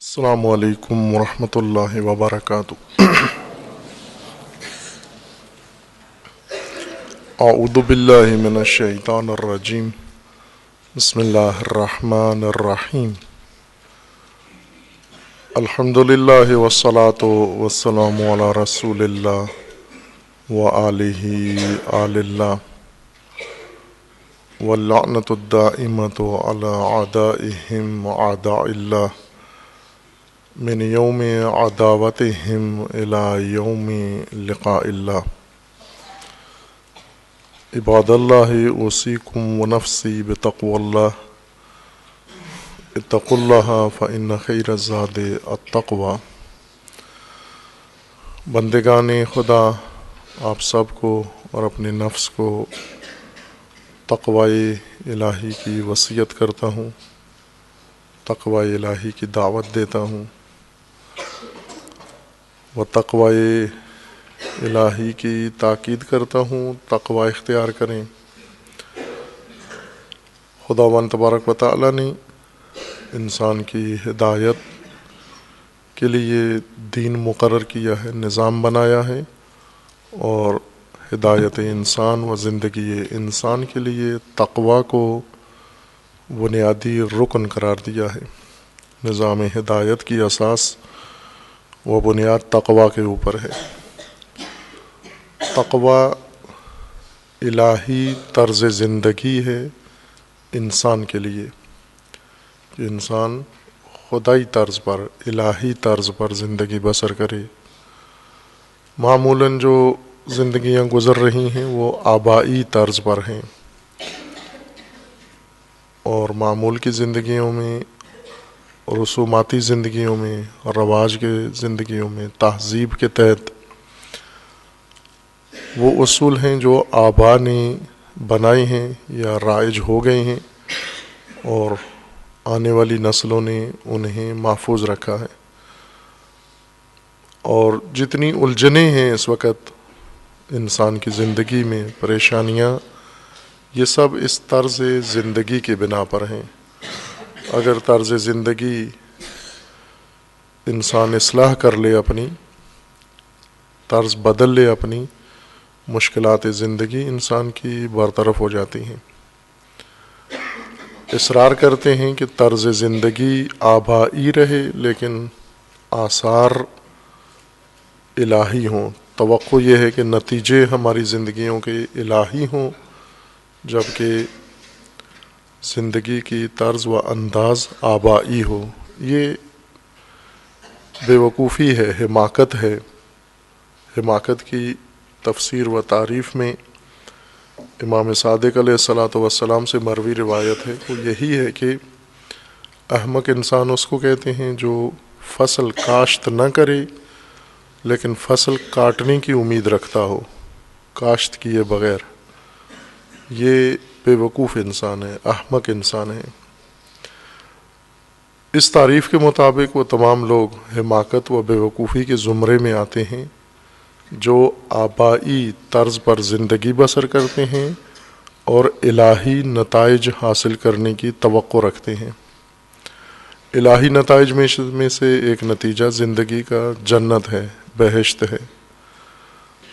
السلام علیکم ورحمۃ اللہ وبرکاتہ۔ اعوذ باللہ من الشیطان الرجیم، بسم اللہ الرحمن الرحیم۔ الحمد للہ والصلاة والسلام علی رسول اللہ وآلہ آل اللہ، واللعنۃ الدائمۃ علی اعدائہم اعداء اللہ، من یوم عداوتہم الی یوم لقاء اللہ۔ عباد اللہ اوصیکم ونفسی بتقوی اللہ، اتقوا اللہ فإن خیر الزاد التقوی۔ بندگان خدا، آپ سب کو اور اپنے نفس کو تقوی الہی کی وصیت کرتا ہوں، تقوی الہی کی دعوت دیتا ہوں، و تقوی الہی کی تاکید کرتا ہوں تقوی اختیار کریں۔ خداوند تبارک و تعالی نے انسان کی ہدایت کے لیے دین مقرر کیا ہے، نظام بنایا ہے، اور ہدایت انسان و زندگی انسان کے لیے تقوی کو بنیادی رکن قرار دیا ہے۔ نظام ہدایت کی اساس و بنیاد تقوی کے اوپر ہے۔ تقوی الہی طرز زندگی ہے انسان کے لیے، کہ انسان خدائی طرز پر، الہی طرز پر زندگی بسر کرے۔ معمولاً جو زندگیاں گزر رہی ہیں وہ آبائی طرز پر ہیں، اور معمول کی زندگیوں میں، رسوماتی زندگیوں میں، رواج کے زندگیوں میں، تہذیب کے تحت وہ اصول ہیں جو آبا نے بنائے ہیں یا رائج ہو گئے ہیں، اور آنے والی نسلوں نے انہیں محفوظ رکھا ہے۔ اور جتنی الجھنیں ہیں اس وقت انسان کی زندگی میں، پریشانیاں، یہ سب اس طرز زندگی کی بنا پر ہیں۔ اگر طرز زندگی انسان اصلاح کر لے، اپنی طرز بدل لے، اپنی مشکلات زندگی انسان کی برطرف ہو جاتی ہیں۔ اصرار کرتے ہیں کہ طرز زندگی آبائی رہے لیکن آثار الہی ہوں۔ توقع یہ ہے کہ نتیجے ہماری زندگیوں کے الہی ہوں، جبکہ زندگی کی طرز و انداز آبائی ہو۔ یہ بے وقوفی ہے، حماقت ہے۔ حماقت کی تفسیر و تعریف میں امام صادق علیہ الصلاۃ والسلام سے مروی روایت ہے، وہ یہی ہے کہ احمق انسان اس کو کہتے ہیں جو فصل کاشت نہ کرے لیکن فصل کاٹنے کی امید رکھتا ہو، کاشت کیے بغیر۔ یہ بے وقوف انسان ہے، احمق انسان ہے۔ اس تعریف کے مطابق وہ تمام لوگ حماقت و بے وقوفی کے زمرے میں آتے ہیں جو آبائی طرز پر زندگی بسر کرتے ہیں اور الہی نتائج حاصل کرنے کی توقع رکھتے ہیں۔ الہی نتائج میں سے ایک نتیجہ زندگی کا جنت ہے، بہشت ہے،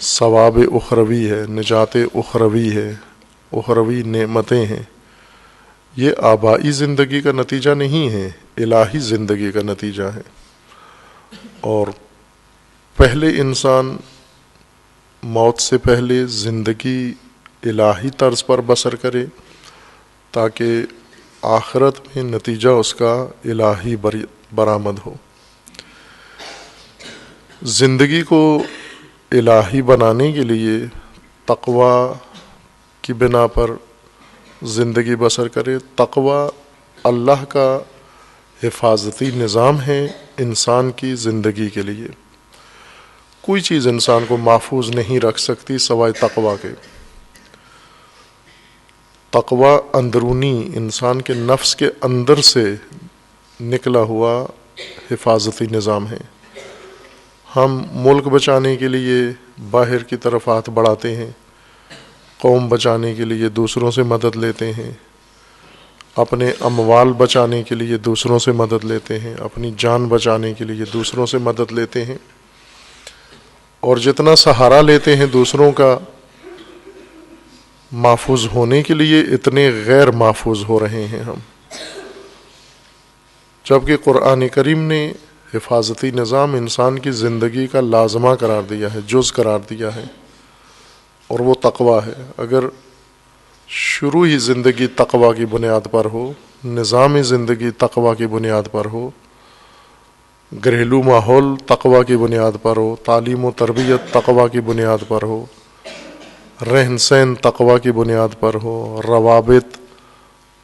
ثواب اخروی ہے، نجات اخروی ہے، اخروی نعمتیں ہیں۔ یہ آبائی زندگی کا نتیجہ نہیں ہے، الہی زندگی کا نتیجہ ہے۔ اور پہلے انسان موت سے پہلے زندگی الہی طرز پر بسر کرے تاکہ آخرت میں نتیجہ اس کا الہی برآمد ہو۔ زندگی کو الہی بنانے کے لیے تقوی کی بنا پر زندگی بسر کرے۔ تقوی اللہ کا حفاظتی نظام ہے انسان کی زندگی کے لیے۔ کوئی چیز انسان کو محفوظ نہیں رکھ سکتی سوائے تقوی کے۔ تقوی اندرونی انسان کے نفس کے اندر سے نکلا ہوا حفاظتی نظام ہے۔ ہم ملک بچانے کے لیے باہر کی طرف ہاتھ بڑھاتے ہیں، قوم بچانے کے لیے دوسروں سے مدد لیتے ہیں، اپنے اموال بچانے کے لیے دوسروں سے مدد لیتے ہیں، اپنی جان بچانے کے لیے دوسروں سے مدد لیتے ہیں، اور جتنا سہارا لیتے ہیں دوسروں کا محفوظ ہونے کے لیے، اتنے غیر محفوظ ہو رہے ہیں ہم. جبکہ قرآن کریم نے حفاظتی نظام انسان کی زندگی کا لازمہ قرار دیا ہے، جز قرار دیا ہے، اور وہ تقوی ہے. اگر شروع ہی زندگی تقوی کی بنیاد پر ہو، نظام زندگی تقوی کی بنیاد پر ہو، گھریلو ماحول تقوی کی بنیاد پر ہو، تعلیم و تربیت تقوی کی بنیاد پر ہو، رہن سہن تقوی کی بنیاد پر ہو، روابط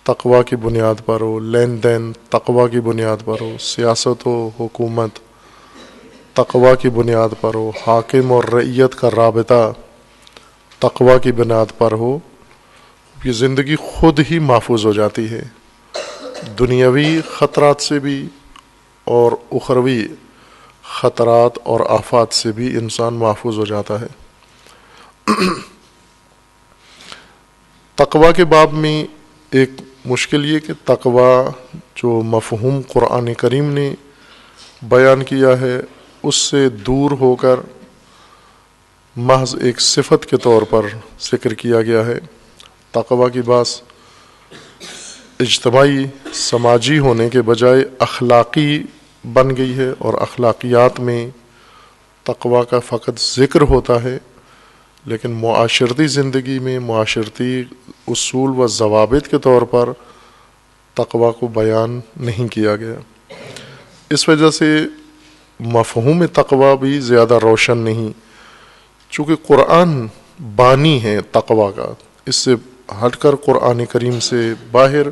تقوی کی بنیاد پر ہو، لین دین تقوی کی بنیاد پر ہو، سیاست و حکومت تقوی کی بنیاد پر ہو، حاکم اور رعیت کا رابطہ تقوی کی بنیاد پر ہو، یہ زندگی خود ہی محفوظ ہو جاتی ہے، دنیاوی خطرات سے بھی اور اخروی خطرات اور آفات سے بھی انسان محفوظ ہو جاتا ہے. تقوی کے باب میں ایک مشکل یہ کہ تقوی جو مفہوم قرآن کریم نے بیان کیا ہے اس سے دور ہو کر محض ایک صفت کے طور پر ذکر کیا گیا ہے. تقوی کی بات اجتماعی سماجی ہونے کے بجائے اخلاقی بن گئی ہے، اور اخلاقیات میں تقوی کا فقط ذکر ہوتا ہے، لیکن معاشرتی زندگی میں معاشرتی اصول و ضوابط کے طور پر تقوی کو بیان نہیں کیا گیا. اس وجہ سے مفہوم تقوی بھی زیادہ روشن نہیں، چونکہ قرآن بانی ہے تقوی کا. اس سے ہٹ کر قرآن کریم سے باہر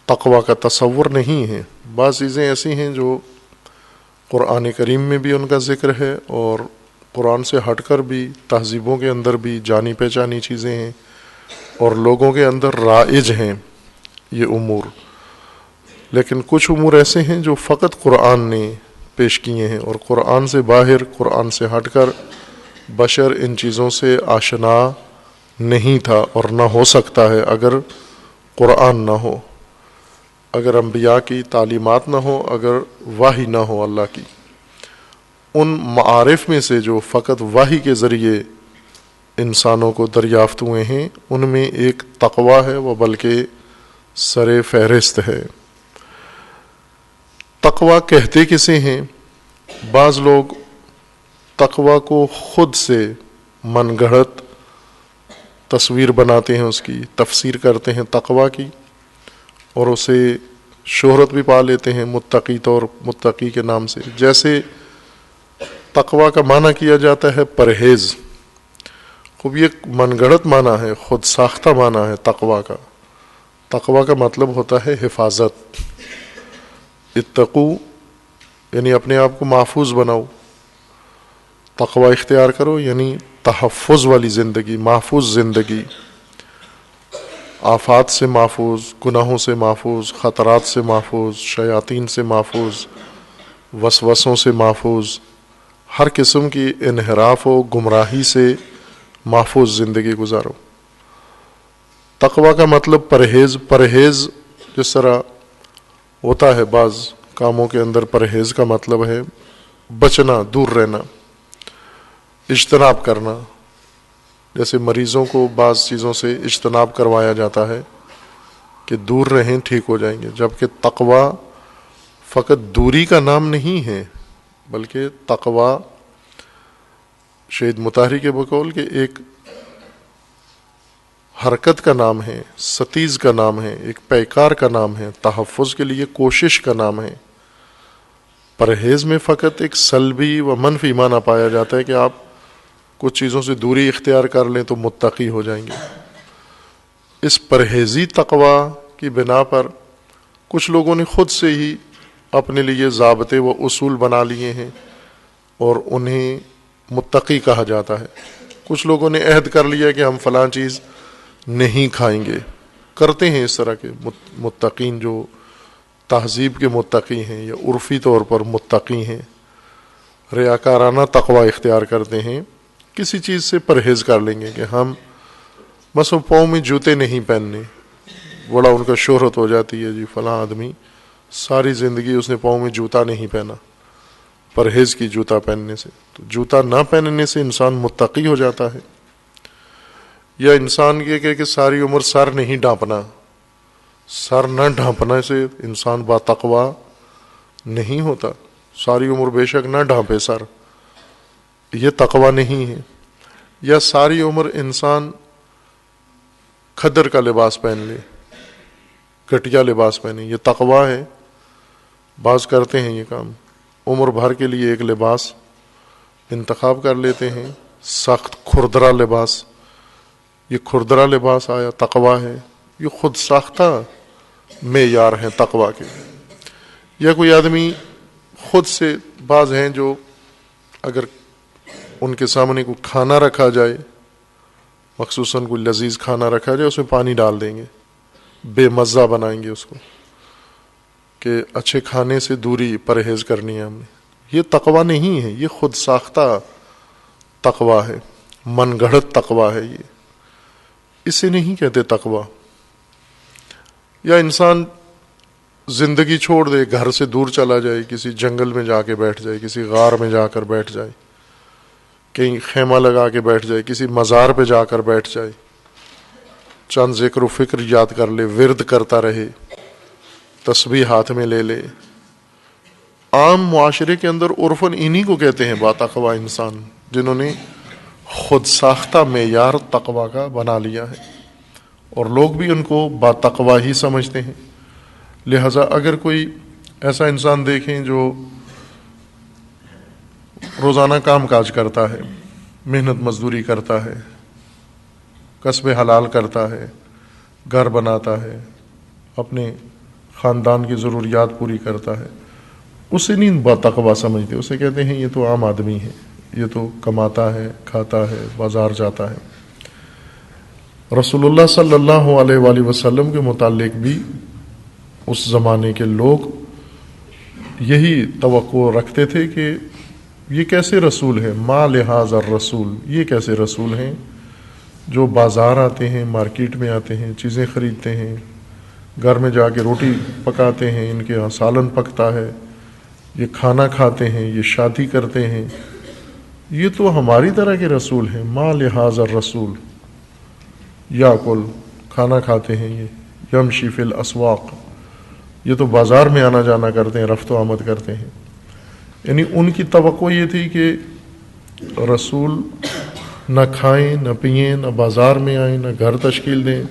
تقوی کا تصور نہیں ہے. بعض چیزیں ایسی ہیں جو قرآن کریم میں بھی ان کا ذکر ہے، اور قرآن سے ہٹ کر بھی تہذیبوں کے اندر بھی جانی پہچانی چیزیں ہیں، اور لوگوں کے اندر رائج ہیں یہ امور. لیکن کچھ امور ایسے ہیں جو فقط قرآن نے پیش کیے ہیں، اور قرآن سے باہر، قرآن سے ہٹ کر بشر ان چیزوں سے آشنا نہیں تھا اور نہ ہو سکتا ہے اگر قرآن نہ ہو، اگر انبیاء کی تعلیمات نہ ہو، اگر وحی نہ ہو اللہ کی. ان معارف میں سے جو فقط وحی کے ذریعے انسانوں کو دریافت ہوئے ہیں، ان میں ایک تقوی ہے، وہ بلکہ سر فہرست ہے. تقوی کہتے کسے ہیں؟ بعض لوگ تقوی کو خود سے من گھڑت تصویر بناتے ہیں، اس کی تفسیر کرتے ہیں تقوی کی، اور اسے شہرت بھی پا لیتے ہیں متقی کے نام سے. جیسے تقوی کا معنی کیا جاتا ہے پرہیز. خوب یہ من گھڑت معنی ہے، خود ساختہ معنی ہے تقوی کا. تقوی کا مطلب ہوتا ہے حفاظت. اتقو یعنی اپنے آپ کو محفوظ بناؤ، تقوی اختیار کرو یعنی تحفظ والی زندگی، محفوظ زندگی، آفات سے محفوظ، گناہوں سے محفوظ، خطرات سے محفوظ، شیاطین سے محفوظ، وسوسوں سے محفوظ، ہر قسم کی انحراف و گمراہی سے محفوظ زندگی گزارو. تقوی کا مطلب پرہیز جس طرح ہوتا ہے بعض کاموں کے اندر، پرہیز کا مطلب ہے بچنا، دور رہنا، اجتناب کرنا. جیسے مریضوں کو بعض چیزوں سے اجتناب کروایا جاتا ہے کہ دور رہیں، ٹھیک ہو جائیں گے. جبکہ تقوی فقط دوری کا نام نہیں ہے، بلکہ تقوی شہید مطہری کے بقول کہ ایک حرکت کا نام ہے، ستیز کا نام ہے، ایک پیکار کا نام ہے، تحفظ کے لیے کوشش کا نام ہے. پرہیز میں فقط ایک سلبی و منفی معنی پایا جاتا ہے کہ آپ کچھ چیزوں سے دوری اختیار کر لیں تو متقی ہو جائیں گے. اس پرہیزی تقوی کی بنا پر کچھ لوگوں نے خود سے ہی اپنے لیے ضابطے و اصول بنا لیے ہیں اور انہیں متقی کہا جاتا ہے. کچھ لوگوں نے عہد کر لیا کہ ہم فلاں چیز نہیں کھائیں گے. کرتے ہیں اس طرح کے متقین جو تہذیب کے متقی ہیں یا عرفی طور پر متقی ہیں، ریاکارانہ تقوی اختیار کرتے ہیں. کسی چیز سے پرہیز کر لیں گے کہ ہم مثلا پاؤں میں جوتے نہیں پہننے، بڑا ان کا شہرت ہو جاتی ہے، جی فلاں آدمی ساری زندگی اس نے پاؤں میں جوتا نہیں پہنا، پرہیز کی جوتا پہننے سے. تو جوتا نہ پہننے سے انسان متقی ہو جاتا ہے. یا انسان یہ کہ ساری عمر سر نہیں ڈھانپنا، سر نہ ڈھانپنے سے انسان با تقوی نہیں ہوتا. ساری عمر بے شک نہ ڈھانپے سر، یہ تقوی نہیں ہے. یا ساری عمر انسان کھدر کا لباس پہن لے، گھٹیا لباس پہنے، یہ تقوی ہے. بعض کرتے ہیں یہ کام، عمر بھر کے لیے ایک لباس انتخاب کر لیتے ہیں، سخت کھردرا لباس. یہ کھردرا لباس آیا تقوی ہے؟ یہ خود ساختہ معیار ہیں تقوی کے. یا کوئی آدمی خود سے، بعض ہیں جو اگر ان کے سامنے کوئی کھانا رکھا جائے، مخصوصاً کوئی لذیذ کھانا رکھا جائے، اس میں پانی ڈال دیں گے، بے مزہ بنائیں گے اس کو کہ اچھے کھانے سے دوری پرہیز کرنی ہے ہم نے. یہ تقوی نہیں ہے، یہ خود ساختہ تقوی ہے، من گھڑت تقوی ہے. یہ اسے نہیں کہتے تقوی. یا انسان زندگی چھوڑ دے، گھر سے دور چلا جائے، کسی جنگل میں جا کے بیٹھ جائے، کسی غار میں جا کر بیٹھ جائے، کہیں خیمہ لگا کے بیٹھ جائے، کسی مزار پہ جا کر بیٹھ جائے، چند ذکر و فکر یاد کر لے، ورد کرتا رہے، تسبیح ہاتھ میں لے لے. عام معاشرے کے اندر عرفاً انہی کو کہتے ہیں با تقوی انسان، جنہوں نے خود ساختہ معیار تقوی کا بنا لیا ہے، اور لوگ بھی ان کو با تقوی ہی سمجھتے ہیں. لہذا اگر کوئی ایسا انسان دیکھیں جو روزانہ کام کاج کرتا ہے، محنت مزدوری کرتا ہے، کسب حلال کرتا ہے، گھر بناتا ہے، اپنے خاندان کی ضروریات پوری کرتا ہے، اسے نہیں با تقوی سمجھتے. اسے کہتے ہیں یہ تو عام آدمی ہے، یہ تو کماتا ہے، کھاتا ہے، بازار جاتا ہے. رسول اللہ صلی اللہ علیہ وآلہ وسلم کے متعلق بھی اس زمانے کے لوگ یہی توقع رکھتے تھے کہ یہ کیسے رسول ہے، ما لہذا الرسول، یہ کیسے رسول ہیں جو بازار آتے ہیں، مارکیٹ میں آتے ہیں، چیزیں خریدتے ہیں، گھر میں جا کے روٹی پکاتے ہیں، ان کے یہاں سالن پکتا ہے، یہ کھانا کھاتے ہیں، یہ شادی کرتے ہیں، یہ تو ہماری طرح کے رسول ہیں. ما لہذا الرسول یاکل، کھانا کھاتے ہیں، یہ یمشی فی الاسواق، یہ تو بازار میں آنا جانا کرتے ہیں، رفت و آمد کرتے ہیں. یعنی ان کی توقع یہ تھی کہ رسول نہ کھائیں، نہ پئیں، نہ بازار میں آئیں، نہ گھر تشکیل دیں،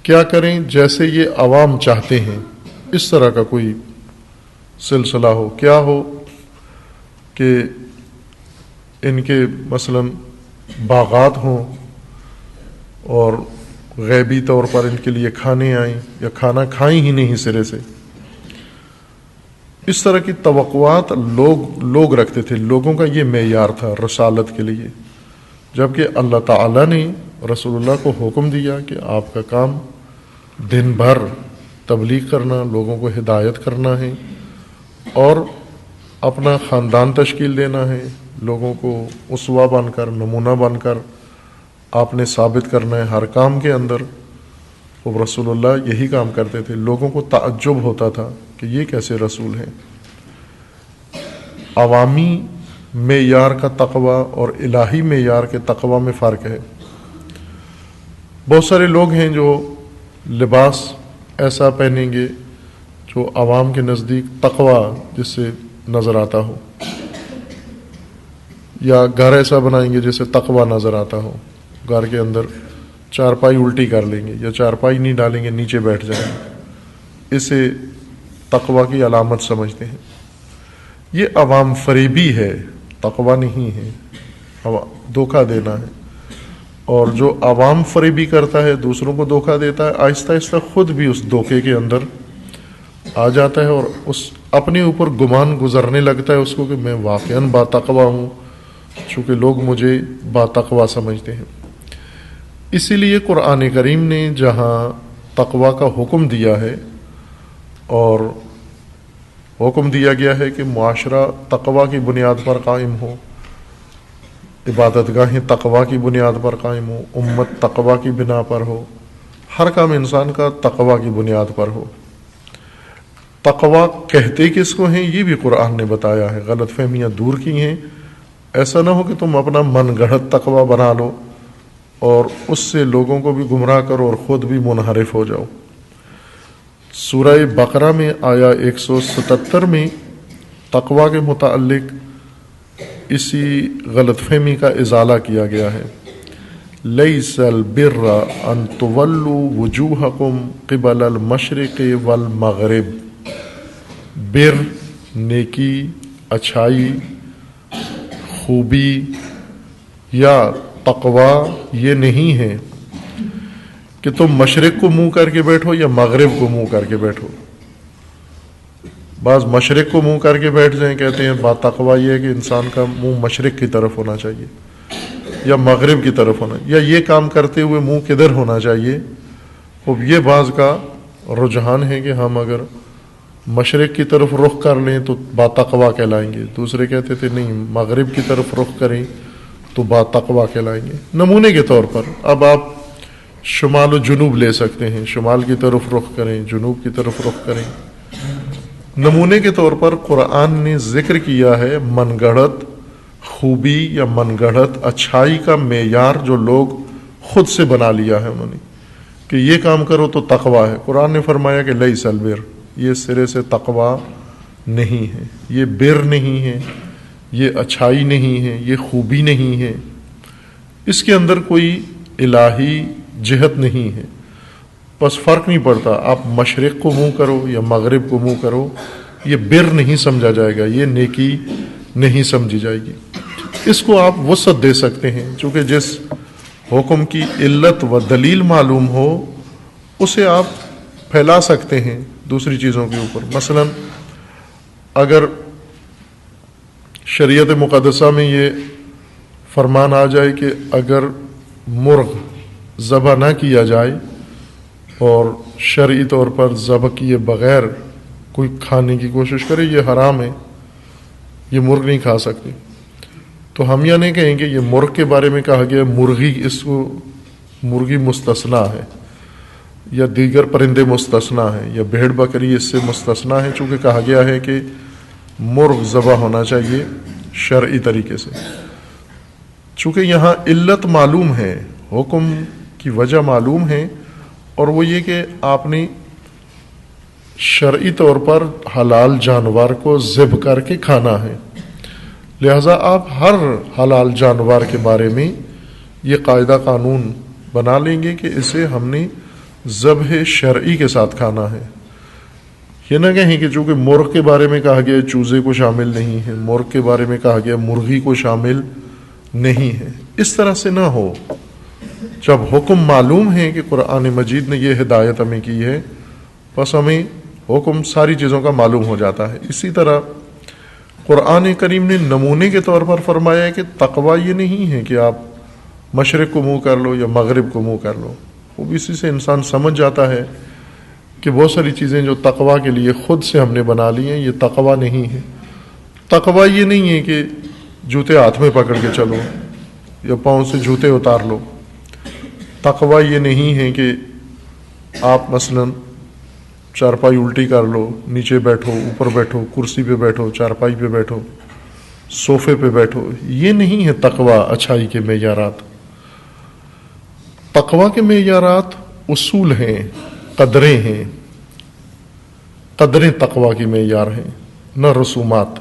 کیا کریں جیسے یہ عوام چاہتے ہیں، اس طرح کا کوئی سلسلہ ہو. کیا ہو کہ ان کے مثلا باغات ہوں اور غیبی طور پر ان کے لیے کھانے آئیں، یا کھانا کھائیں ہی نہیں سرے سے. اس طرح کی توقعات لوگ رکھتے تھے. لوگوں کا یہ معیار تھا رسالت کے لیے. جبکہ اللہ تعالیٰ نے رسول اللہ کو حکم دیا کہ آپ کا کام دن بھر تبلیغ کرنا، لوگوں کو ہدایت کرنا ہے، اور اپنا خاندان تشکیل دینا ہے، لوگوں کو اسوہ بن کر، نمونہ بن کر آپ نے ثابت کرنا ہے ہر کام کے اندر. وہ رسول اللہ یہی کام کرتے تھے. لوگوں کو تعجب ہوتا تھا کہ یہ کیسے رسول ہیں. عوامی معیار کا تقوی اور الہی معیار کے تقوی میں فرق ہے. بہت سارے لوگ ہیں جو لباس ایسا پہنیں گے جو عوام کے نزدیک تقوی جس سے نظر آتا ہو، یا گھر ایسا بنائیں گے جسے تقوی نظر آتا ہو. گھر کے اندر چارپائی الٹی کر لیں گے، یا چارپائی نہیں ڈالیں گے، نیچے بیٹھ جائیں گے، اسے تقوی کی علامت سمجھتے ہیں. یہ عوام فریبی ہے، تقوی نہیں ہے، دھوکہ دینا ہے. اور جو عوام فریبی کرتا ہے، دوسروں کو دھوکہ دیتا ہے، آہستہ آہستہ خود بھی اس دھوکے کے اندر آ جاتا ہے، اور اس اپنے اوپر گمان گزرنے لگتا ہے اس کو کہ میں واقعاً با تقوی ہوں، چونکہ لوگ مجھے با تقوی سمجھتے ہیں. اسی لیے قرآن کریم نے جہاں تقوی کا حکم دیا ہے، اور حکم دیا گیا ہے کہ معاشرہ تقوی کی بنیاد پر قائم ہو، عبادت گاہیں تقوی کی بنیاد پر قائم ہو، امت تقوی کی بنا پر ہو، ہر کام انسان کا تقوی کی بنیاد پر ہو۔ تقوی کہتے کس کو ہیں یہ بھی قرآن نے بتایا ہے، غلط فہمیاں دور کی ہیں۔ ایسا نہ ہو کہ تم اپنا من گھڑت تقوی بنا لو اور اس سے لوگوں کو بھی گمراہ کرو اور خود بھی منحرف ہو جاؤ۔ سورہ بقرہ میں آیا 177 میں تقوی کے متعلق اسی غلط فہمی کا ازالہ کیا گیا ہے۔ لیس البر ان تولوا وجوہکم قبل المشرق والمغرب، بر نیکی، اچھائی، خوبی یا تقوی یہ نہیں ہے کہ تم مشرق کو منہ کر کے بیٹھو یا مغرب کو منہ کر کے بیٹھو۔ بعض مشرق کو منہ کر کے بیٹھ جائیں، کہتے ہیں بات تقوی یہ ہے کہ انسان کا منہ مشرق کی طرف ہونا چاہیے یا مغرب کی طرف ہونا، یا یہ کام کرتے ہوئے منہ کدھر ہونا چاہیے۔ اب یہ بعض کا رجحان ہے کہ ہم اگر مشرق کی طرف رخ کر لیں تو با تقوی کہلائیں گے، دوسرے کہتے تھے نہیں مغرب کی طرف رخ کریں تو با تقوی کہلائیں گے۔ نمونے کے طور پر اب آپ شمال و جنوب لے سکتے ہیں، شمال کی طرف رخ کریں، جنوب کی طرف رخ کریں۔ نمونے کے طور پر قرآن نے ذکر کیا ہے من گڑھت خوبی یا من گڑھت اچھائی کا معیار جو لوگ خود سے بنا لیا ہے انہوں نے کہ یہ کام کرو تو تقوی ہے۔ قرآن نے فرمایا کہ لیس البر، یہ سرے سے تقوی نہیں ہے، یہ بر نہیں ہے، یہ اچھائی نہیں ہے، یہ خوبی نہیں ہے، اس کے اندر کوئی الہی جہت نہیں ہے۔ بس فرق نہیں پڑتا آپ مشرق کو منہ کرو یا مغرب کو منہ کرو، یہ بر نہیں سمجھا جائے گا، یہ نیکی نہیں سمجھی جائے گی۔ اس کو آپ وسعت دے سکتے ہیں، چونکہ جس حکم کی علت و دلیل معلوم ہو اسے آپ پھیلا سکتے ہیں دوسری چیزوں کے اوپر۔ مثلا اگر شریعت مقدسہ میں یہ فرمان آ جائے کہ اگر مرغ ذبح نہ کیا جائے اور شرعی طور پر ذبح کیے بغیر کوئی کھانے کی کوشش کرے یہ حرام ہے، یہ مرغ نہیں کھا سکتے، تو ہم یہ نہیں کہیں گے یہ مرغ کے بارے میں کہا گیا مرغی، اس کو مرغی مستثنا ہے یا دیگر پرندے مستثنا ہیں یا بھیڑ بکری اس سے مستثنا ہے، چونکہ کہا گیا ہے کہ مرغ ذبح ہونا چاہیے شرعی طریقے سے۔ چونکہ یہاں علت معلوم ہے، حکم کی وجہ معلوم ہے، اور وہ یہ کہ آپ نے شرعی طور پر حلال جانور کو ذبح کر کے کھانا ہے، لہذا آپ ہر حلال جانور کے بارے میں یہ قاعدہ قانون بنا لیں گے کہ اسے ہم نے ذبح شرعی کے ساتھ کھانا ہے۔ یہ نہ کہیں کہ چونکہ مرغ کے بارے میں کہا گیا چوزے کو شامل نہیں ہے، مرغ کے بارے میں کہا گیا مرغی کو شامل نہیں ہے، اس طرح سے نہ ہو۔ جب حکم معلوم ہے کہ قرآن مجید نے یہ ہدایت ہمیں کی ہے، بس ہمیں حکم ساری چیزوں کا معلوم ہو جاتا ہے۔ اسی طرح قرآن کریم نے نمونے کے طور پر فرمایا ہے کہ تقوی یہ نہیں ہے کہ آپ مشرق کو منہ کر لو یا مغرب کو منہ کر لو، وہ بھی اسی سے انسان سمجھ جاتا ہے کہ بہت ساری چیزیں جو تقوی کے لیے خود سے ہم نے بنا لی ہیں یہ تقوی نہیں ہے۔ تقوی یہ نہیں ہے کہ جوتے ہاتھ میں پکڑ کے چلو یا پاؤں سے جوتے اتار لو۔ تقوی یہ نہیں ہے کہ آپ مثلا چارپائی الٹی کر لو، نیچے بیٹھو، اوپر بیٹھو، کرسی پہ بیٹھو، چارپائی پہ بیٹھو، صوفے پہ بیٹھو، یہ نہیں ہے تقوی اچھائی کے معیارات۔ تقوی کے معیارات اصول ہیں، قدریں ہیں، قدریں تقوی کی معیار ہیں، نہ رسومات۔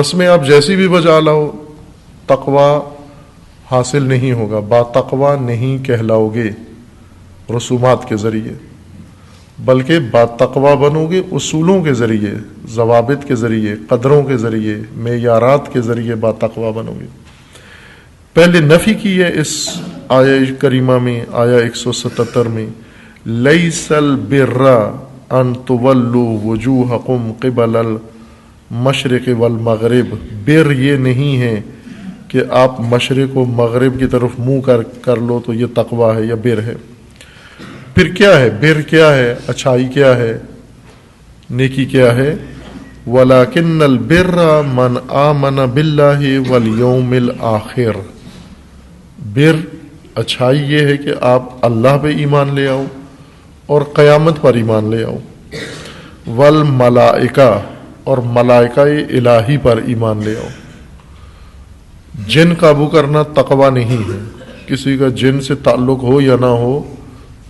رسمیں آپ جیسی بھی بجا لاؤ تقوی حاصل نہیں ہوگا، با تقوی نہیں کہلاؤ گے رسومات کے ذریعے، بلکہ با تقوی بنو گے اصولوں کے ذریعے، ضوابط کے ذریعے، قدروں کے ذریعے، معیارات کے ذریعے با تقوی بنو گے۔ پہلے نفی کی ہے اس آیہ کریمہ میں، آیہ 177 میں، لیس البر ان تولوا وجوہکم قبل المشرق والمغرب، بر یہ نہیں ہے کہ آپ مشرق و مغرب کی طرف منہ کر لو تو یہ تقوی ہے یا بر ہے۔ پھر کیا ہے بر، کیا ہے اچھائی، کیا ہے نیکی، کیا ہے؟ وَلَكِنَّ الْبِرَّ مَنْ آمَنَ بِاللَّهِ وَالْيَوْمِ الْآخِرِ، بر اچھائی یہ ہے کہ آپ اللہ پہ ایمان لے آؤ اور قیامت پر ایمان لے آؤ. والملائکہ، اور ملائکہ الہی پر ایمان لے آؤ. جن قابو کرنا تقوی نہیں ہے. کسی کا جن سے تعلق ہو یا نہ ہو،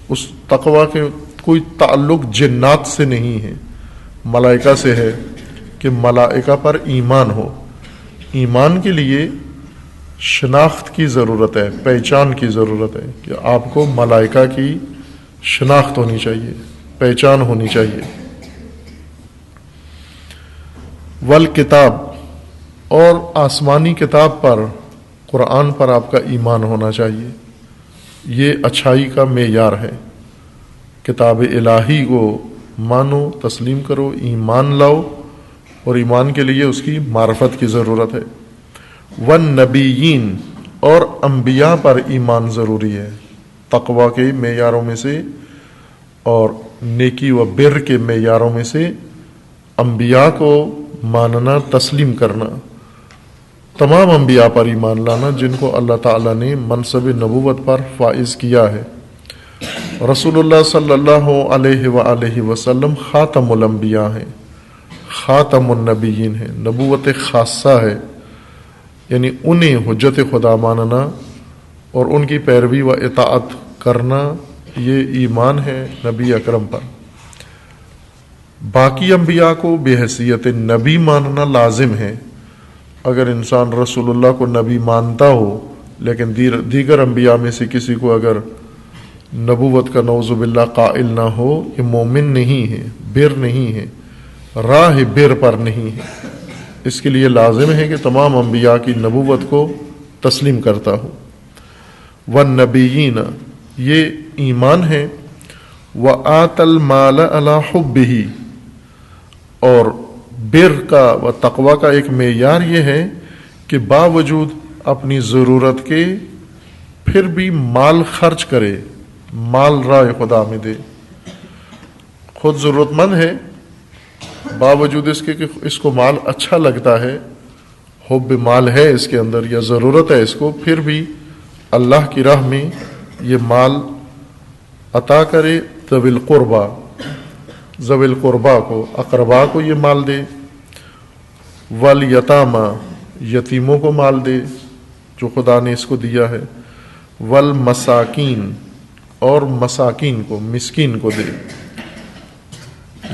اس تقوی کے کوئی تعلق جنات سے نہیں ہے، ملائکہ سے ہے کہ ملائکہ پر ایمان ہو. ایمان کے لیے شناخت کی ضرورت ہے، پہچان کی ضرورت ہے کہ آپ کو ملائکہ کی شناخت ہونی چاہیے، پہچان ہونی چاہیے. والکتاب، اور آسمانی کتاب پر، قرآن پر آپ کا ایمان ہونا چاہیے. یہ اچھائی کا معیار ہے. کتاب الہی کو مانو، تسلیم کرو، ایمان لاؤ، اور ایمان کے لیے اس کی معرفت کی ضرورت ہے. والنبیین، اور انبیاء پر ایمان ضروری ہے. تقوی کے معیاروں میں سے اور نیکی و بر کے معیاروں میں سے انبیاء کو ماننا، تسلیم کرنا. تمام انبیاء پر ایمان لانا جن کو اللہ تعالیٰ نے منصب نبوت پر فائز کیا ہے. رسول اللہ صلی اللہ علیہ وآلہ وسلم خاتم الانبیاء ہیں، خاتم النبیین ہیں، نبوت خاصہ ہے. یعنی انہیں حجت خدا ماننا اور ان کی پیروی و اطاعت کرنا، یہ ایمان ہے نبی اکرم پر. باقی انبیاء کو بحیثیت نبی ماننا لازم ہے. اگر انسان رسول اللہ کو نبی مانتا ہو لیکن دیگر انبیاء میں سے کسی کو اگر نبوت کا نعوذ باللہ قائل نہ ہو، یہ مومن نہیں ہے، بر نہیں ہے، راہ بر پر نہیں ہے. اس کے لیے لازم ہے کہ تمام انبیاء کی نبوت کو تسلیم کرتا ہو. والنبیین، یہ ایمان ہے. وآت المال علی حبہ، اور بر کا و تقوی کا ایک معیار یہ ہے کہ باوجود اپنی ضرورت کے پھر بھی مال خرچ کرے، مال راہ خدا میں دے. خود ضرورت مند ہے، باوجود اس کے کہ اس کو مال اچھا لگتا ہے، حب مال ہے اس کے اندر یا ضرورت ہے اس کو، پھر بھی اللہ کی راہ میں یہ مال عطا کرے. ذوی القربا، ذوی القربا کو، اقربا کو یہ مال دے. والیتاما، یتیموں کو مال دے جو خدا نے اس کو دیا ہے. والمساکین، اور مساکین کو، مسکین کو دے.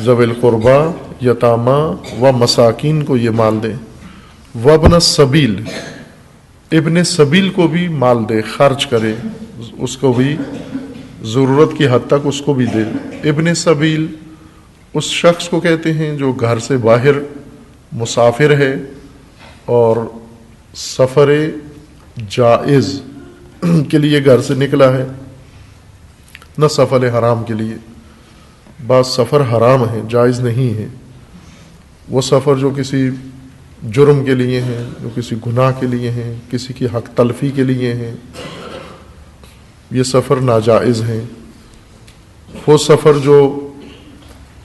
ذوی القربا، یتاما و مساکین کو یہ مال دے. وابن السبیل، ابن سبیل کو بھی مال دے، خرچ کرے، اس کو بھی ضرورت کی حد تک اس کو بھی دے. ابن سبیل اس شخص کو کہتے ہیں جو گھر سے باہر مسافر ہے اور سفر جائز کے لیے گھر سے نکلا ہے، نہ سفر حرام کے لیے. بعض سفر حرام ہے، جائز نہیں ہے. وہ سفر جو کسی جرم کے لیے ہیں، جو کسی گناہ کے لیے ہیں، کسی کی حق تلفی کے لیے ہیں، یہ سفر ناجائز ہیں. وہ سفر جو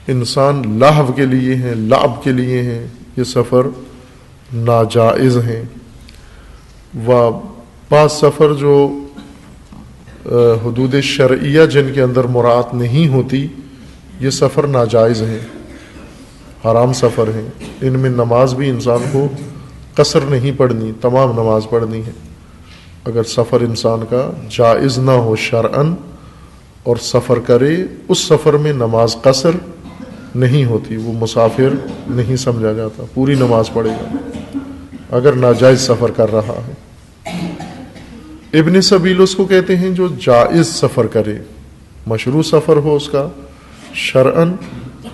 انسان لہو کے لیے ہیں، لعب کے لیے ہیں، یہ سفر ناجائز ہیں. و بعض سفر جو حدود شرعیہ جن کے اندر مراعات نہیں ہوتی، یہ سفر ناجائز ہیں، حرام سفر ہیں. ان میں نماز بھی انسان کو قصر نہیں پڑھنی، تمام نماز پڑھنی ہے. اگر سفر انسان کا جائز نہ ہو شرعاً اور سفر کرے، اس سفر میں نماز قصر نہیں ہوتی، وہ مسافر نہیں سمجھا جاتا، پوری نماز پڑھے گا اگر ناجائز سفر کر رہا ہے. ابن سبیل اس کو کہتے ہیں جو جائز سفر کرے، مشروع سفر ہو اس کا، شرعاً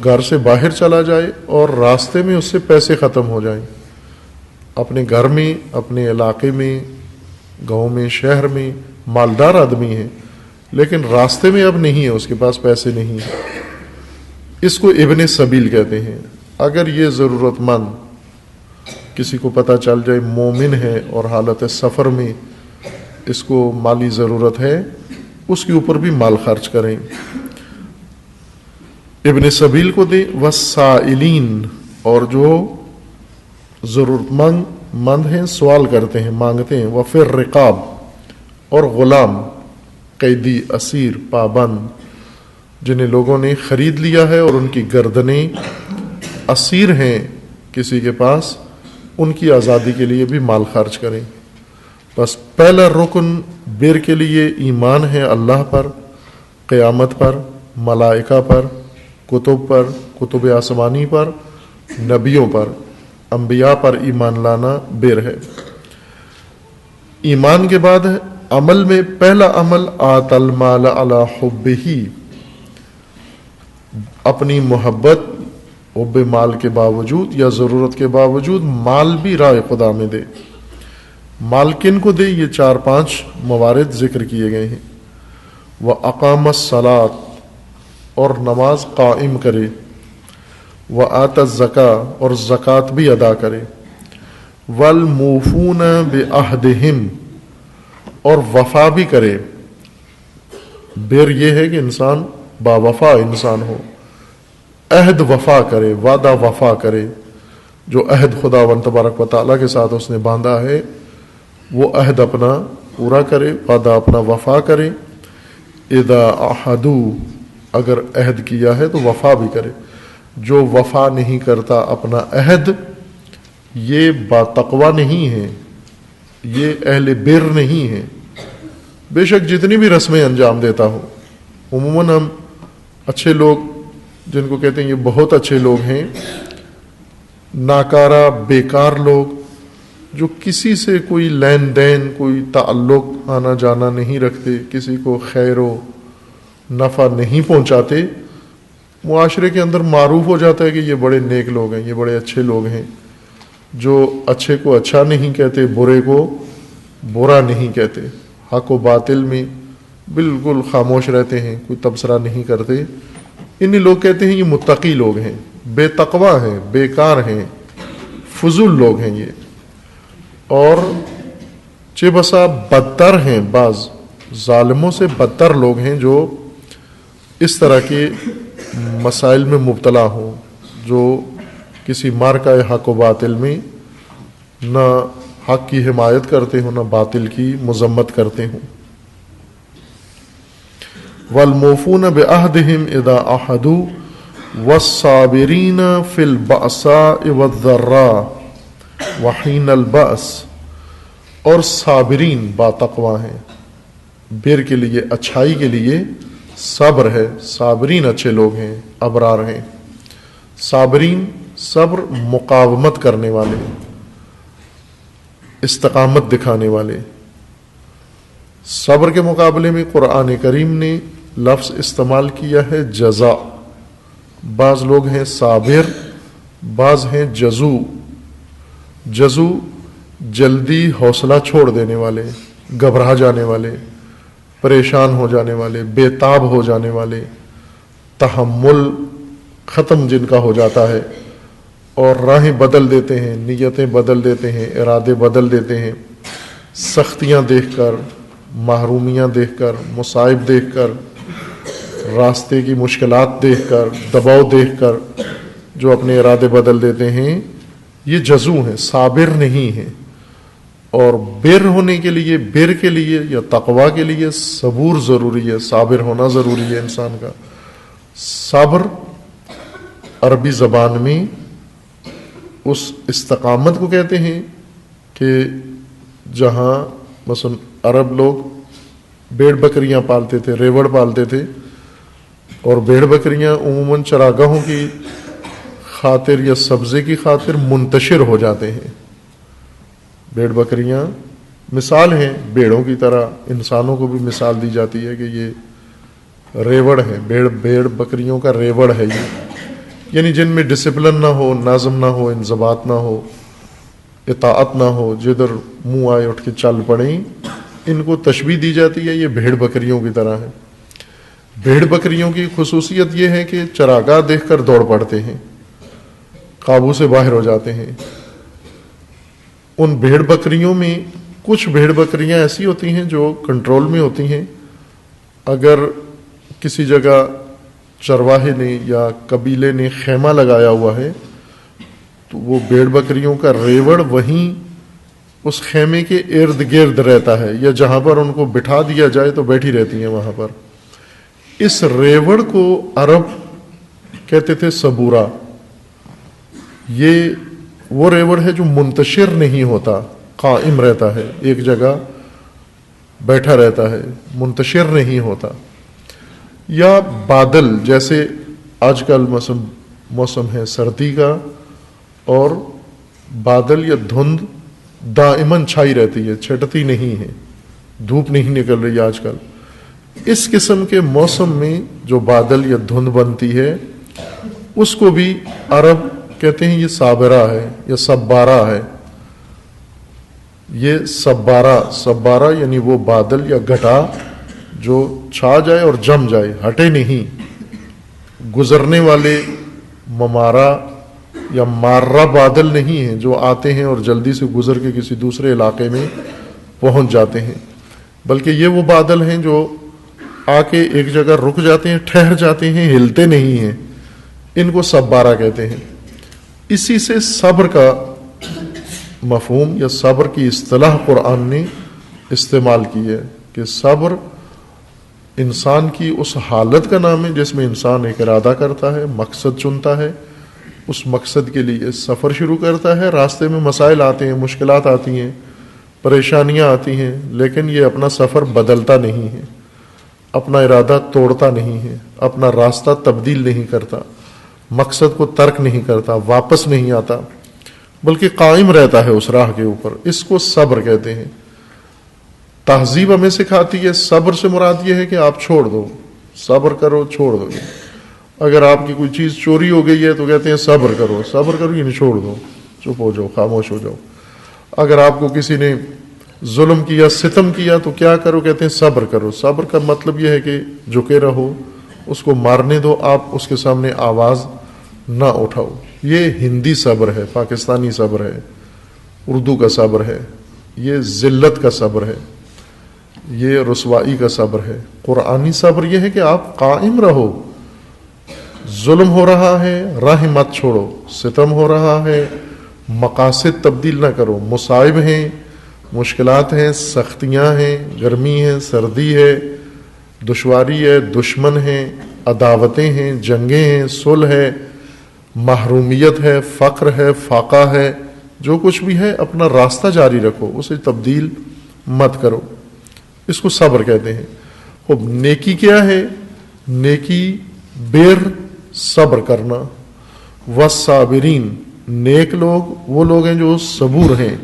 گھر سے باہر چلا جائے اور راستے میں اس سے پیسے ختم ہو جائیں. اپنے گھر میں، اپنے علاقے میں، گاؤں میں، شہر میں مالدار آدمی ہے لیکن راستے میں اب نہیں ہے، اس کے پاس پیسے نہیں ہیں، اس کو ابن سبیل کہتے ہیں. اگر یہ ضرورت مند کسی کو پتہ چل جائے مومن ہے اور حالت سفر میں اس کو مالی ضرورت ہے، اس کے اوپر بھی مال خرچ کریں. ابن سبیل کو دے. والسائلین، اور جو ضرورت مند ہیں، سوال کرتے ہیں، مانگتے ہیں. وفی الرقاب، اور غلام قیدی، اسیر، پابند، جنہیں لوگوں نے خرید لیا ہے اور ان کی گردنیں اسیر ہیں کسی کے پاس، ان کی آزادی کے لیے بھی مال خرچ کریں۔ بس پہلا رکن بر کے لیے ایمان ہے اللہ پر، قیامت پر، ملائکہ پر، کتب آسمانی پر، نبیوں پر، انبیاء پر ایمان لانا بر ہے۔ ایمان کے بعد عمل میں پہلا عمل آت المال علی حبہ، اپنی محبت، حب مال کے باوجود یا ضرورت کے باوجود مال بھی راہ خدا میں دے۔ مال کن کو دے؟ یہ 4-5 موارد ذکر کیے گئے ہیں۔ وَأَقَامَ الصَّلَاةَ، اور نماز قائم کرے، وَآتَ الزَّکَاةَ، اور زکوٰۃ بھی ادا کرے، وَالْمُوفُونَ بِعَہْدِہِمْ، اور وفا بھی کرے۔ بر یہ ہے کہ انسان باوفا انسان ہو، عہد وفا کرے، وعدہ وفا کرے، جو عہد خداوند تبارک و تعالیٰ کے ساتھ اس نے باندھا ہے وہ عہد اپنا پورا کرے، وعدہ اپنا وفا کرے۔ اذا عہدوا، اگر عہد کیا ہے تو وفا بھی کرے۔ جو وفا نہیں کرتا اپنا عہد، یہ باتقویٰ نہیں ہے، یہ اہل بر نہیں ہے، بے شک جتنی بھی رسمیں انجام دیتا ہو۔ عموماً ہم اچھے لوگ جن کو کہتے ہیں یہ بہت اچھے لوگ ہیں، ناکارہ بیکار لوگ جو کسی سے کوئی لین دین، کوئی تعلق آنا جانا نہیں رکھتے، کسی کو خیر و نفع نہیں پہنچاتے، معاشرے کے اندر معروف ہو جاتا ہے کہ یہ بڑے نیک لوگ ہیں، یہ بڑے اچھے لوگ ہیں، جو اچھے کو اچھا نہیں کہتے، برے کو برا نہیں کہتے، حق و باطل میں بالکل خاموش رہتے ہیں، کوئی تبصرہ نہیں کرتے۔ انہی لوگ کہتے ہیں یہ متقی لوگ ہیں، بے تقویٰ ہیں، بیکار ہیں، فضول لوگ ہیں یہ۔ اور چہ بسا بدتر ہیں، بعض ظالموں سے بدتر لوگ ہیں جو اس طرح کے مسائل میں مبتلا ہوں، جو کسی مارکہ حق و باطل میں نہ حق کی حمایت کرتے ہوں نہ باطل کی مذمت کرتے ہوں۔ وَالْمُوفُونَ بِعَهْدِهِمْ إِذَا عَهَدُوا وَالصَّابِرِينَ فِي الْبَأْسَاءِ وَالضَّرَّاءِ وَحِينَ الْبَأْسِ، اور صابرین باتقویٰ ہیں۔ بر کے لیے، اچھائی کے لیے صبر ہے، صابرین اچھے لوگ ہیں، ابرار ہیں۔ صابرین، صبر، مقاومت کرنے والے، استقامت دکھانے والے۔ صبر کے مقابلے میں قرآن کریم نے لفظ استعمال کیا ہے جزا۔ بعض لوگ ہیں صابر، بعض ہیں جزو۔ جزو جلدی حوصلہ چھوڑ دینے والے، گھبرا جانے والے، پریشان ہو جانے والے، بے تاب ہو جانے والے، تحمل ختم جن کا ہو جاتا ہے، اور راہیں بدل دیتے ہیں، نیتیں بدل دیتے ہیں، ارادے بدل دیتے ہیں، سختیاں دیکھ کر، محرومیاں دیکھ کر، مصائب دیکھ کر، راستے کی مشکلات دیکھ کر، دباؤ دیکھ کر جو اپنے ارادے بدل دیتے ہیں، یہ جزو ہیں، صابر نہیں ہیں۔ اور بر ہونے کے لیے، بر کے لیے یا تقویٰ کے لیے صبور ضروری ہے، صابر ہونا ضروری ہے انسان کا۔ صبر عربی زبان میں اس استقامت کو کہتے ہیں کہ جہاں مثلا عرب لوگ بھیڑ بکریاں پالتے تھے، ریوڑ پالتے تھے، اور بھیڑ بکریاں عموماً چراگاہوں کی خاطر یا سبزے کی خاطر منتشر ہو جاتے ہیں۔ بھیڑ بکریاں مثال ہیں بھیڑوں کی طرح، انسانوں کو بھی مثال دی جاتی ہے کہ یہ ریوڑ ہے، بھیڑ بکریوں کا ریوڑ ہے یہ، یعنی جن میں ڈسپلن نہ ہو، نظم نہ ہو، انضباط نہ ہو، اطاعت نہ ہو، جدھر منہ آئے اٹھ کے چل پڑیں، ان کو تشبیہ دی جاتی ہے یہ بھیڑ بکریوں کی طرح ہے۔ بھیڑ بکریوں کی خصوصیت یہ ہے کہ چراگاہ دیکھ کر دوڑ پڑتے ہیں، قابو سے باہر ہو جاتے ہیں۔ ان بھیڑ بکریوں میں کچھ بھیڑ بکریاں ایسی ہوتی ہیں جو کنٹرول میں ہوتی ہیں، اگر کسی جگہ چرواہے نے یا قبیلے نے خیمہ لگایا ہوا ہے تو وہ بھیڑ بکریوں کا ریوڑ وہیں اس خیمے کے ارد گرد رہتا ہے، یا جہاں پر ان کو بٹھا دیا جائے تو بیٹھی رہتی ہیں وہاں پر۔ اس ریوڑ کو عرب کہتے تھے سبورا۔ یہ وہ ریوڑ ہے جو منتشر نہیں ہوتا، قائم رہتا ہے، ایک جگہ بیٹھا رہتا ہے، منتشر نہیں ہوتا۔ یا بادل، جیسے آج کل موسم ہے سردی کا، اور بادل یا دھند دائماً چھائی رہتی ہے، چھٹتی نہیں ہے، دھوپ نہیں نکل رہی آج کل۔ اس قسم کے موسم میں جو بادل یا دھند بنتی ہے اس کو بھی عرب کہتے ہیں یہ صابرہ ہے یا سبارہ ہے۔ یہ سبارہ یعنی وہ بادل یا گھٹا جو چھا جائے اور جم جائے، ہٹے نہیں، گزرنے والے ممارہ یا مارہ بادل نہیں ہیں جو آتے ہیں اور جلدی سے گزر کے کسی دوسرے علاقے میں پہنچ جاتے ہیں، بلکہ یہ وہ بادل ہیں جو آ کے ایک جگہ رک جاتے ہیں، ٹھہر جاتے ہیں، ہلتے نہیں ہیں، ان کو سبارہ کہتے ہیں۔ اسی سے صبر کا مفہوم یا صبر کی اصطلاح قرآن نے استعمال کی ہے کہ صبر انسان کی اس حالت کا نام ہے جس میں انسان ایک ارادہ کرتا ہے، مقصد چنتا ہے، اس مقصد کے لیے سفر شروع کرتا ہے، راستے میں مسائل آتے ہیں، مشکلات آتی ہیں، پریشانیاں آتی ہیں، لیکن یہ اپنا سفر بدلتا نہیں ہے، اپنا ارادہ توڑتا نہیں ہے، اپنا راستہ تبدیل نہیں کرتا، مقصد کو ترک نہیں کرتا، واپس نہیں آتا، بلکہ قائم رہتا ہے اس راہ کے اوپر۔ اس کو صبر کہتے ہیں۔ تہذیب ہمیں سکھاتی ہے صبر سے مراد یہ ہے کہ آپ چھوڑ دو، صبر کرو، چھوڑ دو۔ اگر آپ کی کوئی چیز چوری ہو گئی ہے تو کہتے ہیں صبر کرو یعنی چھوڑ دو، چپ ہو جاؤ، خاموش ہو جاؤ۔ اگر آپ کو کسی نے ظلم کیا، ستم کیا تو کیا کرو؟ کہتے ہیں صبر کرو۔ صبر کا مطلب یہ ہے کہ جھکے رہو، اس کو مارنے دو، آپ اس کے سامنے آواز نہ اٹھاؤ۔ یہ ہندی صبر ہے، پاکستانی صبر ہے، اردو کا صبر ہے، یہ ذلت کا صبر ہے، یہ رسوائی کا صبر ہے۔ قرآنی صبر یہ ہے کہ آپ قائم رہو، ظلم ہو رہا ہے راہ مت چھوڑو، ستم ہو رہا ہے مقاصد تبدیل نہ کرو، مصائب ہیں، مشکلات ہیں، سختیاں ہیں، گرمی ہے، سردی ہے، دشواری ہے، دشمن ہیں، عداوتیں ہیں، جنگیں ہیں، صلح ہے، محرومیت ہے، فقر ہے، فاقہ ہے، جو کچھ بھی ہے اپنا راستہ جاری رکھو، اسے تبدیل مت کرو۔ اس کو صبر کہتے ہیں۔ اب نیکی کیا ہے؟ نیکی بر صبر کرنا، والصابرین، نیک لوگ وہ لوگ ہیں جو صبور ہیں۔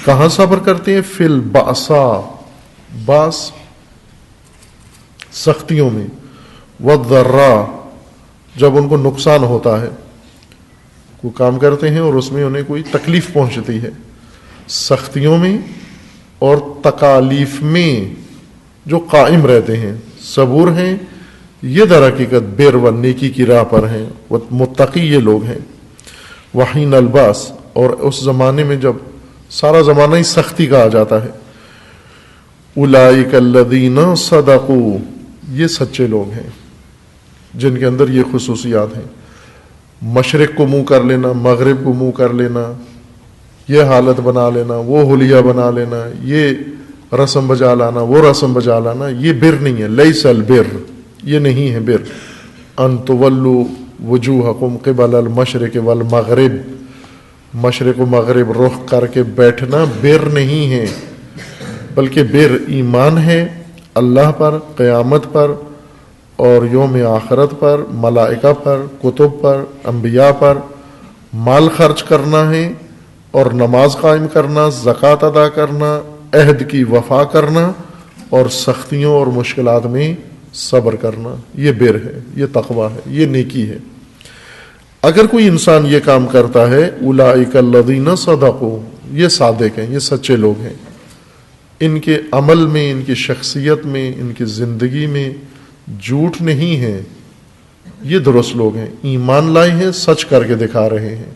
کہاں صبر کرتے ہیں؟ فی البأسا، باس سختیوں میں، والضراء، جب ان کو نقصان ہوتا ہے، کوئی کام کرتے ہیں اور اس میں انہیں کوئی تکلیف پہنچتی ہے، سختیوں میں اور تکالیف میں جو قائم رہتے ہیں، صبور ہیں، یہ در حقیقت بر و نیکی کی راہ پر ہیں، متقی یہ لوگ ہیں۔ وحین الباس، اور اس زمانے میں جب سارا زمانہ ہی سختی کا آ جاتا ہے، اولئک الذین صدقوا، یہ سچے لوگ ہیں جن کے اندر یہ خصوصیات ہیں۔ مشرق کو منہ کر لینا، مغرب کو منہ کر لینا، یہ حالت بنا لینا، وہ حلیہ بنا لینا، یہ رسم بجا لانا، وہ رسم بجا لانا، یہ بر نہیں ہے۔ لیس البر، یہ نہیں ہے بر۔ ان تولوا وجوہکم قبل المشرق والمغرب، مشرق و مغرب رخ کر کے بیٹھنا بر نہیں ہے، بلکہ بر ایمان ہے اللہ پر، قیامت پر اور یوم آخرت پر، ملائکہ پر، کتب پر، انبیاء پر، مال خرچ کرنا ہے اور نماز قائم کرنا، زکوٰۃ ادا کرنا، عہد کی وفا کرنا اور سختیوں اور مشکلات میں صبر کرنا، یہ بر ہے، یہ تقویٰ ہے، یہ نیکی ہے۔ اگر کوئی انسان یہ کام کرتا ہے، اولئک الذین صدقوا، یہ صادق ہیں، یہ سچے لوگ ہیں، ان کے عمل میں، ان کی شخصیت میں، ان کی زندگی میں جھوٹ نہیں ہے، یہ درست لوگ ہیں، ایمان لائے ہیں، سچ کر کے دکھا رہے ہیں،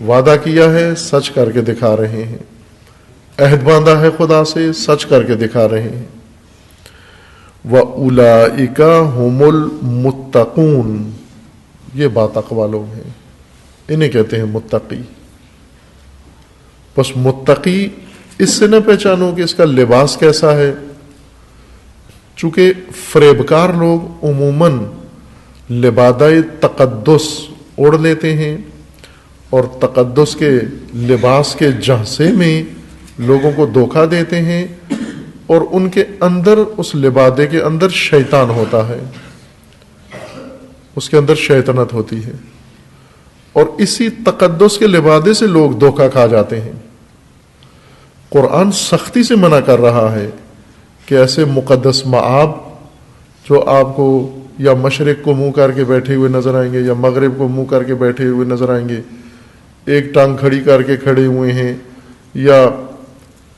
وعدہ کیا ہے، سچ کر کے دکھا رہے ہیں، عہد باندھا ہے خدا سے، سچ کر کے دکھا رہے ہیں۔ وَأُولَئِكَ هُمُ الْمُتَّقُونَ، یہ باتقوا لوگ ہیں، انہیں کہتے ہیں متقی، بس متقی اس سے نہ پہچانو کہ اس کا لباس کیسا ہے، چونکہ فریبکار لوگ عموماً لبادہ تقدس اوڑھ لیتے ہیں اور تقدس کے لباس کے جھانسے میں لوگوں کو دھوکہ دیتے ہیں، اور ان کے اندر، اس لبادے کے اندر شیطان ہوتا ہے، اس کے اندر شیطنت ہوتی ہے، اور اسی تقدس کے لبادے سے لوگ دھوکہ کھا جاتے ہیں۔ قرآن سختی سے منع کر رہا ہے کہ ایسے مقدس معاب جو آپ کو یا مشرق کو منہ کر کے بیٹھے ہوئے نظر آئیں گے یا مغرب کو منہ کر کے بیٹھے ہوئے نظر آئیں گے، ایک ٹانگ کھڑی کر کے کھڑے ہوئے ہیں، یا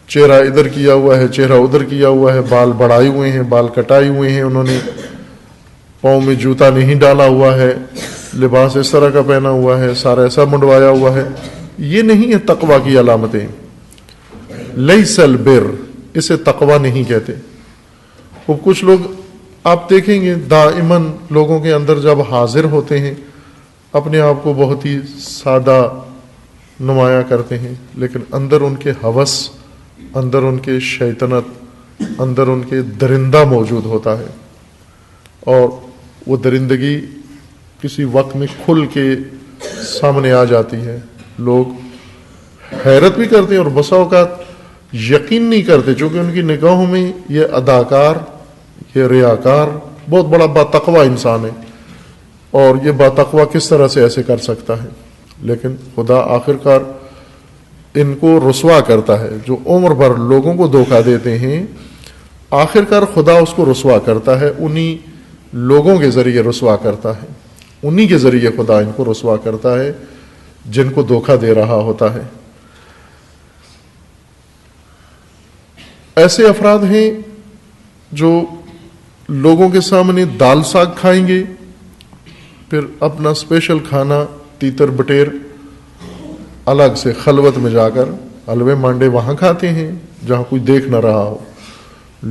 چہرہ ادھر کیا ہوا ہے چہرہ ادھر کیا ہوا ہے، بال بڑھائے ہوئے ہیں بال کٹائے ہوئے ہیں، انہوں نے پاؤں میں جوتا نہیں ڈالا ہوا ہے، لباس اس طرح کا پہنا ہوا ہے، سارا ایسا منڈوایا ہوا ہے، یہ نہیں ہے تقویٰ کی علامتیں۔ لیس البر، اسے تقویٰ نہیں کہتے۔ وہ کچھ لوگ آپ دیکھیں گے دائماً لوگوں کے اندر جب حاضر ہوتے ہیں اپنے آپ کو بہت ہی سادہ نمایاں کرتے ہیں، لیکن اندر ان کے ہوس، اندر ان کے شیطنت، اندر ان کے درندہ موجود ہوتا ہے، اور وہ درندگی کسی وقت میں کھل کے سامنے آ جاتی ہے۔ لوگ حیرت بھی کرتے ہیں اور بسا اوقات یقین نہیں کرتے، چونکہ ان کی نگاہوں میں یہ اداکار، یہ ریاکار بہت بڑا باتقوی انسان ہے، اور یہ باتقوی کس طرح سے ایسے کر سکتا ہے۔ لیکن خدا آخرکار ان کو رسوا کرتا ہے، جو عمر بھر لوگوں کو دھوکہ دیتے ہیں، آخرکار خدا اس کو رسوا کرتا ہے، انہی لوگوں کے ذریعے رسوا کرتا ہے، انہی کے ذریعے خدا ان کو رسوا کرتا ہے جن کو دھوکہ دے رہا ہوتا ہے۔ ایسے افراد ہیں جو لوگوں کے سامنے دال ساگ کھائیں گے، پھر اپنا اسپیشل کھانا تیتر بٹیر الگ سے خلوت میں جا کر حلوے مانڈے وہاں کھاتے ہیں جہاں کوئی دیکھ نہ رہا ہو،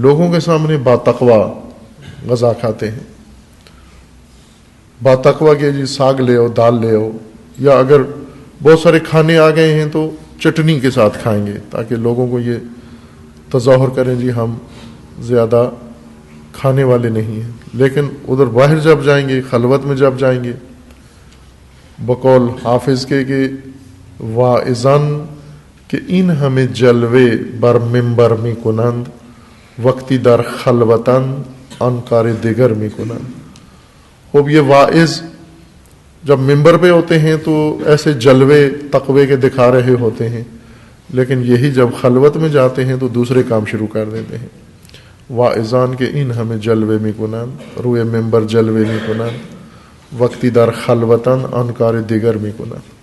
لوگوں کے سامنے باتقویٰ غذا کھاتے ہیں۔ باتقویٰ کہ جی ساگ لے آؤ، دال لے آؤ، یا اگر بہت سارے کھانے آ گئے ہیں تو چٹنی کے ساتھ کھائیں گے تاکہ لوگوں کو یہ تظاہر کریں جی ہم زیادہ کھانے والے نہیں ہیں۔ لیکن ادھر باہر جب جائیں گے، خلوت میں جب جائیں گے، بقول حافظ کے کہ واعظاً کہ ان ہمیں جلوے بر منبر می کنند، وقتی در خلوتاً انکار دیگر می کنند۔ خوب یہ واعظ جب منبر پہ ہوتے ہیں تو ایسے جلوے تقوی کے دکھا رہے ہوتے ہیں، لیکن یہی جب خلوت میں جاتے ہیں تو دوسرے کام شروع کر دیتے ہیں۔ واعظان کے ان ہمیں جلوے می کنند، روئے منبر جلوے می کنند، وقتی در خلوتاً انکار دیگر می کنند۔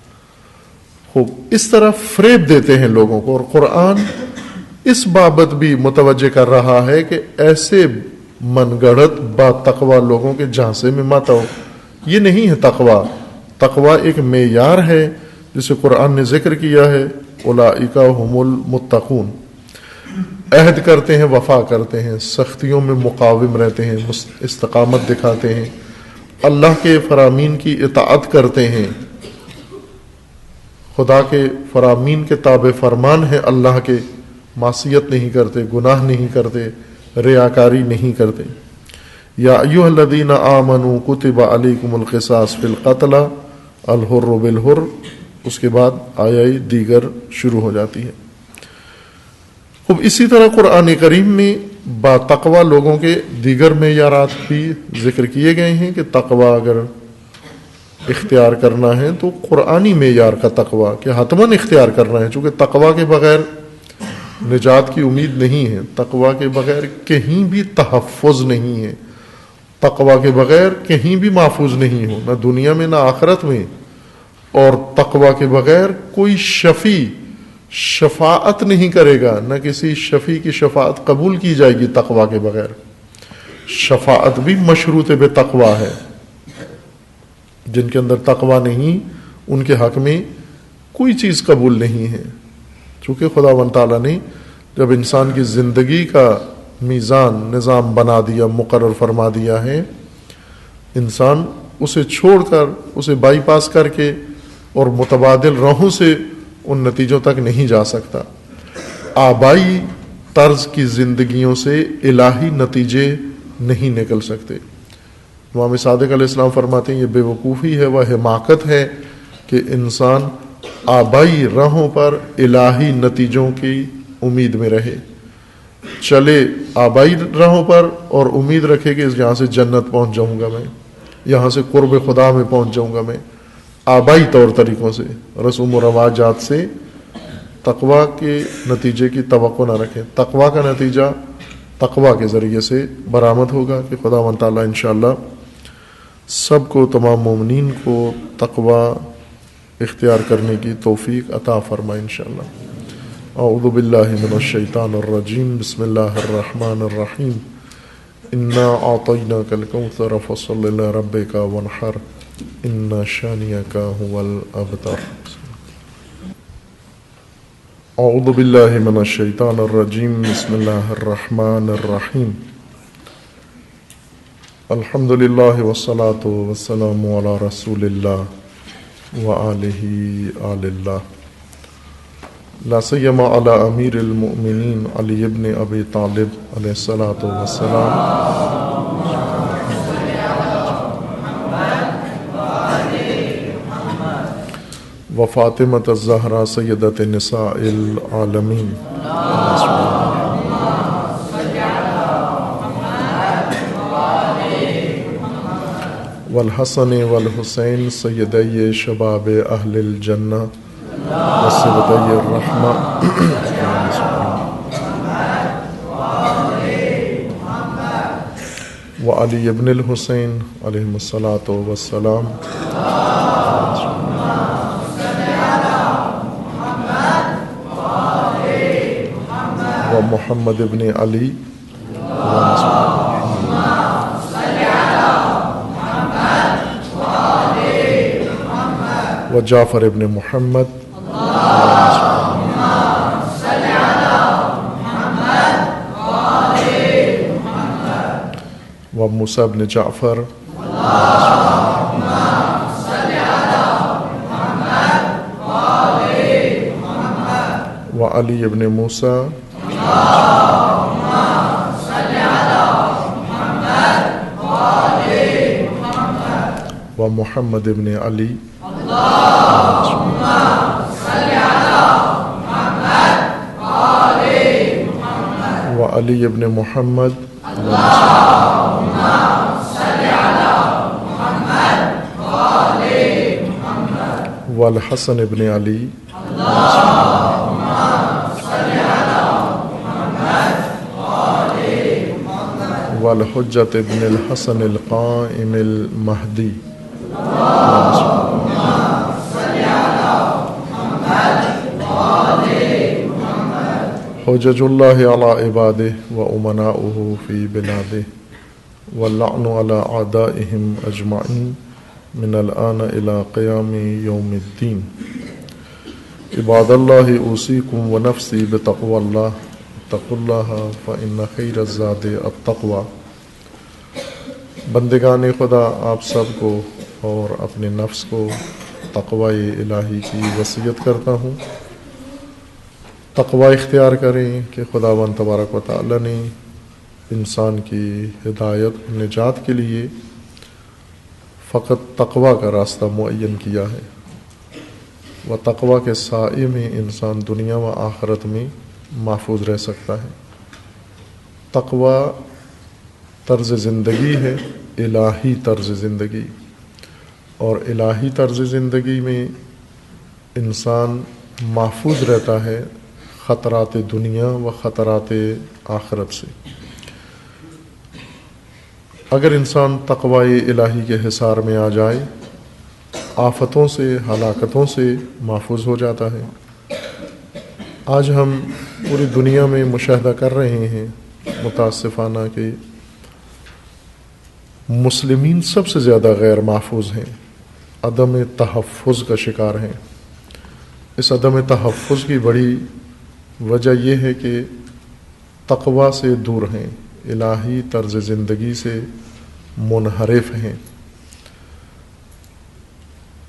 خوب اس طرح فریب دیتے ہیں لوگوں کو، اور قرآن اس بابت بھی متوجہ کر رہا ہے کہ ایسے من گڑت با تقوی لوگوں کے جھانسے میں مت آؤ۔ یہ نہیں ہے تقوی۔ تقوی ایک معیار ہے جسے قرآن نے ذکر کیا ہے، اولئک هم المتقون۔ عہد کرتے ہیں، وفا کرتے ہیں، سختیوں میں مقاوم رہتے ہیں، استقامت دکھاتے ہیں، اللہ کے فرامین کی اطاعت کرتے ہیں، خدا کے فرامین کے تابع فرمان ہے، اللہ کے معصیت نہیں کرتے، گناہ نہیں کرتے، ریاکاری نہیں کرتے۔ یا ایھا الذین آمنوا کتب علیکم القصاص فی القتل الحر بالحر، اس کے بعد آیات دیگر شروع ہو جاتی ہے۔ اب اسی طرح قرآن کریم میں با تقوی لوگوں کے دیگر معیارات بھی ذکر کیے گئے ہیں کہ تقوی اگر اختیار کرنا ہے تو قرآنی معیار کا تقوی کہ حتماً اختیار کرنا ہے، چونکہ تقوی کے بغیر نجات کی امید نہیں ہے، تقوی کے بغیر کہیں بھی تحفظ نہیں ہے، تقوی کے بغیر کہیں بھی محفوظ نہیں ہو، نہ دنیا میں نہ آخرت میں، اور تقوی کے بغیر کوئی شفیع شفاعت نہیں کرے گا، نہ کسی شفیع کی شفاعت قبول کی جائے گی تقوی کے بغیر۔ شفاعت بھی مشروط بے تقوی ہے، جن کے اندر تقوی نہیں ان کے حق میں کوئی چیز قبول نہیں ہے، چونکہ خداوند تعالیٰ نے جب انسان کی زندگی کا میزان نظام بنا دیا، مقرر فرما دیا ہے، انسان اسے چھوڑ کر، اسے بائی پاس کر کے اور متبادل راہوں سے ان نتیجوں تک نہیں جا سکتا۔ آبائی طرز کی زندگیوں سے الہی نتیجے نہیں نکل سکتے۔ امام صادق علیہ السلام فرماتے ہیں یہ بے وقوفی ہے، وہ حماقت ہے کہ انسان آبائی راہوں پر الہی نتیجوں کی امید میں رہے، چلے آبائی راہوں پر اور امید رکھے کہ یہاں سے جنت پہنچ جاؤں گا، میں یہاں سے قرب خدا میں پہنچ جاؤں گا، میں آبائی طور طریقوں سے، رسوم و رواجات سے تقویٰ کے نتیجے کی توقع نہ رکھیں۔ تقویٰ کا نتیجہ تقویٰ کے ذریعے سے برآمد ہوگا کہ خدا و تعالیٰ انشاءاللہ سب کو، تمام مومنین کو تقویٰ اختیار کرنے کی توفیق عطا فرمائے انشاءاللہ۔ اعوذ باللہ من الشیطان الرجیم، بسم اللہ الرحمن الرحیم، انا اعطیناک الکوثر فصل لربک وانحر ان شانئک هو الابتر۔ اعوذ باللہ من الشیطان الرجیم، بسم اللہ الرحمن الرحیم، الحمد للہ والصلاة والسلام علی رسول اللہ وآلہ آل اللہ، لا سیما علی امیر المؤمنین علی ابن ابی طالب علیہ الصلاۃ والسلام، و فاطمۃ الزہرا سیدۃ نساء العالمین، والحسن والحسین سیدی شباب اہل الجنہ وسبطی الرحمہ، وعلی ابن الحسین علیہم الصلاۃ والسلام، ومحمد ابن علی وجعفر ابن محمد وموسیٰ ابن جعفر وعلی ابن موسیٰ ومحمد ابن علی وعلی ابن محمد والحسن ابن علی والحجۃ ابن الحسن القائم المہدی، حجج اللہ علی عبادہ و امناؤہ فی بلادہ، واللعن علی اعدائہم اجمعین من الآن الی قیام یوم الدین۔ عباد اللہ اوصیکم و نفسی بتقوی اللہ، اتقوا اللہ فإن خیر الزاد التقوی۔ بندگان خدا، آپ سب کو اور اپنے نفس کو تقوی الہی کی وصیت کرتا ہوں۔ تقوی اختیار کریں کہ خداوند تبارک و تعالی نے انسان کی ہدایت نجات کے لیے فقط تقوی کا راستہ معین کیا ہے، و تقوی کے سائے میں انسان دنیا و آخرت میں محفوظ رہ سکتا ہے۔ تقوی طرز زندگی ہے، الہی طرز زندگی، اور الہی طرز زندگی میں انسان محفوظ رہتا ہے خطرات دنیا و خطرات آخرت سے۔ اگر انسان تقوی الہی کے حصار میں آ جائے، آفتوں سے، ہلاکتوں سے محفوظ ہو جاتا ہے۔ آج ہم پوری دنیا میں مشاہدہ کر رہے ہیں متاسفانہ کہ مسلمین سب سے زیادہ غیر محفوظ ہیں، عدم تحفظ کا شکار ہیں۔ اس عدم تحفظ کی بڑی وجہ یہ ہے کہ تقوی سے دور ہیں، الہی طرز زندگی سے منحرف ہیں،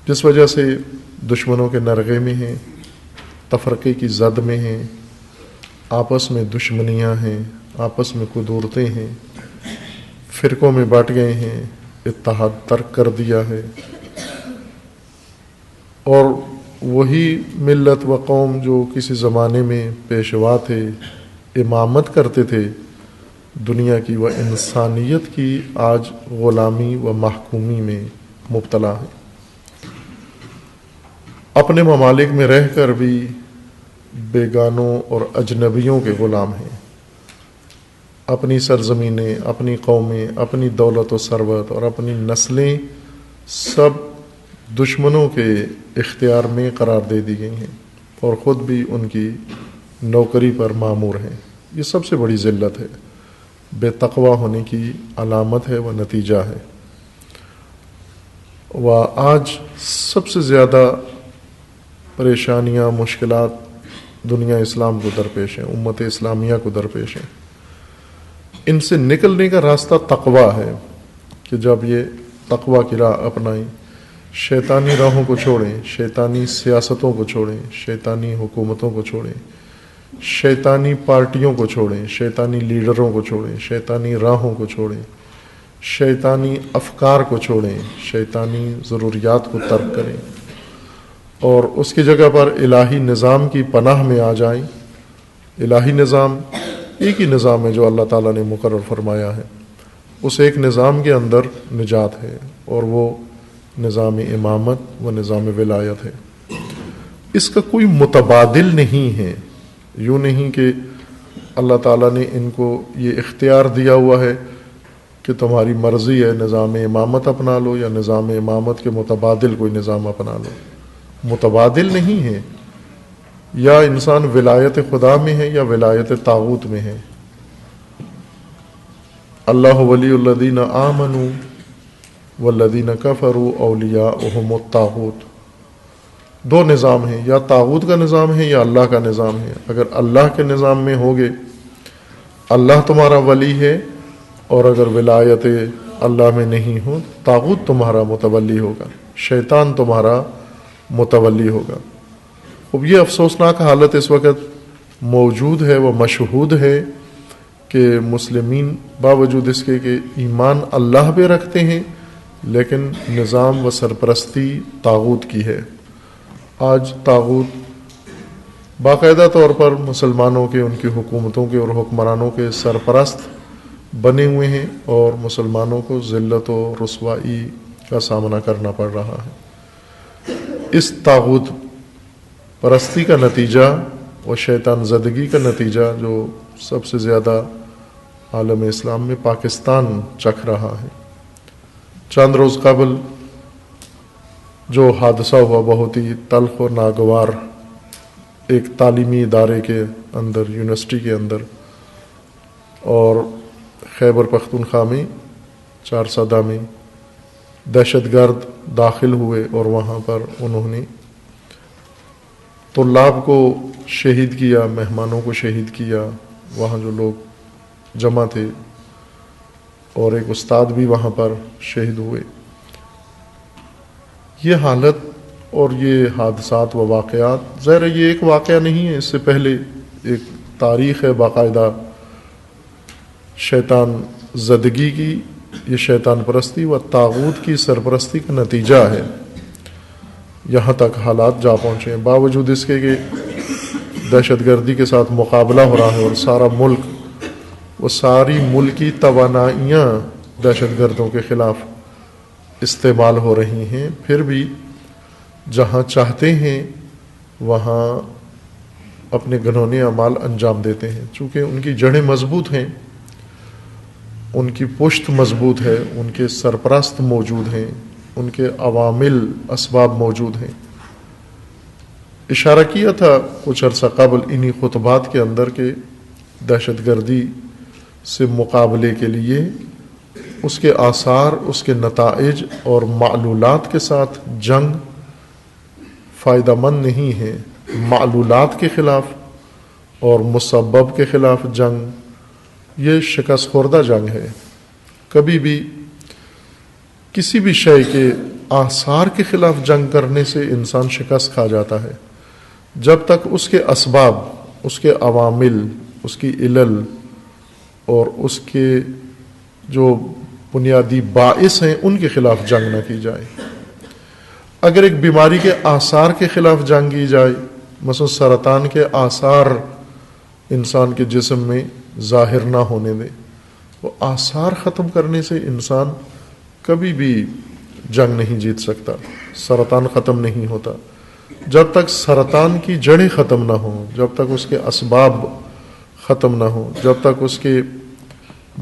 جس وجہ سے دشمنوں کے نرغے میں ہیں، تفرقے کی زد میں ہیں، آپس میں دشمنیاں ہیں، آپس میں قدورتیں ہیں، فرقوں میں بٹ گئے ہیں، اتحاد ترک کر دیا ہے، اور وہی ملت و قوم جو کسی زمانے میں پیشوا تھے، امامت کرتے تھے دنیا کی و انسانیت کی، آج غلامی و محکومی میں مبتلا ہے۔ اپنے ممالک میں رہ کر بھی بیگانوں اور اجنبیوں کے غلام ہیں، اپنی سرزمینیں، اپنی قومیں، اپنی دولت و ثروت اور اپنی نسلیں سب دشمنوں کے اختیار میں قرار دے دی گئی ہیں، اور خود بھی ان کی نوکری پر مامور ہیں۔ یہ سب سے بڑی ذلت ہے، بے تقوی ہونے کی علامت ہے و نتیجہ ہے۔ و آج سب سے زیادہ پریشانیاں، مشکلات دنیا اسلام کو درپیش ہیں، امت اسلامیہ کو درپیش ہیں۔ ان سے نکلنے کا راستہ تقوی ہے کہ جب یہ تقوی کی راہ اپنائیں، شیطانی راہوں کو چھوڑیں، شیطانی سیاستوں کو چھوڑیں، شیطانی حکومتوں کو چھوڑیں، شیطانی پارٹیوں کو چھوڑیں، شیطانی لیڈروں کو چھوڑیں، شیطانی راہوں کو چھوڑیں، شیطانی افکار کو چھوڑیں، شیطانی ضروریات کو ترک کریں، اور اس کی جگہ پر الہی نظام کی پناہ میں آ جائیں۔ الہی نظام ایک ہی نظام ہے جو اللہ تعالیٰ نے مقرر فرمایا ہے، اس ایک نظام کے اندر نجات ہے، اور وہ نظام امامت و نظام ولایت ہے۔ اس کا کوئی متبادل نہیں ہے، یوں نہیں کہ اللہ تعالیٰ نے ان کو یہ اختیار دیا ہوا ہے کہ تمہاری مرضی ہے، نظام امامت اپنا لو یا نظام امامت کے متبادل کوئی نظام اپنا لو۔ متبادل نہیں ہے، یا انسان ولایت خدا میں ہے یا ولایت طاغوت میں ہے۔ اللہ ولی الذین آمنوا والذین کفروا اولیاؤہم الطاغوت۔ دو نظام ہیں، یا طاغوت کا نظام ہے یا اللہ کا نظام ہے۔ اگر اللہ کے نظام میں ہوگے، اللہ تمہارا ولی ہے، اور اگر ولایت اللہ میں نہیں ہو، طاغوت تمہارا متولی ہوگا، شیطان تمہارا متولی ہوگا۔ اب یہ افسوسناک حالت اس وقت موجود ہے و مشہود ہے کہ مسلمین باوجود اس کے کہ ایمان اللہ پہ رکھتے ہیں، لیکن نظام و سرپرستی طاغوت کی ہے۔ آج طاغوت باقاعدہ طور پر مسلمانوں کے، ان کی حکومتوں کے اور حکمرانوں کے سرپرست بنے ہوئے ہیں، اور مسلمانوں کو ذلت و رسوائی کا سامنا کرنا پڑ رہا ہے۔ اس طاغوت پرستی کا نتیجہ اور شیطان زدگی کا نتیجہ جو سب سے زیادہ عالم اسلام میں پاکستان چکھ رہا ہے۔ چند روز قبل جو حادثہ ہوا، بہت ہی تلخ اور ناگوار، ایک تعلیمی ادارے کے اندر، یونیورسٹی کے اندر، اور خیبر پختونخوا میں چارسدہ میں دہشت گرد داخل ہوئے، اور وہاں پر انہوں نے طلاب کو شہید کیا، مہمانوں کو شہید کیا، وہاں جو لوگ جمع تھے، اور ایک استاد بھی وہاں پر شہید ہوئے۔ یہ حالت اور یہ حادثات و واقعات، ظاہر ہے یہ ایک واقعہ نہیں ہے، اس سے پہلے ایک تاریخ ہے باقاعدہ شیطان زدگی کی۔ یہ شیطان پرستی و طاغوت کی سرپرستی کا نتیجہ ہے، یہاں تک حالات جا پہنچے ہیں، باوجود اس کے کہ دہشت گردی کے ساتھ مقابلہ ہو رہا ہے، اور سارا ملک، وہ ساری ملکی توانائیاں دہشت گردوں کے خلاف استعمال ہو رہی ہیں، پھر بھی جہاں چاہتے ہیں وہاں اپنے گھنونے اعمال انجام دیتے ہیں، چونکہ ان کی جڑیں مضبوط ہیں، ان کی پشت مضبوط ہے، ان کے سرپرست موجود ہیں، ان کے عوامل، اسباب موجود ہیں۔ اشارہ کیا تھا کچھ عرصہ قبل انہی خطبات کے اندر کہ دہشت گردی سے مقابلے کے لیے اس کے آثار، اس کے نتائج اور معلولات کے ساتھ جنگ فائدہ مند نہیں ہے۔ معلولات کے خلاف اور مسبب کے خلاف جنگ یہ شکست خوردہ جنگ ہے۔ کبھی بھی کسی بھی شے کے آثار کے خلاف جنگ کرنے سے انسان شکست کھا جاتا ہے۔ جب تک اس کے اسباب، اس کے عوامل، اس کی علل اور اس کے جو بنیادی باعث ہیں ان کے خلاف جنگ نہ کی جائے. اگر ایک بیماری کے آثار کے خلاف جنگ کی جائے، مثلا سرطان کے آثار انسان کے جسم میں ظاہر نہ ہونے دیں، وہ آثار ختم کرنے سے انسان کبھی بھی جنگ نہیں جیت سکتا. سرطان ختم نہیں ہوتا جب تک سرطان کی جڑیں ختم نہ ہوں، جب تک اس کے اسباب ختم نہ ہوں، جب تک اس کے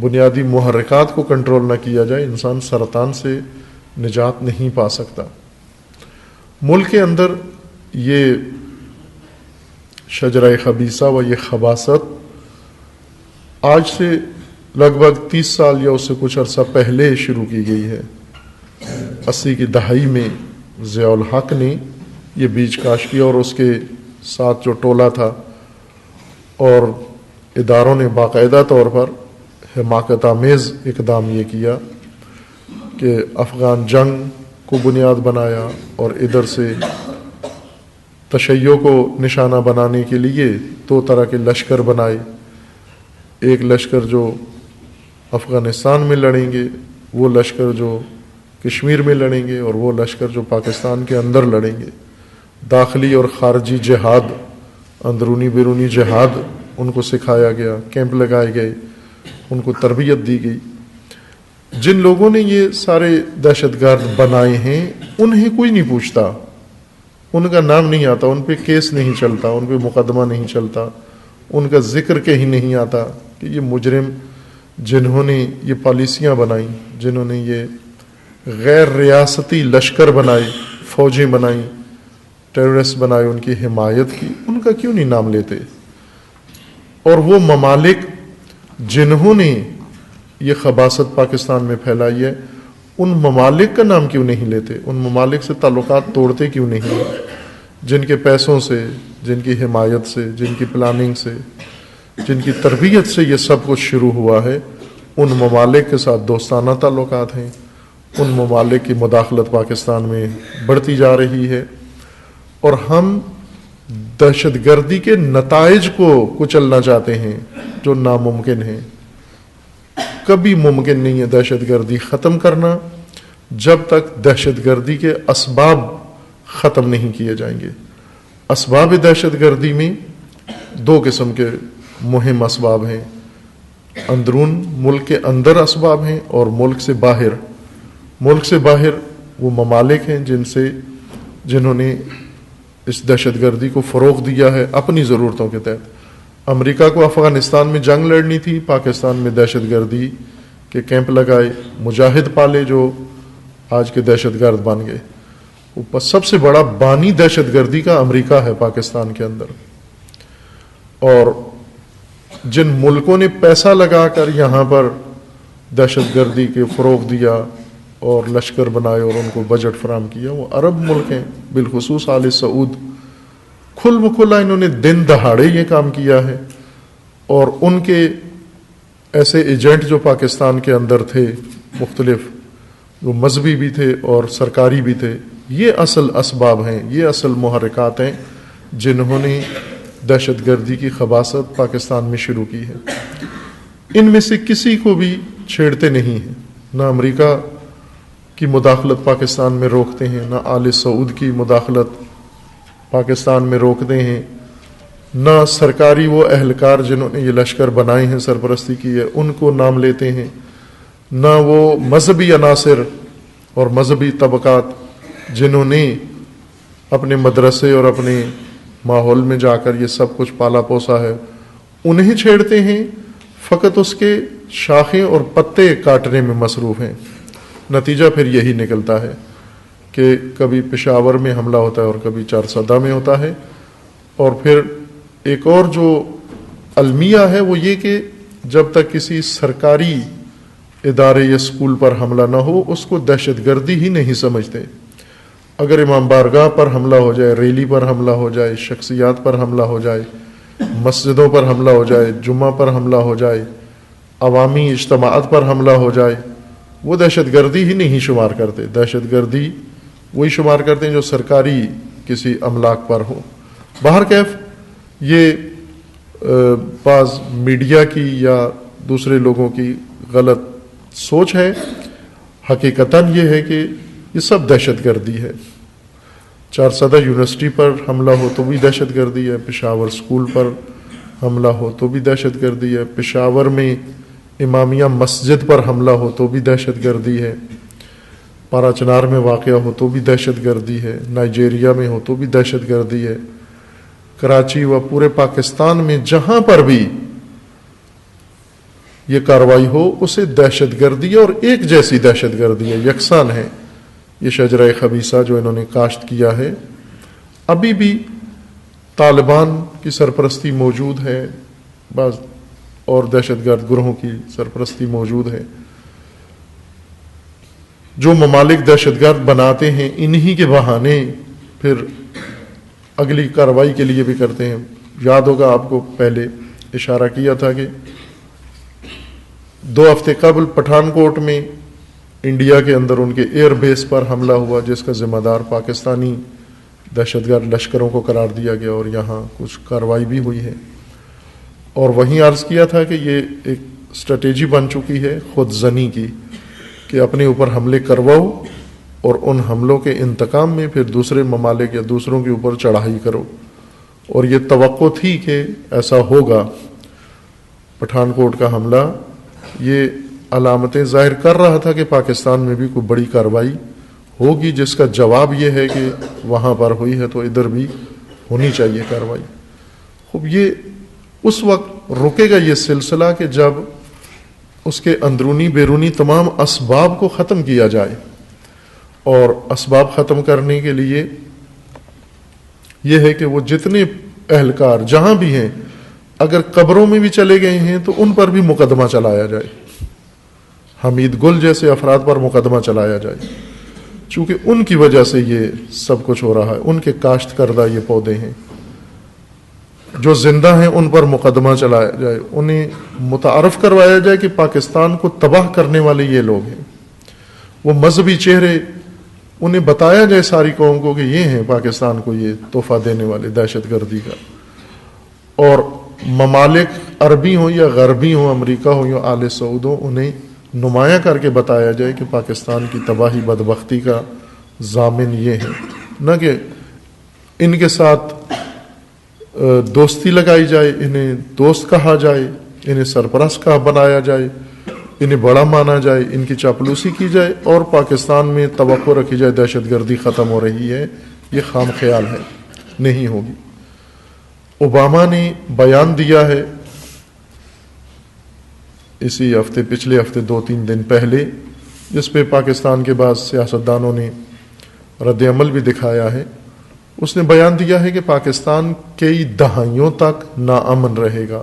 بنیادی محرکات کو کنٹرول نہ کیا جائے، انسان سرطان سے نجات نہیں پا سکتا. ملک کے اندر یہ شجرہ خبیثہ و یہ خباثت آج سے لگ بھگ 30 سال یا اس سے کچھ عرصہ پہلے شروع کی گئی ہے. 80 کی دہائی میں ضیاء الحق نے یہ بیج کاشت کیا اور اس کے ساتھ جو ٹولہ تھا اور اداروں نے باقاعدہ طور پر حماقت آمیز اقدام یہ کیا کہ افغان جنگ کو بنیاد بنایا اور ادھر سے تشیع کو نشانہ بنانے کے لیے 2 طرح کے لشکر بنائے. ایک لشکر جو افغانستان میں لڑیں گے، وہ لشکر جو کشمیر میں لڑیں گے، اور وہ لشکر جو پاکستان کے اندر لڑیں گے. داخلی اور خارجی جہاد، اندرونی بیرونی جہاد ان کو سکھایا گیا، کیمپ لگائے گئے، ان کو تربیت دی گئی. جن لوگوں نے یہ سارے دہشت گرد بنائے ہیں انہیں کوئی نہیں پوچھتا، ان کا نام نہیں آتا، ان پہ کیس نہیں چلتا، ان پہ مقدمہ نہیں چلتا، ان کا ذکر کہیں نہیں آتا کہ یہ مجرم جنہوں نے یہ پالیسیاں بنائیں، جنہوں نے یہ غیر ریاستی لشکر بنائے، فوجیں بنائیں، ٹیررسٹ بنائے، ان کی حمایت کی، ان کا کیوں نہیں نام لیتے؟ اور وہ ممالک جنہوں نے یہ خباثت پاکستان میں پھیلائی ہے، ان ممالک کا نام کیوں نہیں لیتے؟ ان ممالک سے تعلقات توڑتے کیوں نہیں؟ جن کے پیسوں سے، جن کی حمایت سے، جن کی پلاننگ سے، جن کی تربیت سے یہ سب کچھ شروع ہوا ہے، ان ممالک کے ساتھ دوستانہ تعلقات ہیں. ان ممالک کی مداخلت پاکستان میں بڑھتی جا رہی ہے، اور ہم دہشت گردی کے نتائج کو کچلنا چاہتے ہیں جو ناممکن ہیں. کبھی ممکن نہیں ہے دہشت گردی ختم کرنا جب تک دہشت گردی کے اسباب ختم نہیں کیے جائیں گے. اسباب دہشت گردی میں 2 قسم کے مہم اسباب ہیں. اندرون ملک کے اندر اسباب ہیں اور ملک سے باہر. ملک سے باہر وہ ممالک ہیں جنہوں نے اس دہشت گردی کو فروغ دیا ہے اپنی ضرورتوں کے تحت. امریکہ کو افغانستان میں جنگ لڑنی تھی، پاکستان میں دہشت گردی کے کیمپ لگائے، مجاہد پالے جو آج کے دہشت گرد بن گئے. سب سے بڑا بانی دہشت گردی کا امریکہ ہے پاکستان کے اندر. اور جن ملکوں نے پیسہ لگا کر یہاں پر دہشت گردی کے فروغ دیا اور لشکر بنائے اور ان کو بجٹ فراہم کیا، وہ عرب ملک ہیں، بالخصوص آل سعود. کھل مکھلا انہوں نے دن دہاڑے یہ کام کیا ہے، اور ان کے ایسے ایجنٹ جو پاکستان کے اندر تھے، مختلف جو مذہبی بھی تھے اور سرکاری بھی تھے، یہ اصل اسباب ہیں، یہ اصل محرکات ہیں جنہوں نے دہشت گردی کی خباثت پاکستان میں شروع کی ہے. ان میں سے کسی کو بھی چھیڑتے نہیں ہیں، نہ امریکہ کی مداخلت پاکستان میں روکتے ہیں، نہ آل سعود کی مداخلت پاکستان میں روکتے ہیں، نہ سرکاری وہ اہلکار جنہوں نے یہ لشکر بنائے ہیں، سرپرستی کی ہے، ان کو نام لیتے ہیں، نہ وہ مذہبی عناصر اور مذہبی طبقات جنہوں نے اپنے مدرسے اور اپنے ماحول میں جا کر یہ سب کچھ پالا پوسا ہے، انہیں چھیڑتے ہیں. فقط اس کے شاخیں اور پتے کاٹنے میں مصروف ہیں. نتیجہ پھر یہی نکلتا ہے کہ کبھی پشاور میں حملہ ہوتا ہے اور کبھی چارسدہ میں ہوتا ہے. اور پھر ایک اور جو المیہ ہے وہ یہ کہ جب تک کسی سرکاری ادارے یا اسکول پر حملہ نہ ہو اس کو دہشت گردی ہی نہیں سمجھتے. اگر امام بارگاہ پر حملہ ہو جائے، ریلی پر حملہ ہو جائے، شخصیات پر حملہ ہو جائے، مسجدوں پر حملہ ہو جائے، جمعہ پر حملہ ہو جائے، عوامی اجتماعات پر حملہ ہو جائے، وہ دہشت گردی ہی نہیں شمار کرتے. دہشت گردی وہی شمار کرتے ہیں جو سرکاری کسی املاک پر ہو. بہرکیف یہ بعض میڈیا کی یا دوسرے لوگوں کی غلط سوچ ہے. حقیقتاً یہ ہے کہ یہ سب دہشت گردی ہے. چارسدہ یونیورسٹی پر حملہ ہو تو بھی دہشت گردی ہے, پشاور اسکول پر حملہ ہو تو بھی دہشت گردی ہے, پشاور میں امامیہ مسجد پر حملہ ہو تو بھی دہشت گردی ہے, پارا چنار میں واقعہ ہو تو بھی دہشت گردی ہے, نائجیریا میں ہو تو بھی دہشت گردی ہے, کراچی و پورے پاکستان میں جہاں پر بھی یہ کارروائی ہو اسے دہشت گردی ہے, اور ایک جیسی دہشت گردی ہے, یکساں ہے. یہ شجرہ خبیثہ جو انہوں نے کاشت کیا ہے, ابھی بھی طالبان کی سرپرستی موجود ہے, بعض اور دہشت گرد گروہوں کی سرپرستی موجود ہے. جو ممالک دہشت گرد بناتے ہیں انہی کے بہانے پھر اگلی کارروائی کے لیے بھی کرتے ہیں. یاد ہوگا آپ کو پہلے اشارہ کیا تھا کہ 2 ہفتے قبل پٹھان کوٹ میں انڈیا کے اندر ان کے ایئر بیس پر حملہ ہوا, جس کا ذمہ دار پاکستانی دہشت گرد لشکروں کو قرار دیا گیا, اور یہاں کچھ کارروائی بھی ہوئی ہے. اور وہیں عرض کیا تھا کہ یہ ایک اسٹریٹجی بن چکی ہے خود زنی کی, کہ اپنے اوپر حملے کرواؤ اور ان حملوں کے انتقام میں پھر دوسرے ممالک یا دوسروں کے اوپر چڑھائی کرو. اور یہ توقع تھی کہ ایسا ہوگا. پٹھان کوٹ کا حملہ یہ علامتیں ظاہر کر رہا تھا کہ پاکستان میں بھی کوئی بڑی کارروائی ہوگی, جس کا جواب یہ ہے کہ وہاں پر ہوئی ہے تو ادھر بھی ہونی چاہیے کارروائی. خوب یہ اس وقت رکے گا یہ سلسلہ کہ جب اس کے اندرونی بیرونی تمام اسباب کو ختم کیا جائے. اور اسباب ختم کرنے کے لیے یہ ہے کہ وہ جتنے اہلکار جہاں بھی ہیں اگر قبروں میں بھی چلے گئے ہیں تو ان پر بھی مقدمہ چلایا جائے, حمید گل جیسے افراد پر مقدمہ چلایا جائے, چونکہ ان کی وجہ سے یہ سب کچھ ہو رہا ہے. ان کے کاشت کردہ یہ پودے ہیں, جو زندہ ہیں ان پر مقدمہ چلایا جائے, انہیں متعارف کروایا جائے کہ پاکستان کو تباہ کرنے والے یہ لوگ ہیں. وہ مذہبی چہرے انہیں بتایا جائے ساری قوم کو کہ یہ ہیں پاکستان کو یہ تحفہ دینے والے دہشت گردی کا. اور ممالک عربی ہوں یا غربی ہوں, امریکہ ہو یا آل سعود ہو, انہیں نمایاں کر کے بتایا جائے کہ پاکستان کی تباہی بدبختی کا ضامن یہ ہے. نہ کہ ان کے ساتھ دوستی لگائی جائے, انہیں دوست کہا جائے, انہیں سرپرست کا بنایا جائے, انہیں بڑا مانا جائے, ان کی چاپلوسی کی جائے, اور پاکستان میں توقع رکھی جائے دہشت گردی ختم ہو رہی ہے. یہ خام خیال ہے, نہیں ہوگی. اوباما نے بیان دیا ہے اسی ہفتے, پچھلے ہفتے 2-3 دن پہلے, جس پہ پاکستان کے بعض سیاستدانوں نے رد عمل بھی دکھایا ہے. اس نے بیان دیا ہے کہ پاکستان کئی دہائیوں تک ناامن رہے گا,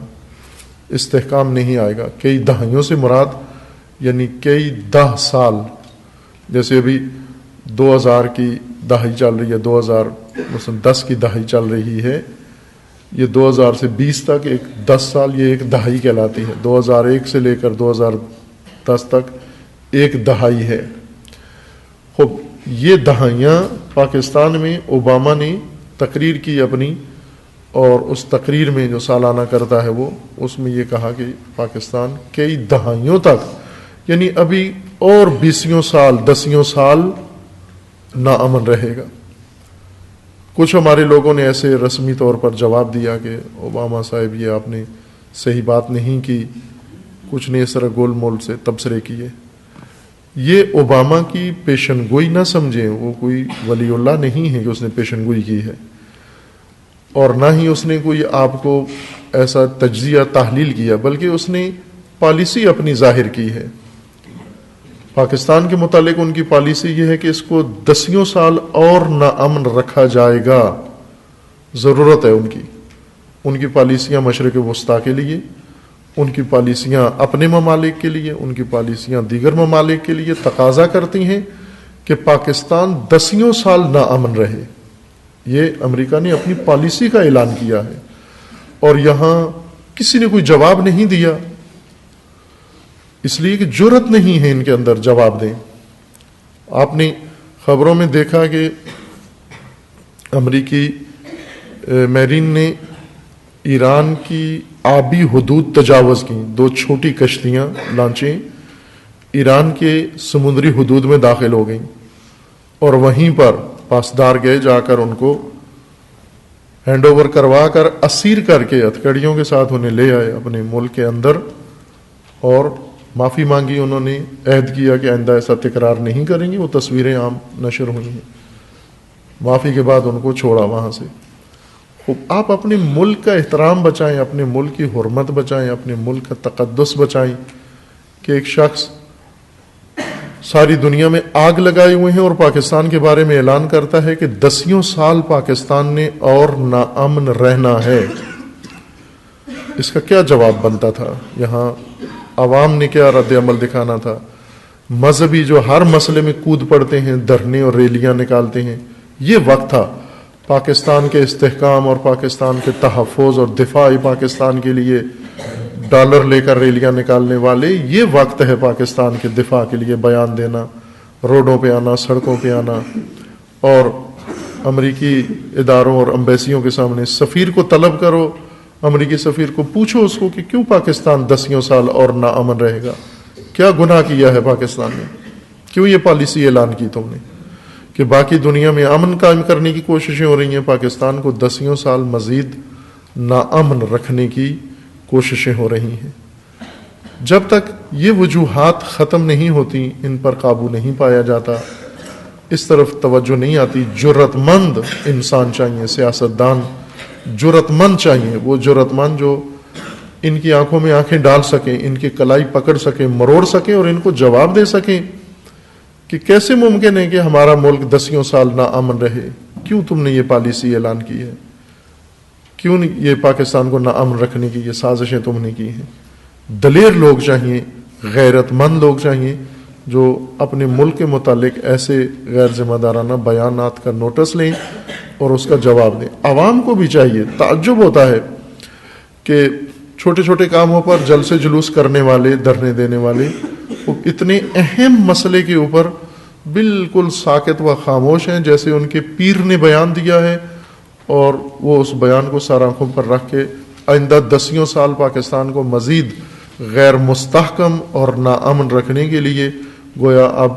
استحکام نہیں آئے گا. کئی دہائیوں سے مراد یعنی کئی 10 سال, جیسے ابھی 2000 کی دہائی چل رہی ہے, 2010 کی دہائی چل رہی ہے, یہ 2000 سے 20 تک ایک 10 سال, یہ ایک دہائی کہلاتی ہے. 2001 سے لے کر 2010 تک ایک دہائی ہے. خوب یہ دہائیاں پاکستان میں اوباما نے تقریر کی اپنی, اور اس تقریر میں جو سالانہ کرتا ہے وہ, اس میں یہ کہا کہ پاکستان کئی دہائیوں تک یعنی ابھی اور 20 سال 10 سال ناامن رہے گا. کچھ ہمارے لوگوں نے ایسے رسمی طور پر جواب دیا کہ اوباما صاحب یہ آپ نے صحیح بات نہیں کی, کچھ نے اس طرح گول مول سے تبصرے کیے. یہ اوباما کی پیشن گوئی نہ سمجھیں, وہ کوئی ولی اللہ نہیں ہے کہ اس نے پیشن گوئی کی ہے, اور نہ ہی اس نے کوئی آپ کو ایسا تجزیہ تحلیل کیا, بلکہ اس نے پالیسی اپنی ظاہر کی ہے. پاکستان کے متعلق ان کی پالیسی یہ ہے کہ اس کو 10 سال اور ناامن رکھا جائے گا, ضرورت ہے ان کی پالیسیاں مشرق وسطیٰ کے لیے, ان کی پالیسیاں اپنے ممالک کے لیے, ان کی پالیسیاں دیگر ممالک کے لیے تقاضا کرتی ہیں کہ پاکستان 10 سال ناامن رہے. یہ امریکہ نے اپنی پالیسی کا اعلان کیا ہے, اور یہاں کسی نے کوئی جواب نہیں دیا, اس لیے کہ جرأت نہیں ہے ان کے اندر جواب دیں. آپ نے خبروں میں دیکھا کہ امریکی میرین نے ایران کی آبی حدود تجاوز کی، 2 چھوٹی کشتیاں لانچیں ایران کے سمندری حدود میں داخل ہو گئیں اور وہیں پر پاسدار گئے، جا کر ان کو ہینڈ اوور کروا کر اسیر کر کے ہتھکڑیوں کے ساتھ انہیں لے آئے اپنے ملک کے اندر، اور معافی مانگی انہوں نے، عہد کیا کہ آئندہ ایسا تکرار نہیں کریں گے۔ وہ تصویریں عام نشر ہوئی ہیں۔ معافی کے بعد ان کو چھوڑا وہاں سے۔ آپ اپنے ملک کا احترام بچائیں، اپنے ملک کی حرمت بچائیں، اپنے ملک کا تقدس بچائیں، کہ ایک شخص ساری دنیا میں آگ لگائے ہوئے ہیں اور پاکستان کے بارے میں اعلان کرتا ہے کہ 10 سال پاکستان نے اور ناامن رہنا ہے۔ اس کا کیا جواب بنتا تھا؟ یہاں عوام نے کیا رد عمل دکھانا تھا؟ مذہبی جو ہر مسئلے میں کود پڑتے ہیں، دھرنے اور ریلیاں نکالتے ہیں، یہ وقت تھا پاکستان کے استحکام اور پاکستان کے تحفظ اور دفاع پاکستان کے لیے ڈالر لے کر ریلیاں نکالنے والے، یہ وقت ہے پاکستان کے دفاع کے لیے بیان دینا، روڈوں پہ آنا، سڑکوں پہ آنا، اور امریکی اداروں اور امبیسیوں کے سامنے سفیر کو طلب کرو، امریکی سفیر کو پوچھو اس کو کہ کیوں پاکستان 10 سال اور ناامن رہے گا، کیا گناہ کیا ہے پاکستان نے، کیوں یہ پالیسی اعلان کی تم نے کہ باقی دنیا میں امن قائم کرنے کی کوششیں ہو رہی ہیں، پاکستان کو 10 سال مزید ناامن رکھنے کی کوششیں ہو رہی ہیں۔ جب تک یہ وجوہات ختم نہیں ہوتی، ان پر قابو نہیں پایا جاتا، اس طرف توجہ نہیں آتی، جرأت مند انسان چاہیے، سیاستدان جرأت مند چاہیے، وہ جرأت مند جو ان کی آنکھوں میں آنکھیں ڈال سکیں، ان کی کلائی پکڑ سکیں، مروڑ سکیں اور ان کو جواب دے سکیں کہ کیسے ممکن ہے کہ ہمارا ملک 10 سال ناامن رہے، کیوں تم نے یہ پالیسی اعلان کی ہے، کیوں یہ پاکستان کو ناامن رکھنے کی یہ سازشیں تم نے کی ہیں۔ دلیر لوگ چاہیے، غیرت مند لوگ چاہیے جو اپنے ملک کے متعلق ایسے غیر ذمہ دارانہ بیانات کا نوٹس لیں اور اس کا جواب دیں۔ عوام کو بھی چاہیے، تعجب ہوتا ہے کہ چھوٹے چھوٹے کاموں پر جلسے جلوس کرنے والے، دھرنے دینے والے، وہ اتنے اہم مسئلے کے اوپر بالکل ساکت و خاموش ہیں، جیسے ان کے پیر نے بیان دیا ہے اور وہ اس بیان کو سر آنکھوں پر رکھ کے آئندہ 10 سال پاکستان کو مزید غیر مستحکم اور ناامن رکھنے کے لیے گویا اب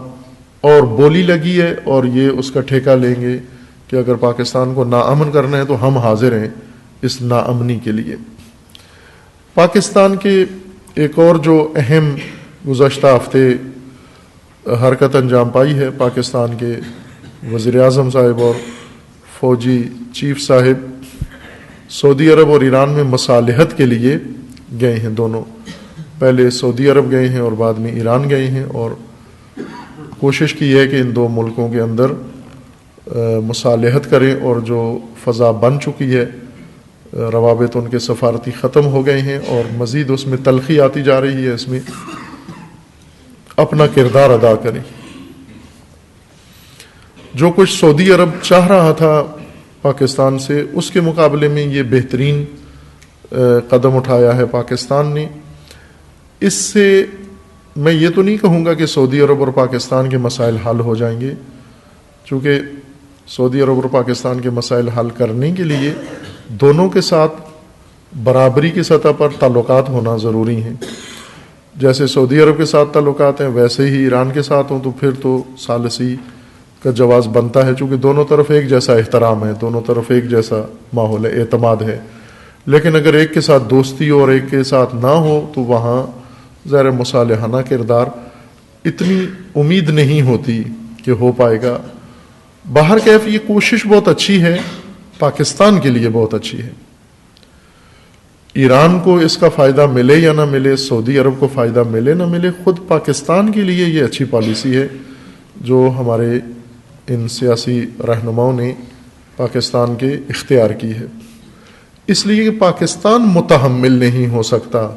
اور بولی لگی ہے، اور یہ اس کا ٹھیکہ لیں گے کہ اگر پاکستان کو ناامن کرنا ہے تو ہم حاضر ہیں اس ناامنی کے لیے۔ پاکستان کے ایک اور جو اہم گزشتہ ہفتے حرکت انجام پائی ہے، پاکستان کے وزیر اعظم صاحب اور فوجی چیف صاحب سعودی عرب اور ایران میں مصالحت کے لیے گئے ہیں۔ دونوں پہلے سعودی عرب گئے ہیں اور بعد میں ایران گئے ہیں، اور کوشش کی ہے کہ ان 2 ملکوں کے اندر مصالحت کریں، اور جو فضا بن چکی ہے، روابط ان کے سفارتی ختم ہو گئے ہیں اور مزید اس میں تلخی آتی جا رہی ہے، اس میں اپنا کردار ادا کریں۔ جو کچھ سعودی عرب چاہ رہا تھا پاکستان سے، اس کے مقابلے میں یہ بہترین قدم اٹھایا ہے پاکستان نے۔ اس سے میں یہ تو نہیں کہوں گا کہ سعودی عرب اور پاکستان کے مسائل حل ہو جائیں گے، چونکہ سعودی عرب اور پاکستان کے مسائل حل کرنے کے لیے دونوں کے ساتھ برابری کی سطح پر تعلقات ہونا ضروری ہیں۔ جیسے سعودی عرب کے ساتھ تعلقات ہیں، ویسے ہی ایران کے ساتھ ہوں، تو پھر تو ثالثی کا جواز بنتا ہے، چونکہ دونوں طرف ایک جیسا احترام ہے، دونوں طرف ایک جیسا ماحول ہے، اعتماد ہے۔ لیکن اگر ایک کے ساتھ دوستی ہو اور ایک کے ساتھ نہ ہو تو وہاں ظاہر مصالحانہ کردار اتنی امید نہیں ہوتی کہ ہو پائے گا۔ باہر کیف یہ کوشش بہت اچھی ہے، پاکستان کے لیے بہت اچھی ہے۔ ایران کو اس کا فائدہ ملے یا نہ ملے، سعودی عرب کو فائدہ ملے نہ ملے، خود پاکستان کے لیے یہ اچھی پالیسی ہے جو ہمارے ان سیاسی رہنماؤں نے پاکستان کے اختیار کی ہے۔ اس لیے کہ پاکستان متحمل نہیں ہو سکتا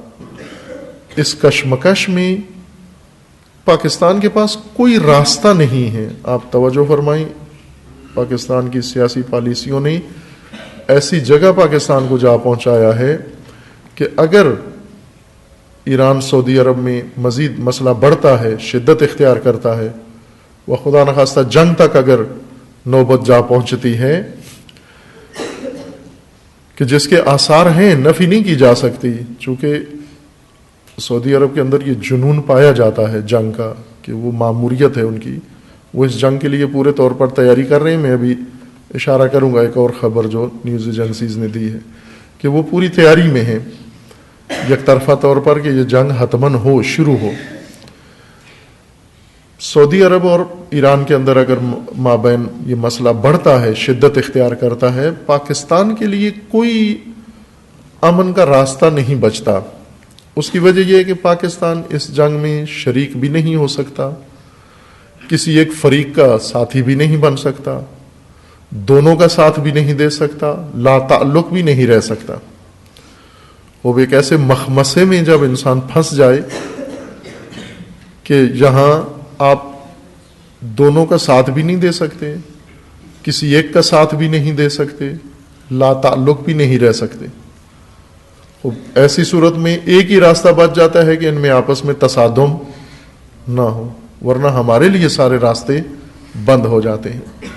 اس کشمکش میں، پاکستان کے پاس کوئی راستہ نہیں ہے۔ آپ توجہ فرمائیں، پاکستان کی سیاسی پالیسیوں نے ایسی جگہ پاکستان کو جا پہنچایا ہے کہ اگر ایران سعودی عرب میں مزید مسئلہ بڑھتا ہے، شدت اختیار کرتا ہے، وہ خدا نخواستہ جنگ تک اگر نوبت جا پہنچتی ہے، کہ جس کے آثار ہیں، نفی نہیں کی جا سکتی، چونکہ سعودی عرب کے اندر یہ جنون پایا جاتا ہے جنگ کا، کہ وہ ماموریت ہے ان کی، وہ اس جنگ کے لیے پورے طور پر تیاری کر رہے ہیں. میں ابھی اشارہ کروں گا ایک اور خبر جو نیوز ایجنسیز نے دی ہے کہ وہ پوری تیاری میں ہیں یک طرفہ طور پر کہ یہ جنگ حتماً ہو، شروع ہو. سعودی عرب اور ایران کے اندر اگر مابین یہ مسئلہ بڑھتا ہے، شدت اختیار کرتا ہے، پاکستان کے لیے کوئی امن کا راستہ نہیں بچتا. اس کی وجہ یہ ہے کہ پاکستان اس جنگ میں شریک بھی نہیں ہو سکتا، کسی ایک فریق کا ساتھی بھی نہیں بن سکتا، دونوں کا ساتھ بھی نہیں دے سکتا، لا تعلق بھی نہیں رہ سکتا. وہ ایک ایسے مخمصے میں جب انسان پھنس جائے کہ جہاں آپ دونوں کا ساتھ بھی نہیں دے سکتے، کسی ایک کا ساتھ بھی نہیں دے سکتے، لا تعلق بھی نہیں رہ سکتے، ایسی صورت میں ایک ہی راستہ بچ جاتا ہے کہ ان میں آپس میں تصادم نہ ہو، ورنہ ہمارے لیے سارے راستے بند ہو جاتے ہیں.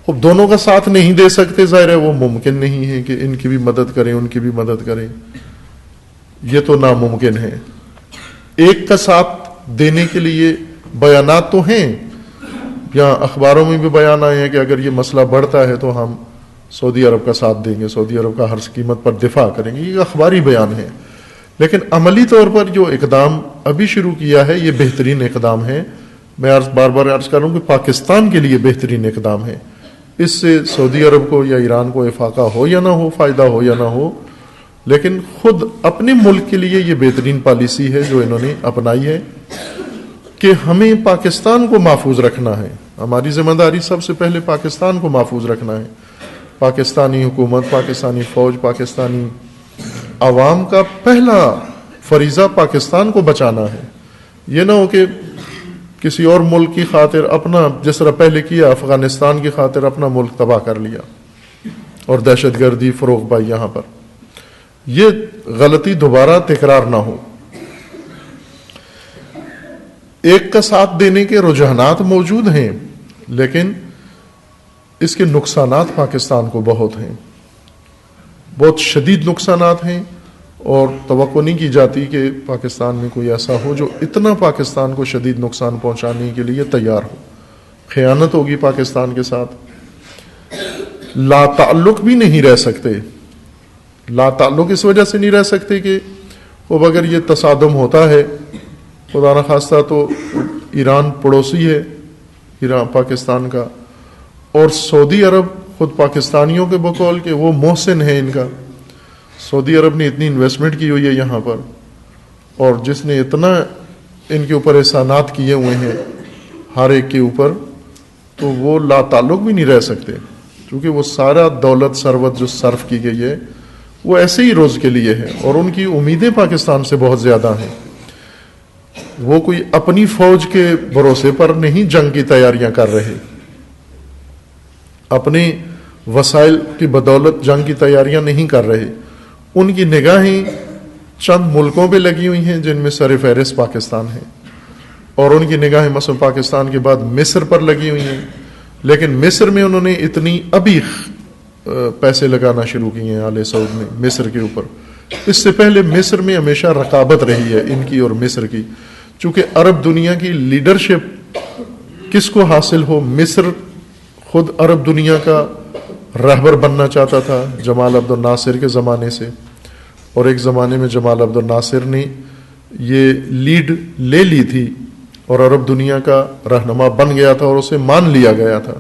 اب دونوں کا ساتھ نہیں دے سکتے، ظاہر ہے وہ ممکن نہیں ہے کہ ان کی بھی مدد کریں ان کی بھی مدد کریں، یہ تو ناممکن ہے. ایک کا ساتھ دینے کے لیے بیانات تو ہیں، یہاں اخباروں میں بھی بیان آئے ہیں کہ اگر یہ مسئلہ بڑھتا ہے تو ہم سعودی عرب کا ساتھ دیں گے، سعودی عرب کا ہر قیمت پر دفاع کریں گے، یہ اخباری بیان ہے. لیکن عملی طور پر جو اقدام ابھی شروع کیا ہے یہ بہترین اقدام ہے. میں بار بار عرض کر رہا ہوں کہ پاکستان کے لیے بہترین اقدام ہے. اس سے سعودی عرب کو یا ایران کو افاقہ ہو یا نہ ہو، فائدہ ہو یا نہ ہو، لیکن خود اپنے ملک کے لیے یہ بہترین پالیسی ہے جو انہوں نے اپنائی ہے کہ ہمیں پاکستان کو محفوظ رکھنا ہے. ہماری ذمہ داری سب سے پہلے پاکستان کو محفوظ رکھنا ہے. پاکستانی حکومت، پاکستانی فوج، پاکستانی عوام کا پہلا فریضہ پاکستان کو بچانا ہے. یہ نہ ہو کہ کسی اور ملک کی خاطر اپنا، جس طرح پہلے کیا افغانستان کی خاطر اپنا ملک تباہ کر لیا اور دہشت گردی فروغ پائی یہاں پر. یہ غلطی دوبارہ تکرار نہ ہو. ایک کا ساتھ دینے کے رجحانات موجود ہیں، لیکن اس کے نقصانات پاکستان کو بہت ہیں، بہت شدید نقصانات ہیں، اور توقع نہیں کی جاتی کہ پاکستان میں کوئی ایسا ہو جو اتنا پاکستان کو شدید نقصان پہنچانے کے لیے تیار ہو. خیانت ہوگی پاکستان کے ساتھ. لا تعلق بھی نہیں رہ سکتے. لا تعلق اس وجہ سے نہیں رہ سکتے کہ اب اگر یہ تصادم ہوتا ہے، خدا نخواستہ، تو ایران پڑوسی ہے ایران پاکستان کا، اور سعودی عرب خود پاکستانیوں کے بقول کہ وہ محسن ہے ان کا. سعودی عرب نے اتنی انویسٹمنٹ کی ہوئی ہے یہاں پر، اور جس نے اتنا ان کے اوپر احسانات کیے ہوئے ہیں ہر ایک کے اوپر، تو وہ لا تعلق بھی نہیں رہ سکتے، کیونکہ وہ سارا دولت ثروت جو صرف کی گئی ہے وہ ایسے ہی روز کے لیے ہے، اور ان کی امیدیں پاکستان سے بہت زیادہ ہیں. وہ کوئی اپنی فوج کے بھروسے پر نہیں جنگ کی تیاریاں کر رہے، اپنے وسائل کی بدولت جنگ کی تیاریاں نہیں کر رہے. ان کی نگاہیں چند ملکوں پہ لگی ہوئی ہیں جن میں سر فہرست پاکستان ہے، اور ان کی نگاہیں مثلا پاکستان کے بعد مصر پر لگی ہوئی ہیں. لیکن مصر میں انہوں نے اتنی ابھی پیسے لگانا شروع کیے ہیں آل سعود نے مصر کے اوپر. اس سے پہلے مصر میں ہمیشہ رقابت رہی ہے ان کی اور مصر کی، چونکہ عرب دنیا کی لیڈرشپ کس کو حاصل ہو. مصر خود عرب دنیا کا رہبر بننا چاہتا تھا جمال عبد الناصر کے زمانے سے، اور ایک زمانے میں جمال عبد الناصر نے یہ لیڈ لے لی تھی اور عرب دنیا کا رہنما بن گیا تھا اور اسے مان لیا گیا تھا.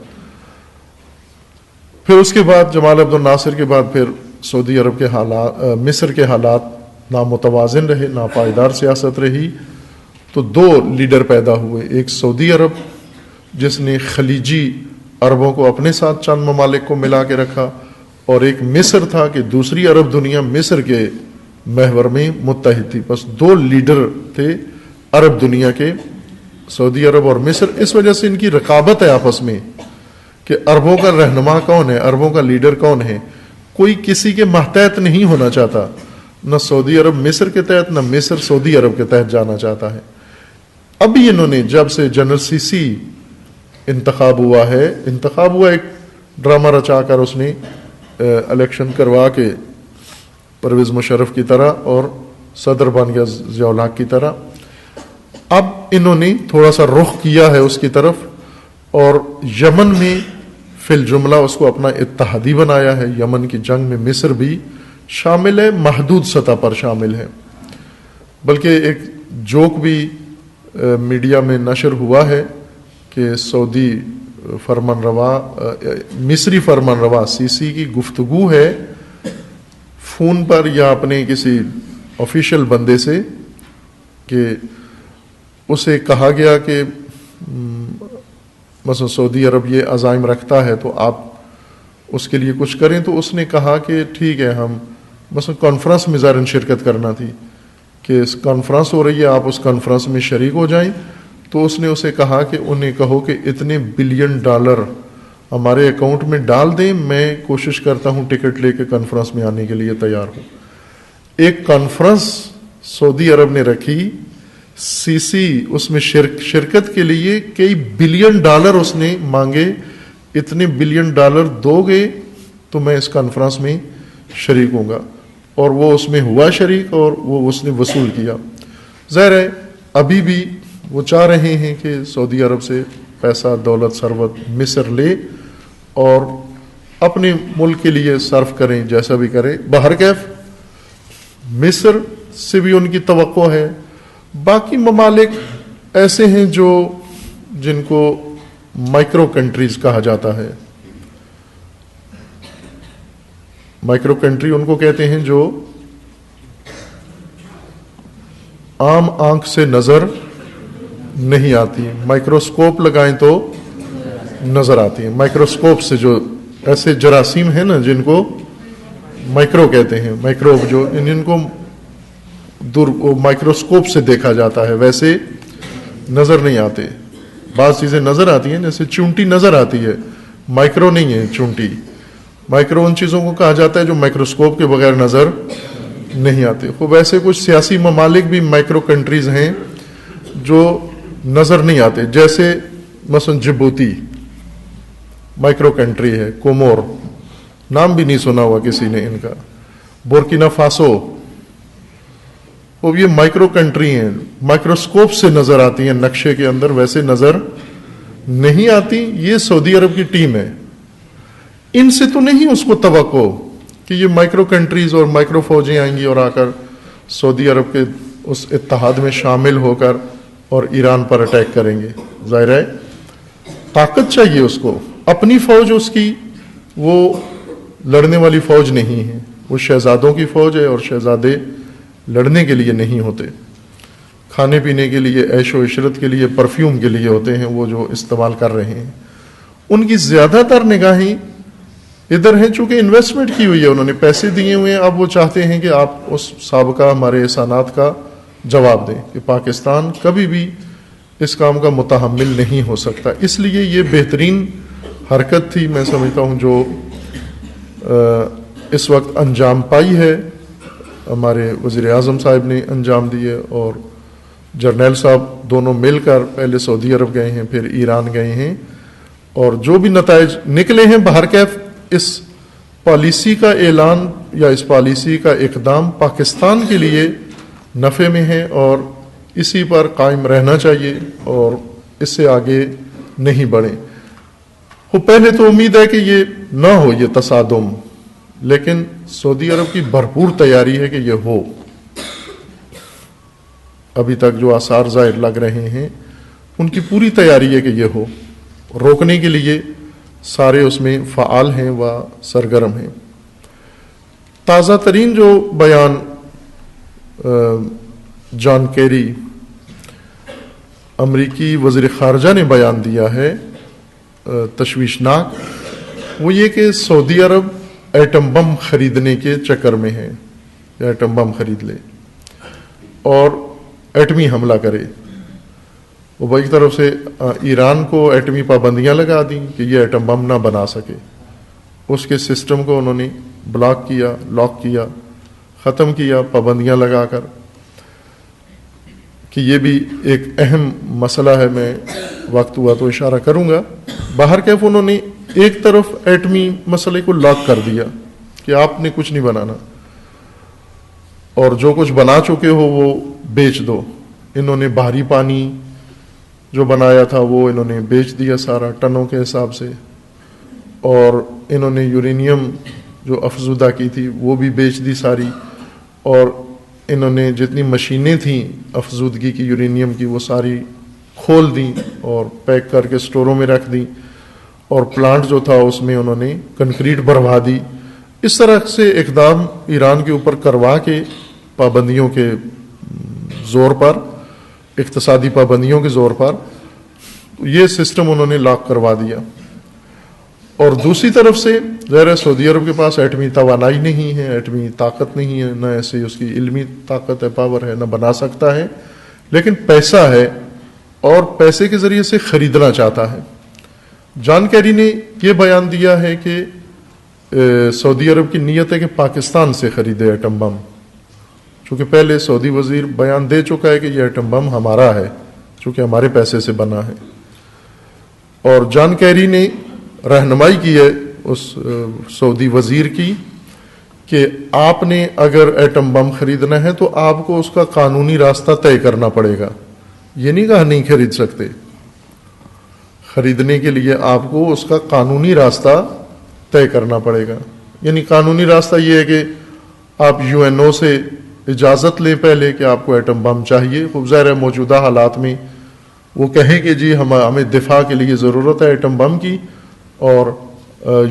پھر اس کے بعد جمال عبد الناصر کے بعد پھر سعودی عرب کے حالات، مصر کے حالات نامتوازن رہے، ناپائیدار سیاست رہی، تو دو لیڈر پیدا ہوئے. ایک سعودی عرب جس نے خلیجی عربوں کو اپنے ساتھ چند ممالک کو ملا کے رکھا، اور ایک مصر تھا کہ دوسری عرب دنیا مصر کے محور میں متحد تھی. بس دو لیڈر تھے عرب دنیا کے، سعودی عرب اور مصر. اس وجہ سے ان کی رقابت ہے آپس میں کہ عربوں کا رہنما کون ہے، عربوں کا لیڈر کون ہے. کوئی کسی کے ماتحت نہیں ہونا چاہتا، نہ سعودی عرب مصر کے تحت، نہ مصر سعودی عرب کے تحت جانا چاہتا ہے. ابھی انہوں نے جب سے جنرل سیسی انتخاب ہوا ایک ڈرامہ رچا کر اس نے الیکشن کروا کے پرویز مشرف کی طرح اور صدر بن گیا ضیاء الحق کی طرح. اب انہوں نے تھوڑا سا رخ کیا ہے اس کی طرف اور یمن میں فی الجملہ اس کو اپنا اتحادی بنایا ہے. یمن کی جنگ میں مصر بھی شامل ہے, محدود سطح پر شامل ہے. بلکہ ایک جوک بھی میڈیا میں نشر ہوا ہے کہ سعودی فرمان روا مصری فرمان روا سیسی کی گفتگو ہے فون پر یا اپنے کسی آفیشیل بندے سے کہ اسے کہا گیا کہ مثلا سعودی عرب یہ عزائم رکھتا ہے تو آپ اس کے لیے کچھ کریں. تو اس نے کہا کہ ٹھیک ہے, ہم مثلا کانفرنس میں ظاہراً شرکت کرنا تھی کہ کانفرنس ہو رہی ہے, آپ اس کانفرنس میں شریک ہو جائیں. تو اس نے اسے کہا کہ انہیں کہو کہ اتنے بلین ڈالر ہمارے اکاؤنٹ میں ڈال دیں, میں کوشش کرتا ہوں ٹکٹ لے کے کانفرنس میں آنے کے لیے تیار ہوں. ایک کانفرنس سعودی عرب نے رکھی, سی سی اس میں شرکت کے لیے کئی بلین ڈالر اس نے مانگے. اتنے بلین ڈالر دو گے تو میں اس کانفرنس میں شریک ہوں گا, اور وہ اس میں ہوا شریک اور وہ اس نے وصول کیا. ظاہر ہے ابھی بھی وہ چاہ رہے ہیں کہ سعودی عرب سے پیسہ دولت ثروت مصر لے اور اپنے ملک کے لیے صرف کریں, جیسا بھی کریں. بہرکیف مصر سے بھی ان کی توقع ہے. باقی ممالک ایسے ہیں جو جن کو مائکرو کنٹریز کہا جاتا ہے. مائکرو کنٹری ان کو کہتے ہیں جو عام آنکھ سے نظر نہیں آتی, مائکروسکوپ لگائیں تو نظر آتی ہیں. مائکروسکوپ سے جو ایسے جراثیم ہیں نا جن کو مائکرو کہتے ہیں, مائکروب جو ان کو مائکروسکوپ سے دیکھا جاتا ہے, ویسے نظر نہیں آتے. بعض چیزیں نظر آتی ہیں, جیسے چونٹی نظر آتی ہے, مائکرو نہیں ہے چونٹی. مائکرو ان چیزوں کو کہا جاتا ہے جو مائکروسکوپ کے بغیر نظر نہیں آتے. خوب ایسے کچھ سیاسی ممالک بھی مائکرو کنٹریز ہیں جو نظر نہیں آتے, جیسے مثلا جبوتی مائکرو کنٹری ہے, کومور نام بھی نہیں سنا ہوا کسی نے ان کا, بورکینا فاسو, وہ یہ مائکرو کنٹری ہیں, مائکروسکوپ سے نظر آتی ہیں نقشے کے اندر, ویسے نظر نہیں آتی. یہ سعودی عرب کی ٹیم ہے. ان سے تو نہیں اس کو توقع کہ یہ مائکرو کنٹریز اور مائکرو فوجیں آئیں گی اور آ کر سعودی عرب کے اس اتحاد میں شامل ہو کر اور ایران پر اٹیک کریں گے. ظاہر ہے طاقت چاہیے اس کو, اپنی فوج اس کی وہ لڑنے والی فوج نہیں ہے, وہ شہزادوں کی فوج ہے, اور شہزادے لڑنے کے لیے نہیں ہوتے, کھانے پینے کے لیے, عیش و عشرت کے لیے, پرفیوم کے لیے ہوتے ہیں وہ جو استعمال کر رہے ہیں. ان کی زیادہ تر نگاہیں ادھر ہیں, چونکہ انویسٹمنٹ کی ہوئی ہے, انہوں نے پیسے دیے ہوئے ہیں. اب وہ چاہتے ہیں کہ آپ اس سابقہ ہمارے احسانات کا جواب دیں کہ پاکستان کبھی بھی اس کام کا متحمل نہیں ہو سکتا. اس لیے یہ بہترین حرکت تھی, میں سمجھتا ہوں, جو اس وقت انجام پائی ہے. ہمارے وزیر اعظم صاحب نے انجام دیے اور جرنیل صاحب دونوں مل کر پہلے سعودی عرب گئے ہیں, پھر ایران گئے ہیں, اور جو بھی نتائج نکلے ہیں بہرکیف اس پالیسی کا اعلان یا اس پالیسی کا اقدام پاکستان کے لیے نفع میں ہے, اور اسی پر قائم رہنا چاہیے اور اس سے آگے نہیں بڑھیں. وہ پہلے تو امید ہے کہ یہ نہ ہو یہ تصادم, لیکن سعودی عرب کی بھرپور تیاری ہے کہ یہ ہو. ابھی تک جو آثار ظاہر لگ رہے ہیں ان کی پوری تیاری ہے کہ یہ ہو. روکنے کے لیے سارے اس میں فعال ہیں و سرگرم ہیں. تازہ ترین جو بیان جان کیری امریکی وزیر خارجہ نے بیان دیا ہے تشویشناک, وہ یہ کہ سعودی عرب ایٹم بم خریدنے کے چکر میں ہے, ایٹم بم خرید لے اور ایٹمی حملہ کرے. وہ ایک طرف سے ایران کو ایٹمی پابندیاں لگا دیں کہ یہ ایٹم بم نہ بنا سکے, اس کے سسٹم کو انہوں نے بلاک کیا, لاک کیا, ختم کیا پابندیاں لگا کر, کہ یہ بھی ایک اہم مسئلہ ہے. میں وقت ہوا تو اشارہ کروں گا. باہر کیف انہوں نے ایک طرف ایٹمی مسئلے کو لاک کر دیا کہ آپ نے کچھ نہیں بنانا، اور جو کچھ بنا چکے ہو وہ بیچ دو۔ انہوں نے بحری پانی جو بنایا تھا وہ انہوں نے بیچ دیا سارا ٹنوں کے حساب سے، اور انہوں نے یورینیم جو افزودہ کی تھی وہ بھی بیچ دی ساری، اور انہوں نے جتنی مشینیں تھیں افزودگی کی یورینیم کی وہ ساری کھول دیں اور پیک کر کے سٹوروں میں رکھ دیں، اور پلانٹ جو تھا اس میں انہوں نے کنکریٹ بھروا دی۔ اس طرح سے اقدام ایران کے اوپر کروا کے پابندیوں کے زور پر، اقتصادی پابندیوں کے زور پر یہ سسٹم انہوں نے لاک کروا دیا۔ اور دوسری طرف سے ظاہر ہے سعودی عرب کے پاس ایٹمی توانائی نہیں ہے، ایٹمی طاقت نہیں ہے، نہ ایسے اس کی علمی طاقت ہے، پاور ہے، نہ بنا سکتا ہے، لیکن پیسہ ہے اور پیسے کے ذریعے سے خریدنا چاہتا ہے۔ جان کیری نے یہ بیان دیا ہے کہ سعودی عرب کی نیت ہے کہ پاکستان سے خریدے ایٹم بم، چونکہ پہلے سعودی وزیر بیان دے چکا ہے کہ یہ ایٹم بم ہمارا ہے چونکہ ہمارے پیسے سے بنا ہے۔ اور جان کیری نے رہنمائی کی ہے اس سعودی وزیر کی کہ آپ نے اگر ایٹم بم خریدنا ہے تو آپ کو اس کا قانونی راستہ طے کرنا پڑے گا، یہ نہیں کہا نہیں خرید سکتے، خریدنے کے لیے آپ کو اس کا قانونی راستہ طے کرنا پڑے گا۔ یعنی قانونی راستہ یہ ہے کہ آپ UN سے اجازت لیں پہلے کہ آپ کو ایٹم بم چاہیے۔ خوب ظاہر ہے موجودہ حالات میں وہ کہیں کہ جی ہمیں دفاع کے لیے ضرورت ہے ایٹم بم کی، اور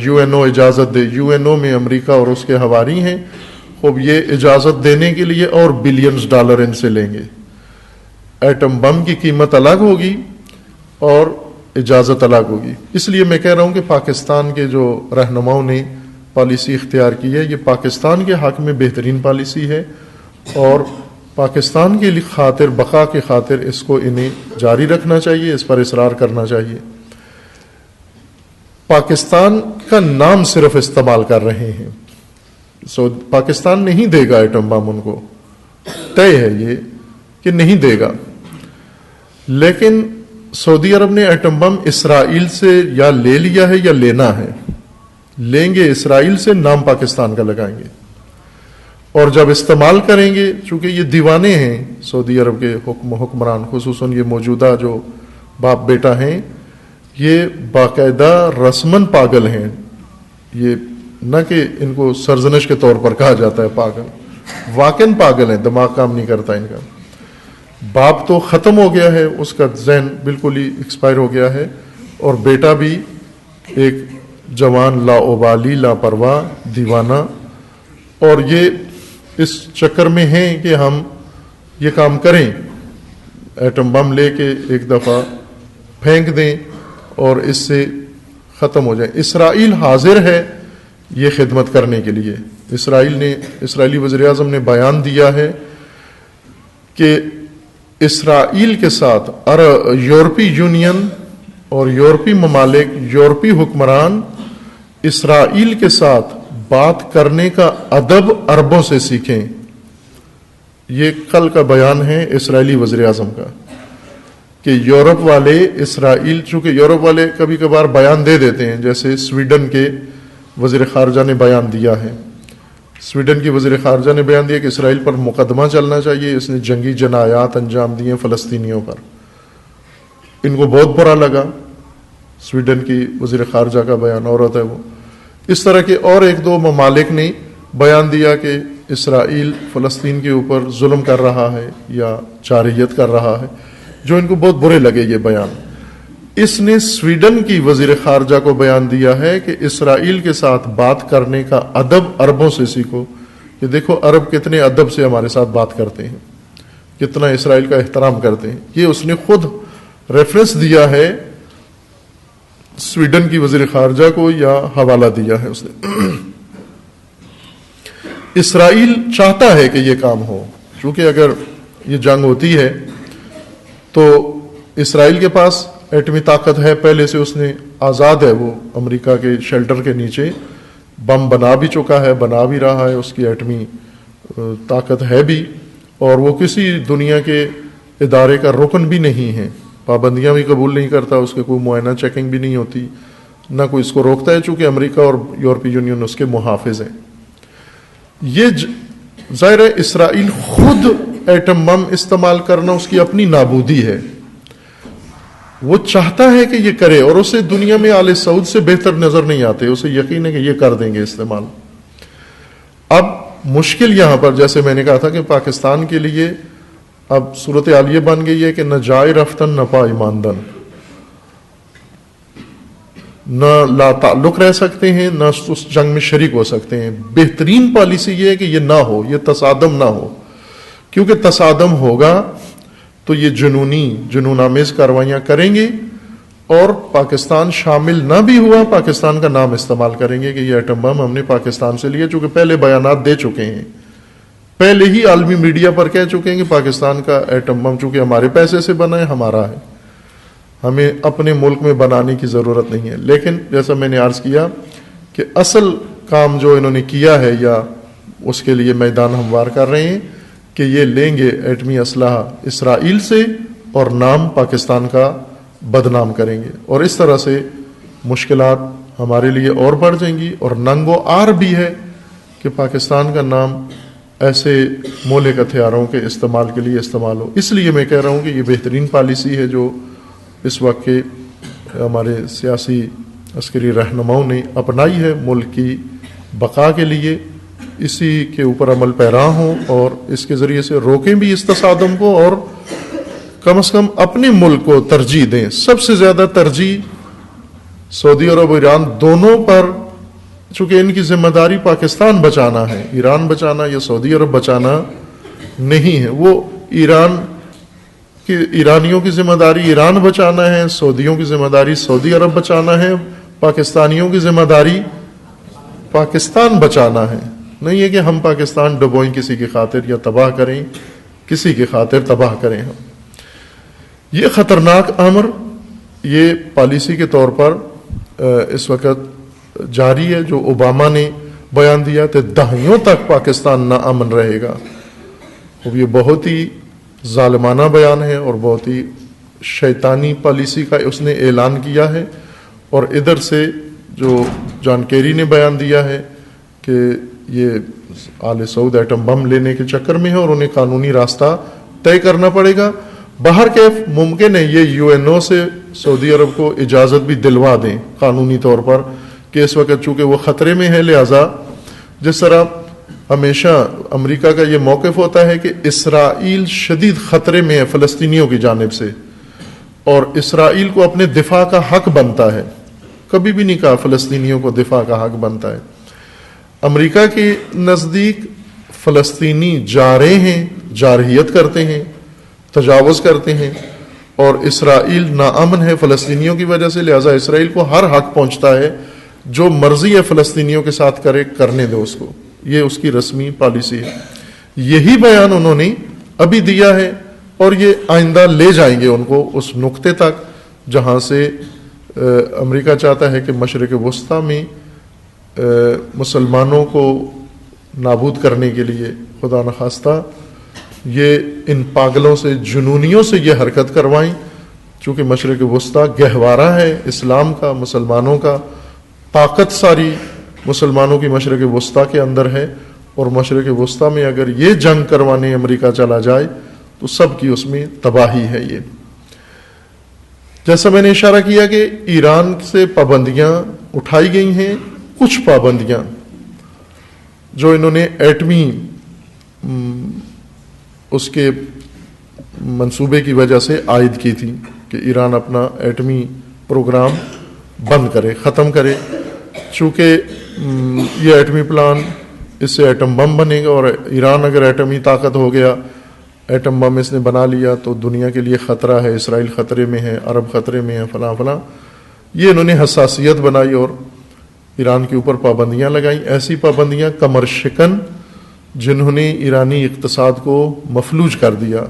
UN اجازت دے۔ UN میں امریکہ اور اس کے حواری ہیں، خوب یہ اجازت دینے کے لیے اور بلینز ڈالر ان سے لیں گے۔ ایٹم بم کی قیمت الگ ہوگی اور اجازت الگ ہوگی۔ اس لیے میں کہہ رہا ہوں کہ پاکستان کے جو رہنماؤں نے پالیسی اختیار کی ہے یہ پاکستان کے حق میں بہترین پالیسی ہے، اور پاکستان کے لیے خاطر بقا کے خاطر اس کو انہیں جاری رکھنا چاہیے، اس پر اصرار کرنا چاہیے۔ پاکستان کا نام صرف استعمال کر رہے ہیں، پاکستان نہیں دے گا ایٹم بم، ان کو طے ہے یہ کہ نہیں دے گا، لیکن سعودی عرب نے ایٹم بم اسرائیل سے یا لے لیا ہے یا لینا ہے، لیں گے اسرائیل سے، نام پاکستان کا لگائیں گے، اور جب استعمال کریں گے، چونکہ یہ دیوانے ہیں سعودی عرب کے حکمران، خصوصاً یہ موجودہ جو باپ بیٹا ہیں، یہ باقاعدہ رسماً پاگل ہیں، یہ نہ کہ ان کو سرزنش کے طور پر کہا جاتا ہے پاگل، واقعاً پاگل ہیں، دماغ کام نہیں کرتا ان کا۔ باپ تو ختم ہو گیا ہے، اس کا ذہن بالکل ہی ایکسپائر ہو گیا ہے، اور بیٹا بھی ایک جوان لاابالی لاپرواہ دیوانہ، اور یہ اس چکر میں ہیں کہ ہم یہ کام کریں، ایٹم بم لے کے ایک دفعہ پھینک دیں اور اس سے ختم ہو جائیں۔ اسرائیل حاضر ہے یہ خدمت کرنے کے لیے۔ اسرائیلی وزیر اعظم نے بیان دیا ہے کہ اسرائیل کے ساتھ یورپی یونین اور یورپی ممالک، یورپی حکمران اسرائیل کے ساتھ بات کرنے کا ادب عربوں سے سیکھیں۔ یہ کل کا بیان ہے اسرائیلی وزیر اعظم کا کہ یورپ والے اسرائیل، چونکہ یورپ والے کبھی کبھار بیان دے دیتے ہیں، جیسے سویڈن کے وزیر خارجہ نے بیان دیا ہے، سویڈن کی وزیر خارجہ نے بیان دیا کہ اسرائیل پر مقدمہ چلنا چاہیے، اس نے جنگی جنایات انجام دیے فلسطینیوں پر۔ ان کو بہت برا لگا سویڈن کی وزیر خارجہ کا بیان، عورت ہے وہ۔ اس طرح کے اور ایک دو ممالک نے بیان دیا کہ اسرائیل فلسطین کے اوپر ظلم کر رہا ہے یا جارحیت کر رہا ہے، جو ان کو بہت برے لگے یہ بیان۔ اس نے سویڈن کی وزیر خارجہ کو بیان دیا ہے کہ اسرائیل کے ساتھ بات کرنے کا ادب عربوں سے سیکھو، کہ دیکھو عرب کتنے ادب سے ہمارے ساتھ بات کرتے ہیں، کتنا اسرائیل کا احترام کرتے ہیں۔ یہ اس نے خود ریفرنس دیا ہے سویڈن کی وزیر خارجہ کو، یا حوالہ دیا ہے اس نے۔ اسرائیل چاہتا ہے کہ یہ کام ہو، چونکہ اگر یہ جنگ ہوتی ہے تو اسرائیل کے پاس ایٹمی طاقت ہے، پہلے سے اس نے آزاد ہے، وہ امریکہ کے شیلٹر کے نیچے بم بنا بھی چکا ہے، بنا بھی رہا ہے، اس کی ایٹمی طاقت ہے بھی، اور وہ کسی دنیا کے ادارے کا رکن بھی نہیں ہے، پابندیاں بھی قبول نہیں کرتا، اس کے کوئی معائنہ چیکنگ بھی نہیں ہوتی، نہ کوئی اس کو روکتا ہے، چونکہ امریکہ اور یورپی یونین اس کے محافظ ہیں۔ یہ ظاہر ہے اسرائیل خود ایٹم بم استعمال کرنا اس کی اپنی نابودی ہے. وہ چاہتا ہے کہ یہ کرے اور اسے دنیا میں آل سعود سے بہتر نظر نہیں آتے, اسے یقین ہے کہ یہ کر دیں گے استعمال. اب مشکل یہاں پر جیسے میں نے کہا تھا کہ پاکستان کے لیے اب صورتحال یہ بن گئی ہے کہ نہ جائے رفتن نہ پا ایماندن, نہ لا تعلق رہ سکتے ہیں نہ اس جنگ میں شریک ہو سکتے ہیں. بہترین پالیسی یہ ہے کہ یہ نہ ہو, یہ تصادم نہ ہو, کیونکہ تصادم ہوگا تو یہ جنون آمیز کاروائیاں کریں گے اور پاکستان شامل نہ بھی ہوا پاکستان کا نام استعمال کریں گے کہ یہ ایٹم بم ہم نے پاکستان سے لیا, چونکہ پہلے بیانات دے چکے ہیں, پہلے ہی عالمی میڈیا پر کہہ چکے ہیں کہ پاکستان کا ایٹم بم چونکہ ہمارے پیسے سے بنا ہے ہمارا ہے, ہمیں اپنے ملک میں بنانے کی ضرورت نہیں ہے. لیکن جیسا میں نے عرض کیا کہ اصل کام جو انہوں نے کیا ہے یا اس کے لیے میدان ہموار کر رہے ہیں کہ یہ لیں گے ایٹمی اسلحہ اسرائیل سے اور نام پاکستان کا بدنام کریں گے, اور اس طرح سے مشکلات ہمارے لیے اور بڑھ جائیں گی. اور ننگ و آر بھی ہے کہ پاکستان کا نام ایسے مہلک ہتھیاروں کے استعمال کے لیے استعمال ہو. اس لیے میں کہہ رہا ہوں کہ یہ بہترین پالیسی ہے جو اس وقت کے ہمارے سیاسی عسکری رہنماؤں نے اپنائی ہے ملک کی بقا کے لیے. اسی کے اوپر عمل پیرا ہوں اور اس کے ذریعے سے روکیں بھی اس تصادم کو اور کم از کم اپنے ملک کو ترجیح دیں. سب سے زیادہ ترجیح سعودی عرب اور ایران دونوں پر, چونکہ ان کی ذمہ داری پاکستان بچانا ہے, ایران بچانا یا سعودی عرب بچانا نہیں ہے. وہ ایرانیوں کی ذمہ داری ایران بچانا ہے, سعودیوں کی ذمہ داری سعودی عرب بچانا ہے, پاکستانیوں کی ذمہ داری پاکستان بچانا ہے. نہیں ہے کہ ہم پاکستان ڈبوئیں کسی کی خاطر یا تباہ کریں, کسی کی خاطر تباہ کریں ہم. یہ خطرناک امر یہ پالیسی کے طور پر اس وقت جاری ہے جو اوباما نے بیان دیا کہ دہائیوں تک پاکستان نا امن رہے گا. اب یہ بہت ہی ظالمانہ بیان ہے اور بہت ہی شیطانی پالیسی کا اس نے اعلان کیا ہے. اور ادھر سے جو جان کیری نے بیان دیا ہے کہ یہ آل سعود ایٹم بم لینے کے چکر میں ہے اور انہیں قانونی راستہ طے کرنا پڑے گا. باہر کیف ممکن ہے یہ یو این او سے سعودی عرب کو اجازت بھی دلوا دیں قانونی طور پر کہ اس وقت چونکہ وہ خطرے میں ہے, لہذا جس طرح ہمیشہ امریکہ کا یہ موقف ہوتا ہے کہ اسرائیل شدید خطرے میں ہے فلسطینیوں کی جانب سے اور اسرائیل کو اپنے دفاع کا حق بنتا ہے, کبھی بھی نہیں کہا فلسطینیوں کو دفاع کا حق بنتا ہے. امریکہ کے نزدیک فلسطینی جا رہے ہیں, جارحیت کرتے ہیں, تجاوز کرتے ہیں اور اسرائیل ناامن ہے فلسطینیوں کی وجہ سے, لہذا اسرائیل کو ہر حق پہنچتا ہے جو مرضی ہے فلسطینیوں کے ساتھ کرنے دو اس کو. یہ اس کی رسمی پالیسی ہے. یہی بیان انہوں نے ابھی دیا ہے اور یہ آئندہ لے جائیں گے ان کو اس نقطے تک جہاں سے امریکہ چاہتا ہے کہ مشرق وسطیٰ میں مسلمانوں کو نابود کرنے کے لیے خدا نخواستہ یہ ان پاگلوں سے جنونیوں سے یہ حرکت کروائیں, چونکہ مشرق وسطیٰ گہوارہ ہے اسلام کا, مسلمانوں کا, طاقت ساری مسلمانوں کی مشرق وسطیٰ کے اندر ہے اور مشرق وسطیٰ میں اگر یہ جنگ کروانے امریکہ چلا جائے تو سب کی اس میں تباہی ہے. یہ جیسا میں نے اشارہ کیا کہ ایران سے پابندیاں اٹھائی گئی ہیں, کچھ پابندیاں جو انہوں نے ایٹمی اس کے منصوبے کی وجہ سے عائد کی تھی کہ ایران اپنا ایٹمی پروگرام بند کرے, ختم کرے. چونکہ یہ ایٹمی پلان اس سے ایٹم بم بنے گا اور ایران اگر ایٹمی طاقت ہو گیا, ایٹم بم اس نے بنا لیا تو دنیا کے لیے خطرہ ہے, اسرائیل خطرے میں ہے, عرب خطرے میں ہے, فلاں فلاں. یہ انہوں نے حساسیت بنائی اور ایران کے اوپر پابندیاں لگائیں, ایسی پابندیاں کمر شکن جنہوں نے ایرانی اقتصاد کو مفلوج کر دیا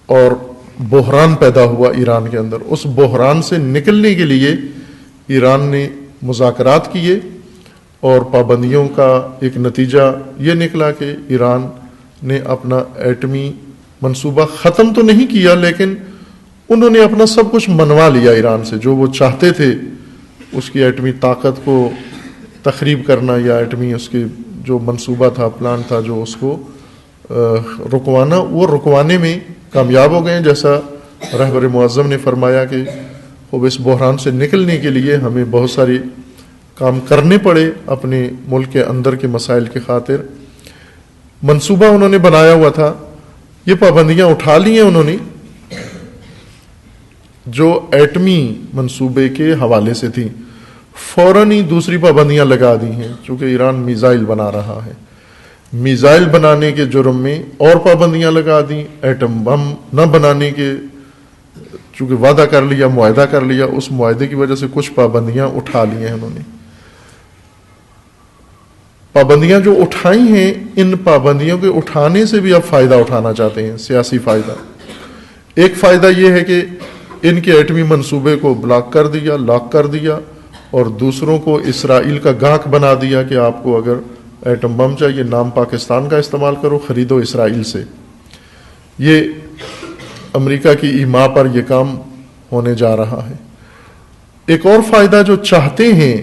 اور بحران پیدا ہوا ایران کے اندر. اس بحران سے نکلنے کے لیے ایران نے مذاکرات کیے اور پابندیوں کا ایک نتیجہ یہ نکلا کہ ایران نے اپنا ایٹمی منصوبہ ختم تو نہیں کیا لیکن انہوں نے اپنا سب کچھ منوا لیا ایران سے. جو وہ چاہتے تھے اس کی ایٹمی طاقت کو تخریب کرنا یا ایٹمی اس کے جو منصوبہ تھا، پلان تھا جو اس کو رکوانا، وہ رکوانے میں کامیاب ہو گئے. جیسا رہبر معظم نے فرمایا کہ اب اس بحران سے نکلنے کے لیے ہمیں بہت ساری کام کرنے پڑے اپنے ملک کے اندر کے مسائل کی خاطر. منصوبہ انہوں نے بنایا ہوا تھا، یہ پابندیاں اٹھا لی ہیں انہوں نے جو ایٹمی منصوبے کے حوالے سے تھی، فوراً ہی دوسری پابندیاں لگا دی ہیں. چونکہ ایران میزائل بنا رہا ہے، میزائل بنانے کے جرم میں اور پابندیاں لگا دیں. ایٹم بم نہ بنانے کے چونکہ وعدہ کر لیا، معاہدہ کر لیا، اس معاہدے کی وجہ سے کچھ پابندیاں اٹھا لی ہیں انہوں نے. پابندیاں جو اٹھائی ہیں، ان پابندیوں کے اٹھانے سے بھی اب فائدہ اٹھانا چاہتے ہیں، سیاسی فائدہ. ایک فائدہ یہ ہے کہ ان کے ایٹمی منصوبے کو بلاک کر دیا، لاک کر دیا، اور دوسروں کو اسرائیل کا گاہک بنا دیا کہ آپ کو اگر ایٹم بم چاہیے، نام پاکستان کا استعمال کرو، خریدو اسرائیل سے. یہ امریکہ کی ایما پر یہ کام ہونے جا رہا ہے. ایک اور فائدہ جو چاہتے ہیں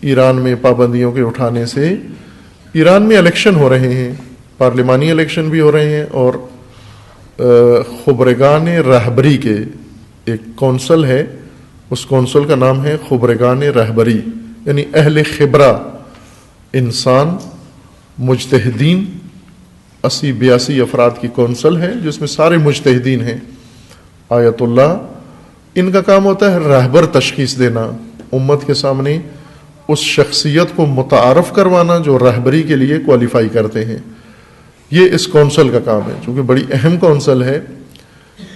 ایران میں پابندیوں کے اٹھانے سے، ایران میں الیکشن ہو رہے ہیں، پارلیمانی الیکشن بھی ہو رہے ہیں، اور خبرگان رہبری کے ایک کونسل ہے، اس کونسل کا نام ہے خبرگان رہبری، یعنی اہل خبرہ انسان، مجتہدین، 80-82 افراد کی کونسل ہے جس میں سارے مجتہدین ہیں. آیت اللہ، ان کا کام ہوتا ہے رہبر تشخیص دینا، امت کے سامنے اس شخصیت کو متعارف کروانا جو رہبری کے لیے کوالیفائی کرتے ہیں. یہ اس کونسل کا کام ہے، چونکہ بڑی اہم کونسل ہے.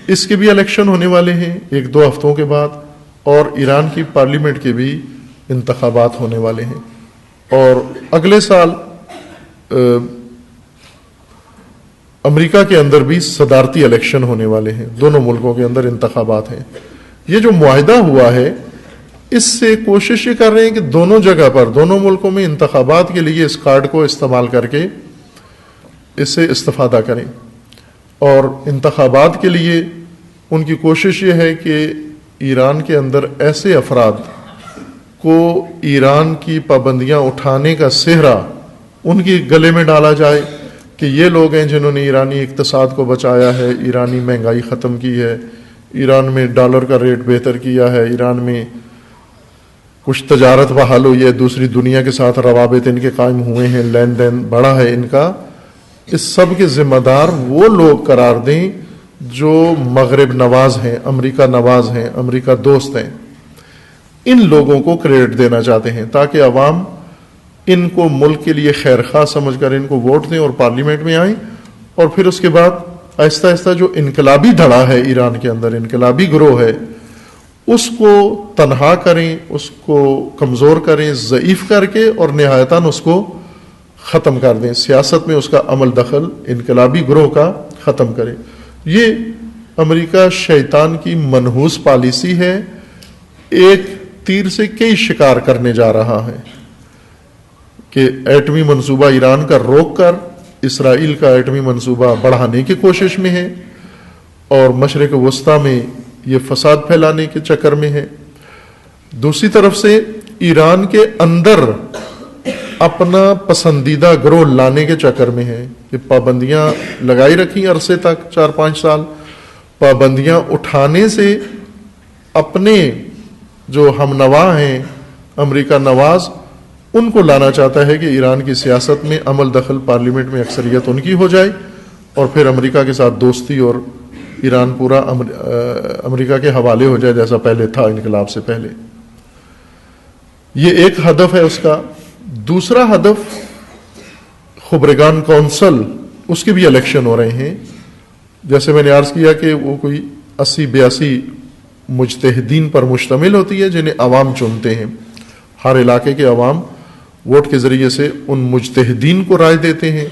اس کے بھی الیکشن ہونے والے ہیں 1-2 ہفتوں کے بعد، اور ایران کی پارلیمنٹ کے بھی انتخابات ہونے والے ہیں. اور اگلے سال امریکہ کے اندر بھی صدارتی الیکشن ہونے والے ہیں، دونوں ملکوں کے اندر انتخابات ہیں. یہ جو معاہدہ ہوا ہے، اس سے کوشش یہ کر رہے ہیں کہ دونوں جگہ پر، دونوں ملکوں میں انتخابات کے لیے اس کارڈ کو استعمال کر کے اس سے استفادہ کریں. اور انتخابات کے لیے ان کی کوشش یہ ہے کہ ایران کے اندر ایسے افراد کو ایران کی پابندیاں اٹھانے کا سہرا ان کے گلے میں ڈالا جائے کہ یہ لوگ ہیں جنہوں نے ایرانی اقتصاد کو بچایا ہے، ایرانی مہنگائی ختم کی ہے، ایران میں ڈالر کا ریٹ بہتر کیا ہے، ایران میں کچھ تجارت بحال ہوئی ہے، دوسری دنیا کے ساتھ روابط ان کے قائم ہوئے ہیں، لین دین بڑھا ہے ان کا. اس سب کے ذمہ دار وہ لوگ قرار دیں جو مغرب نواز ہیں، امریکہ نواز ہیں، امریکہ دوست ہیں. ان لوگوں کو کریڈٹ دینا چاہتے ہیں تاکہ عوام ان کو ملک کے لیے خیر خواہ سمجھ کر ان کو ووٹ دیں اور پارلیمنٹ میں آئیں. اور پھر اس کے بعد آہستہ آہستہ جو انقلابی دھڑا ہے ایران کے اندر، انقلابی گروہ ہے، اس کو تنہا کریں، اس کو کمزور کریں، ضعیف کر کے، اور نہایتاً اس کو ختم کر دیں. سیاست میں اس کا عمل دخل انقلابی گروہ کا ختم کریں. یہ امریکہ شیطان کی منحوس پالیسی ہے، ایک تیر سے کئی شکار کرنے جا رہا ہے کہ ایٹمی منصوبہ ایران کا روک کر اسرائیل کا ایٹمی منصوبہ بڑھانے کی کوشش میں ہے، اور مشرق وسطیٰ میں یہ فساد پھیلانے کے چکر میں ہے. دوسری طرف سے ایران کے اندر اپنا پسندیدہ گروہ لانے کے چکر میں ہے کہ پابندیاں لگائی رکھی عرصے تک 4-5 سال، پابندیاں اٹھانے سے اپنے جو ہم نوا ہیں امریکہ نواز، ان کو لانا چاہتا ہے کہ ایران کی سیاست میں عمل دخل، پارلیمنٹ میں اکثریت ان کی ہو جائے، اور پھر امریکہ کے ساتھ دوستی اور ایران پورا امریکہ کے حوالے ہو جائے جیسا پہلے تھا انقلاب سے پہلے. یہ ایک ہدف ہے اس کا. دوسرا ہدف خبرگان کونسل، اس کے بھی الیکشن ہو رہے ہیں. جیسے میں نے عرض کیا کہ وہ کوئی 80-82 مجتہدین پر مشتمل ہوتی ہے جنہیں عوام چنتے ہیں. ہر علاقے کے عوام ووٹ کے ذریعے سے ان مجتہدین کو رائے دیتے ہیں،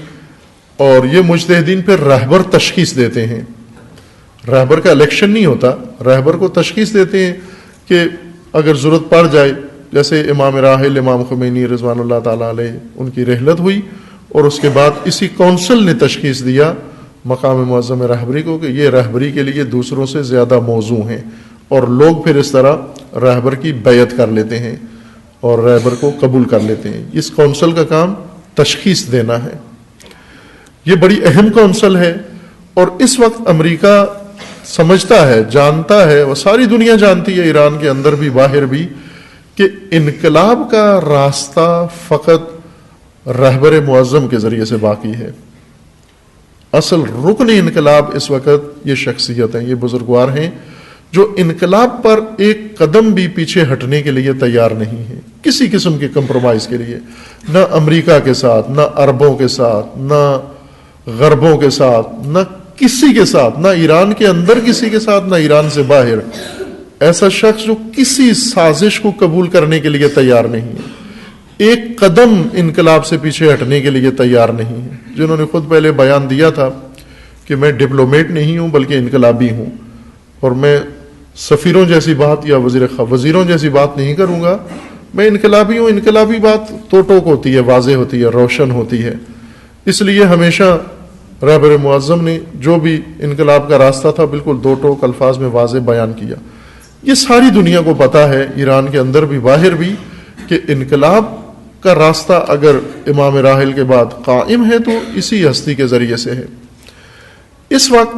اور یہ مجتہدین پھر رہبر تشخیص دیتے ہیں. رہبر کا الیکشن نہیں ہوتا، رہبر کو تشخیص دیتے ہیں کہ اگر ضرورت پڑ جائے، جیسے امام راحل امام خمینی رضوان اللہ تعالیٰ علیہ، ان کی رحلت ہوئی، اور اس کے بعد اسی کونسل نے تشخیص دیا مقام معظم رہبری کو کہ یہ رہبری کے لیے دوسروں سے زیادہ موزوں ہیں، اور لوگ پھر اس طرح رہبر کی بیعت کر لیتے ہیں اور رہبر کو قبول کر لیتے ہیں. اس کونسل کا کام تشخیص دینا ہے. یہ بڑی اہم کونسل ہے، اور اس وقت امریکہ سمجھتا ہے، جانتا ہے، وہ ساری دنیا جانتی ہے، ایران کے اندر بھی باہر بھی، کہ انقلاب کا راستہ فقط رہبر معظم کے ذریعے سے باقی ہے. اصل رکن انقلاب اس وقت یہ شخصیت ہیں، یہ بزرگوار ہیں جو انقلاب پر ایک قدم بھی پیچھے ہٹنے کے لیے تیار نہیں ہے، کسی قسم کے کمپرومائز کے لیے، نہ امریکہ کے ساتھ، نہ عربوں کے ساتھ، نہ غربوں کے ساتھ، نہ کسی کے ساتھ، نہ ایران کے اندر کسی کے ساتھ، نہ ایران سے باہر. ایسا شخص جو کسی سازش کو قبول کرنے کے لیے تیار نہیں ہے، ایک قدم انقلاب سے پیچھے ہٹنے کے لیے تیار نہیں ہے. جنہوں نے خود پہلے بیان دیا تھا کہ میں ڈپلومیٹ نہیں ہوں بلکہ انقلابی ہوں، اور میں سفیروں جیسی بات یا وزیروں جیسی بات نہیں کروں گا، میں انقلابی ہوں. انقلابی بات تو ٹوک ہوتی ہے، واضح ہوتی ہے، روشن ہوتی ہے. اس لیے ہمیشہ رہبر معظم نے جو بھی انقلاب کا راستہ تھا بالکل دو ٹوک الفاظ میں واضح بیان کیا. یہ ساری دنیا کو پتہ ہے، ایران کے اندر بھی باہر بھی، کہ انقلاب کا راستہ اگر امام راحل کے بعد قائم ہے تو اسی ہستی کے ذریعے سے ہے. اس وقت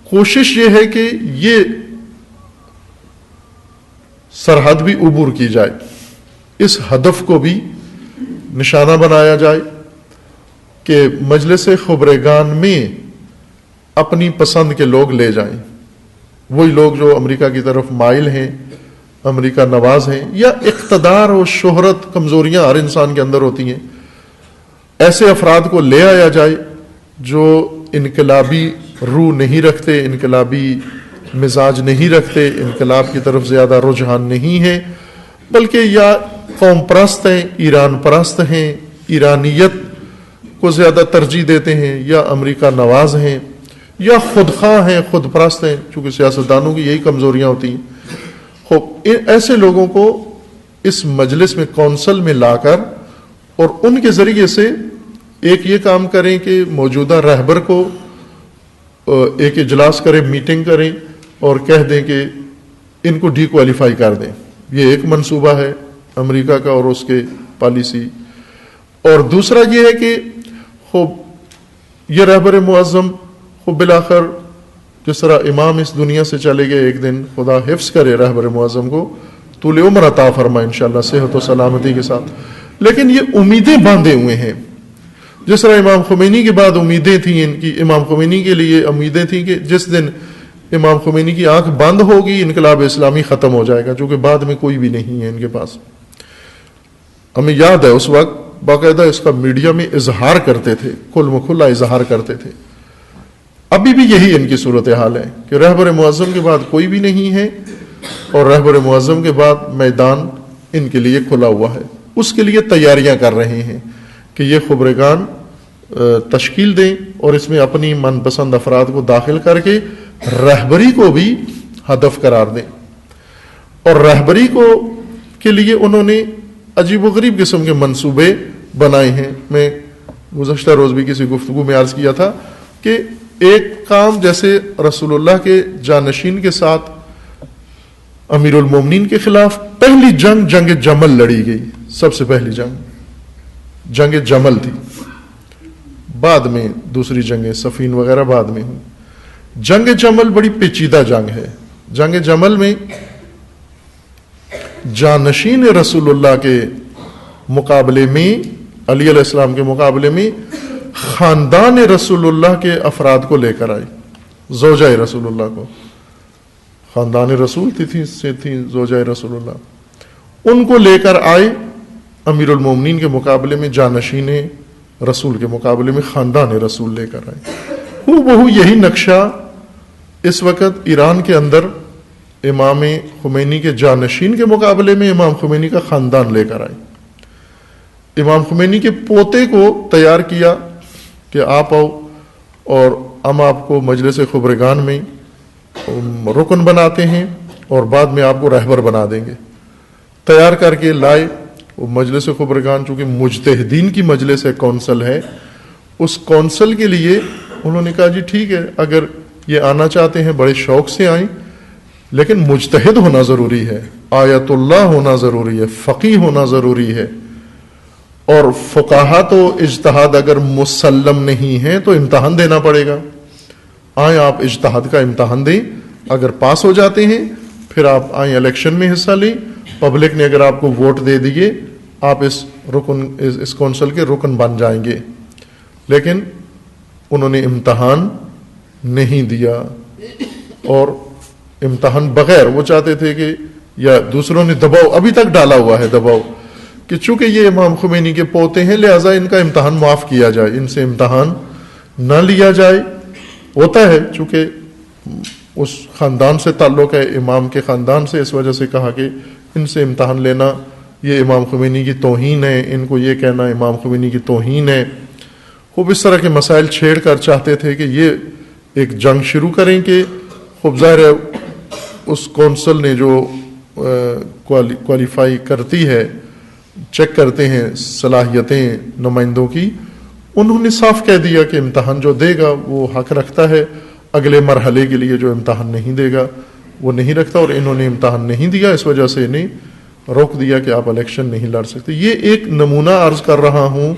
کوشش یہ ہے کہ یہ سرحد بھی عبور کی جائے، اس ہدف کو بھی نشانہ بنایا جائے کہ مجلس خبرگان میں اپنی پسند کے لوگ لے جائیں، وہی لوگ جو امریکہ کی طرف مائل ہیں، امریکہ نواز ہیں، یا اقتدار اور شہرت کمزوریاں ہر انسان کے اندر ہوتی ہیں. ایسے افراد کو لے آیا جائے جو انقلابی روح نہیں رکھتے، انقلابی مزاج نہیں رکھتے، انقلاب کی طرف زیادہ رجحان نہیں ہے، بلکہ یا قوم پرست ہیں، ایران پرست ہیں، ایرانیت کو زیادہ ترجیح دیتے ہیں، یا امریکہ نواز ہیں، یا خودخواہ ہیں، خود پرست ہیں، چونکہ سیاستدانوں کی یہی کمزوریاں ہوتی ہیں. ایسے لوگوں کو اس مجلس میں، کونسل میں لا کر، اور ان کے ذریعے سے ایک یہ کام کریں کہ موجودہ رہبر کو ایک اجلاس کریں، میٹنگ کریں، اور کہہ دیں کہ ان کو ڈی کوالیفائی کر دیں. یہ ایک منصوبہ ہے امریکہ کا اور اس کے پالیسی. اور دوسرا یہ ہے کہ یہ رہبر معظم بالآخر جس طرح امام اس دنیا سے چلے گئے، ایک دن خدا حفظ کرے رہبر معظم کو، طول عمر عطا فرمائے انشاءاللہ صحت و سلامتی کے ساتھ، لیکن یہ امیدیں باندھے ہوئے ہیں. جس طرح امام خمینی کے بعد امیدیں تھیں ان کی، امام خمینی کے لیے امیدیں تھیں کہ جس دن امام خمینی کی آنکھ بند ہوگی انقلاب اسلامی ختم ہو جائے گا، چونکہ بعد میں کوئی بھی نہیں ہے ان کے پاس. ہمیں یاد ہے اس وقت باقاعدہ اس کا میڈیا میں اظہار کرتے تھے، کھل مکھلا اظہار کرتے تھے. ابھی بھی یہی ان کی صورتحال ہے کہ رہبر معظم کے بعد کوئی بھی نہیں ہے، اور رہبر معظم کے بعد میدان ان کے لیے کھلا ہوا ہے. اس کے لیے تیاریاں کر رہے ہیں کہ یہ خبرگان تشکیل دیں اور اس میں اپنی من پسند افراد کو داخل کر کے رہبری کو بھی ہدف قرار دیں. اور رہبری کو کے لیے انہوں نے عجیب و غریب قسم کے منصوبے بنائے ہیں. میں گزشتہ روز بھی کسی گفتگو میں عرض کیا تھا کہ ایک کام جیسے رسول اللہ کے جانشین کے ساتھ امیر المومنین کے خلاف پہلی جنگ جمل لڑی گئی. سب سے پہلی جنگ جمل تھی، بعد میں دوسری جنگیں صفین وغیرہ بعد میں ہوئی. جنگ جمل بڑی پیچیدہ جنگ ہے. جنگ جمل میں جانشین رسول اللہ کے مقابلے میں، علی علیہ السلام کے مقابلے میں خاندان رسول اللہ کے افراد کو لے کر آئی. زوجہ رسول اللہ کو، خاندان رسول تھی زوجہ رسول اللہ، ان کو لے کر آئے امیر المومنین کے مقابلے میں، جانشین رسول کے مقابلے میں خاندان رسول لے کر آئے. بہو یہی نقشہ اس وقت ایران کے اندر امام خمینی کے جانشین کے مقابلے میں امام خمینی کا خاندان لے کر آئے. امام خمینی کے پوتے کو تیار کیا کہ آپ آؤ اور ہم آپ کو مجلس خبرگان میں رکن بناتے ہیں اور بعد میں آپ کو رہبر بنا دیں گے. تیار کر کے لائے. وہ مجلس خبرگان چونکہ مجتہدین کی مجلس ہے، کونسل ہے، اس کونسل کے لیے انہوں نے کہا جی ٹھیک ہے، اگر یہ آنا چاہتے ہیں بڑے شوق سے آئیں، لیکن مجتہد ہونا ضروری ہے، آیت اللہ ہونا ضروری ہے، فقیہ ہونا ضروری ہے. اور فقہا تو اجتہاد اگر مسلم نہیں ہے تو امتحان دینا پڑے گا. آئیں آپ اجتہاد کا امتحان دیں, اگر پاس ہو جاتے ہیں پھر آپ آئیں الیکشن میں حصہ لیں. پبلک نے اگر آپ کو ووٹ دے دیے آپ اس کونسل کے رکن بن جائیں گے. لیکن انہوں نے امتحان نہیں دیا, اور امتحان بغیر, وہ چاہتے تھے کہ, یا دوسروں نے دباؤ ابھی تک ڈالا ہوا ہے دباؤ کہ چونکہ یہ امام خمینی کے پوتے ہیں لہٰذا ان کا امتحان معاف کیا جائے, ان سے امتحان نہ لیا جائے. ہوتا ہے چونکہ اس خاندان سے تعلق ہے, امام کے خاندان سے, اس وجہ سے کہا کہ ان سے امتحان لینا یہ امام خمینی کی توہین ہے, ان کو یہ کہنا امام خمینی کی توہین ہے. خوب اس طرح کے مسائل چھیڑ کر چاہتے تھے کہ یہ ایک جنگ شروع کریں کہ خوب ظاہر ہے اس کونسل نے جو کوالیفائی کرتی ہے, چیک کرتے ہیں صلاحیتیں نمائندوں کی, انہوں نے صاف کہہ دیا کہ امتحان جو دے گا وہ حق رکھتا ہے, اگلے مرحلے کے لیے جو امتحان نہیں دے گا وہ نہیں رکھتا. اور انہوں نے امتحان نہیں دیا, اس وجہ سے انہیں روک دیا کہ آپ الیکشن نہیں لڑ سکتے. یہ ایک نمونہ عرض کر رہا ہوں.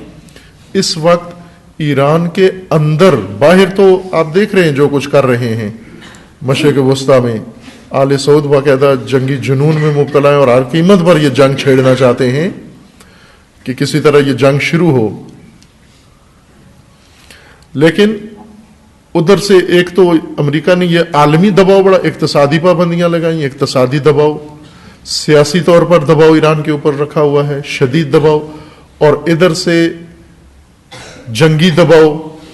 اس وقت ایران کے اندر, باہر تو آپ دیکھ رہے ہیں جو کچھ کر رہے ہیں مشرق وسطیٰ میں, آل سعود باقاعدہ جنگی جنون میں مبتلا ہیں اور ہر قیمت پر یہ جنگ چھیڑنا چاہتے ہیں کہ کسی طرح یہ جنگ شروع ہو. لیکن ادھر سے ایک تو امریکہ نے یہ عالمی دباؤ بڑا, اقتصادی پابندیاں لگائیں, اقتصادی دباؤ, سیاسی طور پر دباؤ ایران کے اوپر رکھا ہوا ہے, شدید دباؤ, اور ادھر سے جنگی دباؤ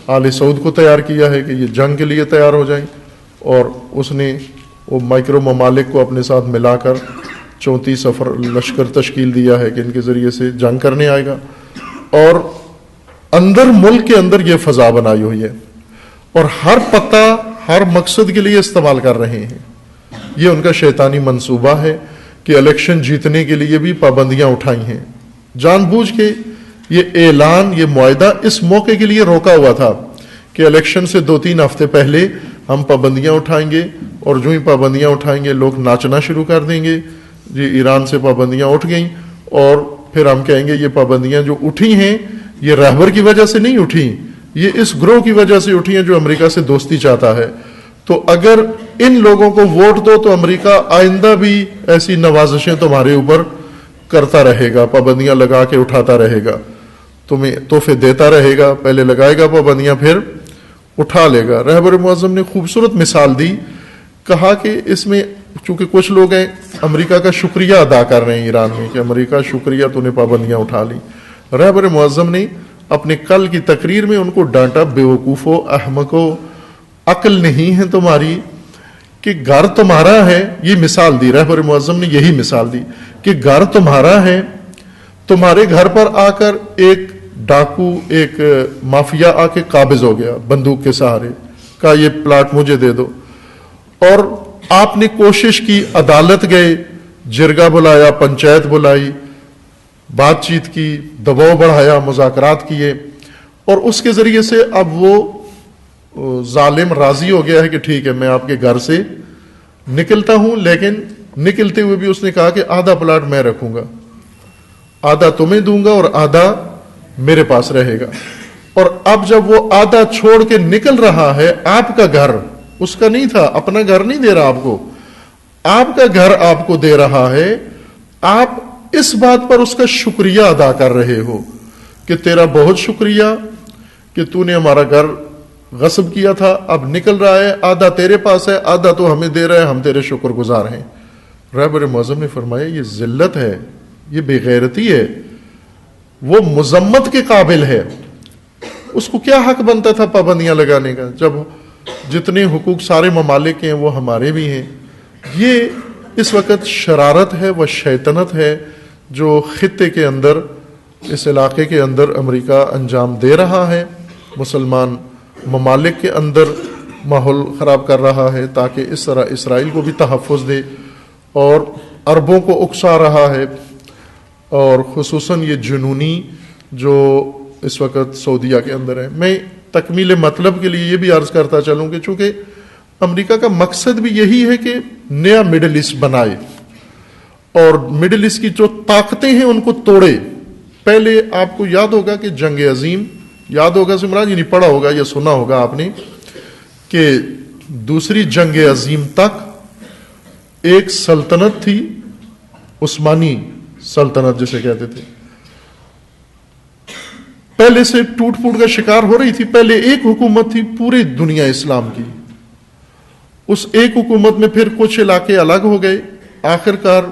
آل سعود کو تیار کیا ہے کہ یہ جنگ کے لیے تیار ہو جائیں. اور اس نے وہ مائکرو ممالک کو اپنے ساتھ ملا کر 34 لشکر تشکیل دیا ہے کہ ان کے ذریعے سے جنگ کرنے آئے گا. اور اندر ملک کے اندر یہ فضا بنائی ہوئی ہے اور ہر پتہ ہر مقصد کے لیے استعمال کر رہے ہیں. یہ ان کا شیطانی منصوبہ ہے کہ الیکشن جیتنے کے لیے بھی پابندیاں اٹھائی ہیں جان بوجھ کے. یہ اعلان, یہ معاہدہ اس موقع کے لیے روکا ہوا تھا کہ الیکشن سے 2-3 ہفتے پہلے ہم پابندیاں اٹھائیں گے, اور جو ہی پابندیاں اٹھائیں گے لوگ ناچنا شروع کر دیں گے. یہ ایران سے پابندیاں اٹھ گئیں اور پھر ہم کہیں گے یہ پابندیاں جو اٹھی ہیں یہ رہبر کی وجہ سے نہیں اٹھی, یہ اس گروہ کی وجہ سے اٹھی ہیں جو امریکہ سے دوستی چاہتا ہے. تو اگر ان لوگوں کو ووٹ دو تو امریکہ آئندہ بھی ایسی نوازشیں تمہارے اوپر کرتا رہے گا, پابندیاں لگا کے اٹھاتا رہے گا, تمہیں تحفے دیتا رہے گا, پہلے لگائے گا پابندیاں پھر اٹھا لے گا. رہبر معظم نے خوبصورت مثال دی, کہا کہ اس میں چونکہ کچھ لوگ ہیں امریکہ کا شکریہ ادا کر رہے ہیں ایران میں کہ امریکہ شکریہ تو نے پابندیاں اٹھا لی. رہبر معظم نے اپنے کل کی تقریر میں ان کو ڈانٹا, بیوقوفو, احمقو, عقل نہیں ہے تمہاری کہ گھر تمہارا ہے. یہ مثال دی رہبر معظم نے, یہی مثال دی کہ گھر تمہارا ہے, تمہارے گھر پر آ کر ایک ڈاکو, ایک مافیا آ کے قابض ہو گیا بندوق کے سہارے, کہا یہ پلاٹ مجھے دے دو, اور آپ نے کوشش کی, عدالت گئے, جرگہ بلایا, پنچایت بلائی, بات چیت کی, دباؤ بڑھایا, مذاکرات کیے, اور اس کے ذریعے سے اب وہ ظالم راضی ہو گیا ہے کہ ٹھیک ہے میں آپ کے گھر سے نکلتا ہوں. لیکن نکلتے ہوئے بھی اس نے کہا کہ آدھا پلاٹ میں رکھوں گا, آدھا تمہیں دوں گا اور آدھا میرے پاس رہے گا. اور اب جب وہ آدھا چھوڑ کے نکل رہا ہے, آپ کا گھر اس کا نہیں تھا, اپنا گھر نہیں دے رہا آپ کو, آپ کا گھر آپ کو دے رہا ہے. آپ اس بات پر اس کا شکریہ ادا کر رہے ہو کہ تیرا بہت شکریہ کہ تو نے ہمارا گھر غصب کیا تھا, اب نکل رہا ہے, آدھا تیرے پاس ہے, آدھا تو ہمیں دے رہا ہے, ہم تیرے شکر گزار ہیں. رہبر معظم نے فرمایا یہ ذلت ہے, یہ بے غیرتی ہے, وہ مذمت کے قابل ہے. اس کو کیا حق بنتا تھا پابندیاں لگانے کا جب جتنے حقوق سارے ممالک کے ہیں وہ ہمارے بھی ہیں. یہ اس وقت شرارت ہے و شیطنت ہے جو خطے کے اندر, اس علاقے کے اندر امریکہ انجام دے رہا ہے, مسلمان ممالک کے اندر ماحول خراب کر رہا ہے تاکہ اس طرح اسرائیل کو بھی تحفظ دے, اور عربوں کو اکسا رہا ہے. اور خصوصاً یہ جنونی جو اس وقت سعودیہ کے اندر ہے. میں تکمیل مطلب کے لیے یہ بھی عرض کرتا چلوں کہ چونکہ امریکہ کا مقصد بھی یہی ہے کہ نیا مڈل ایسٹ بنائے اور مڈل ایسٹ کی جو طاقتیں ہیں ان کو توڑے, پہلے آپ کو یاد ہوگا کہ جنگ عظیم، یاد ہوگا سمران، یعنی پڑھا ہوگا یا سنا ہوگا آپ نے کہ دوسری جنگ عظیم تک ایک سلطنت تھی، عثمانی سلطنت جسے کہتے تھے، پہلے سے ٹوٹ پھوٹ کا شکار ہو رہی تھی. پہلے ایک حکومت تھی پوری دنیا اسلام کی، اس ایک حکومت میں پھر کچھ علاقے الگ ہو گئے، آخر کار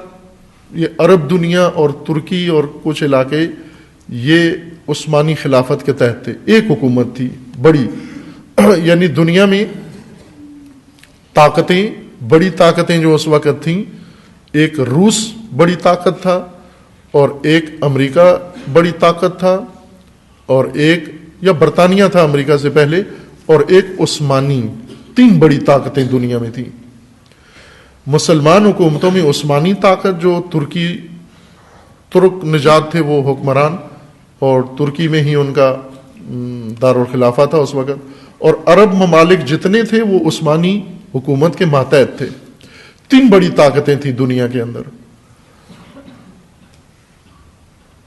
یہ عرب دنیا اور ترکی اور کچھ علاقے یہ عثمانی خلافت کے تحت تھے. ایک حکومت تھی بڑی، یعنی دنیا میں طاقتیں، بڑی طاقتیں جو اس وقت تھیں، ایک روس بڑی طاقت تھا، اور ایک امریکہ بڑی طاقت تھا، اور ایک یا برطانیہ تھا امریکہ سے پہلے، اور ایک عثمانی. 3 بڑی طاقتیں دنیا میں تھیں. مسلمان حکومتوں میں عثمانی طاقت جو ترک نژاد تھے وہ حکمران، اور ترکی میں ہی ان کا دارالخلافہ تھا اس وقت، اور عرب ممالک جتنے تھے وہ عثمانی حکومت کے ماتحت تھے. 3 بڑی طاقتیں تھیں دنیا کے اندر.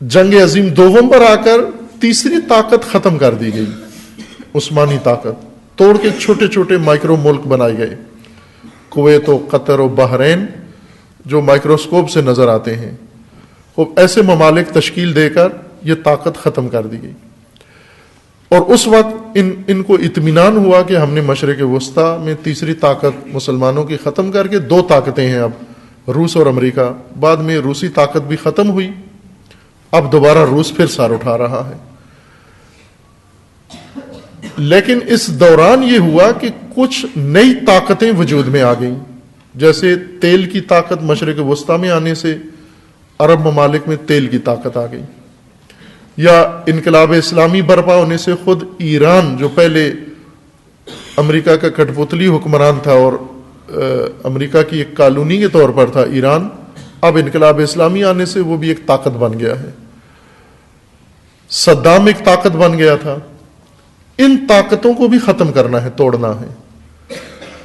جنگ عظیم دوم پر آ کر تیسری طاقت ختم کر دی گئی، عثمانی طاقت توڑ کے چھوٹے چھوٹے مائکرو ملک بنائے گئے، کویت و قطر و بحرین جو مائکروسکوپ سے نظر آتے ہیں. ایسے ممالک تشکیل دے کر یہ طاقت ختم کر دی گئی. اور اس وقت ان کو اطمینان ہوا کہ ہم نے مشرق وسطیٰ میں تیسری طاقت مسلمانوں کی ختم کر کے 2 طاقتیں ہیں اب، روس اور امریکہ. بعد میں روسی طاقت بھی ختم ہوئی، اب دوبارہ روس پھر سار اٹھا رہا ہے. لیکن اس دوران یہ ہوا کہ کچھ نئی طاقتیں وجود میں آ گئیں، جیسے تیل کی طاقت مشرق وسطیٰ میں آنے سے عرب ممالک میں تیل کی طاقت آ گئی، یا انقلاب اسلامی برپا ہونے سے خود ایران جو پہلے امریکہ کا کٹ پتلی حکمران تھا اور امریکہ کی ایک کالونی کے طور پر تھا ایران، اب انقلاب اسلامی آنے سے وہ بھی ایک طاقت بن گیا ہے. صدام ایک طاقت بن گیا تھا. ان طاقتوں کو بھی ختم کرنا ہے، توڑنا ہے.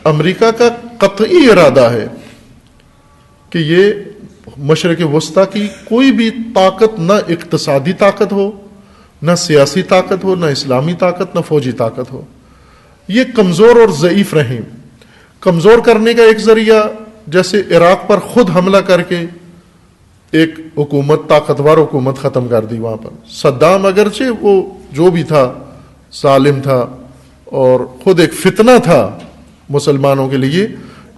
امریکہ کا قطعی ارادہ ہے کہ یہ مشرق وسطیٰ کی کوئی بھی طاقت، نہ اقتصادی طاقت ہو، نہ سیاسی طاقت ہو، نہ اسلامی طاقت، نہ فوجی طاقت ہو، یہ کمزور اور ضعیف رہیں. کمزور کرنے کا ایک ذریعہ جیسے عراق پر خود حملہ کر کے ایک حکومت، طاقتور حکومت ختم کر دی وہاں پر. صدام اگرچہ وہ جو بھی تھا ظالم تھا اور خود ایک فتنہ تھا مسلمانوں کے لیے،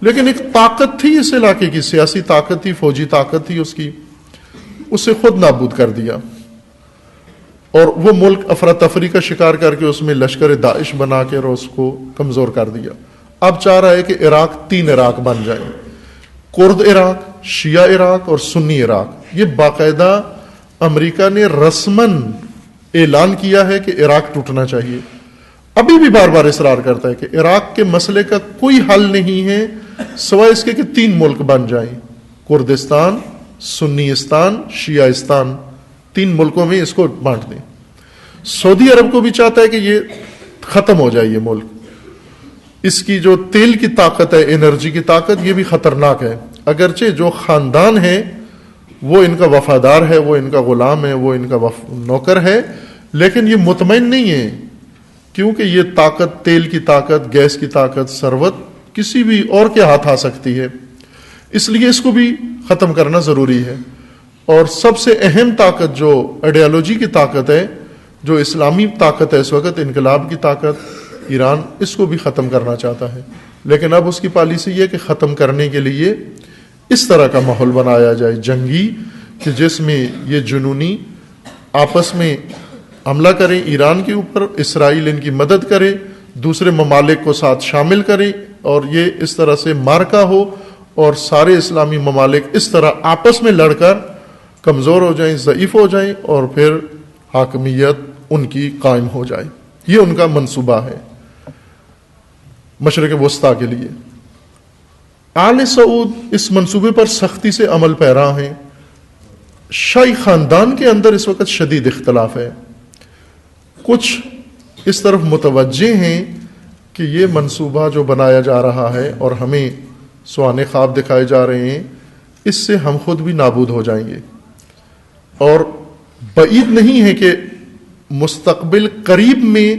لیکن ایک طاقت تھی اس علاقے کی، سیاسی طاقت تھی، فوجی طاقت تھی اس کی، اسے خود نابود کر دیا. اور وہ ملک افراتفری کا شکار کر کے اس میں لشکر داعش بنا کے اور اس کو کمزور کر دیا. اب چاہ رہا ہے کہ عراق 3 عراق بن جائے، کرد عراق، شیعہ عراق اور سنی عراق. یہ باقاعدہ امریکہ نے رسماً اعلان کیا ہے کہ عراق ٹوٹنا چاہیے. ابھی بھی بار بار اصرار کرتا ہے کہ عراق کے مسئلے کا کوئی حل نہیں ہے سوائے اس کے کہ 3 ملک بن جائیں، کردستان، سنیستان، شیعہستان. 3 ملکوں میں اس کو بانٹ دیں. سعودی عرب کو بھی چاہتا ہے کہ یہ ختم ہو جائے یہ ملک. اس کی جو تیل کی طاقت ہے، انرجی کی طاقت، یہ بھی خطرناک ہے. اگرچہ جو خاندان ہے وہ ان کا وفادار ہے، وہ ان کا غلام ہے، وہ ان کا نوکر ہے، لیکن یہ مطمئن نہیں ہے، کیونکہ یہ طاقت، تیل کی طاقت، گیس کی طاقت، ثروت کسی بھی اور کے ہاتھ آ سکتی ہے. اس لیے اس کو بھی ختم کرنا ضروری ہے. اور سب سے اہم طاقت جو آئیڈیالوجی کی طاقت ہے، جو اسلامی طاقت ہے اس وقت، انقلاب کی طاقت، ایران، اس کو بھی ختم کرنا چاہتا ہے. لیکن اب اس کی پالیسی یہ کہ ختم کرنے کے لیے اس طرح کا ماحول بنایا جائے جنگی، کہ جس میں یہ جنونی آپس میں حملہ کریں ایران کے اوپر، اسرائیل ان کی مدد کرے، دوسرے ممالک کو ساتھ شامل کرے، اور یہ اس طرح سے مارکا ہو اور سارے اسلامی ممالک اس طرح آپس میں لڑ کر کمزور ہو جائیں، ضعیف ہو جائیں، اور پھر حاکمیت ان کی قائم ہو جائے. یہ ان کا منصوبہ ہے مشرق وسطیٰ کے لیے. آل سعود اس منصوبے پر سختی سے عمل پیرا ہیں. شاہی خاندان کے اندر اس وقت شدید اختلاف ہے. کچھ اس طرف متوجہ ہیں کہ یہ منصوبہ جو بنایا جا رہا ہے اور ہمیں سوانے خواب دکھائے جا رہے ہیں، اس سے ہم خود بھی نابود ہو جائیں گے. اور بعید نہیں ہے کہ مستقبل قریب میں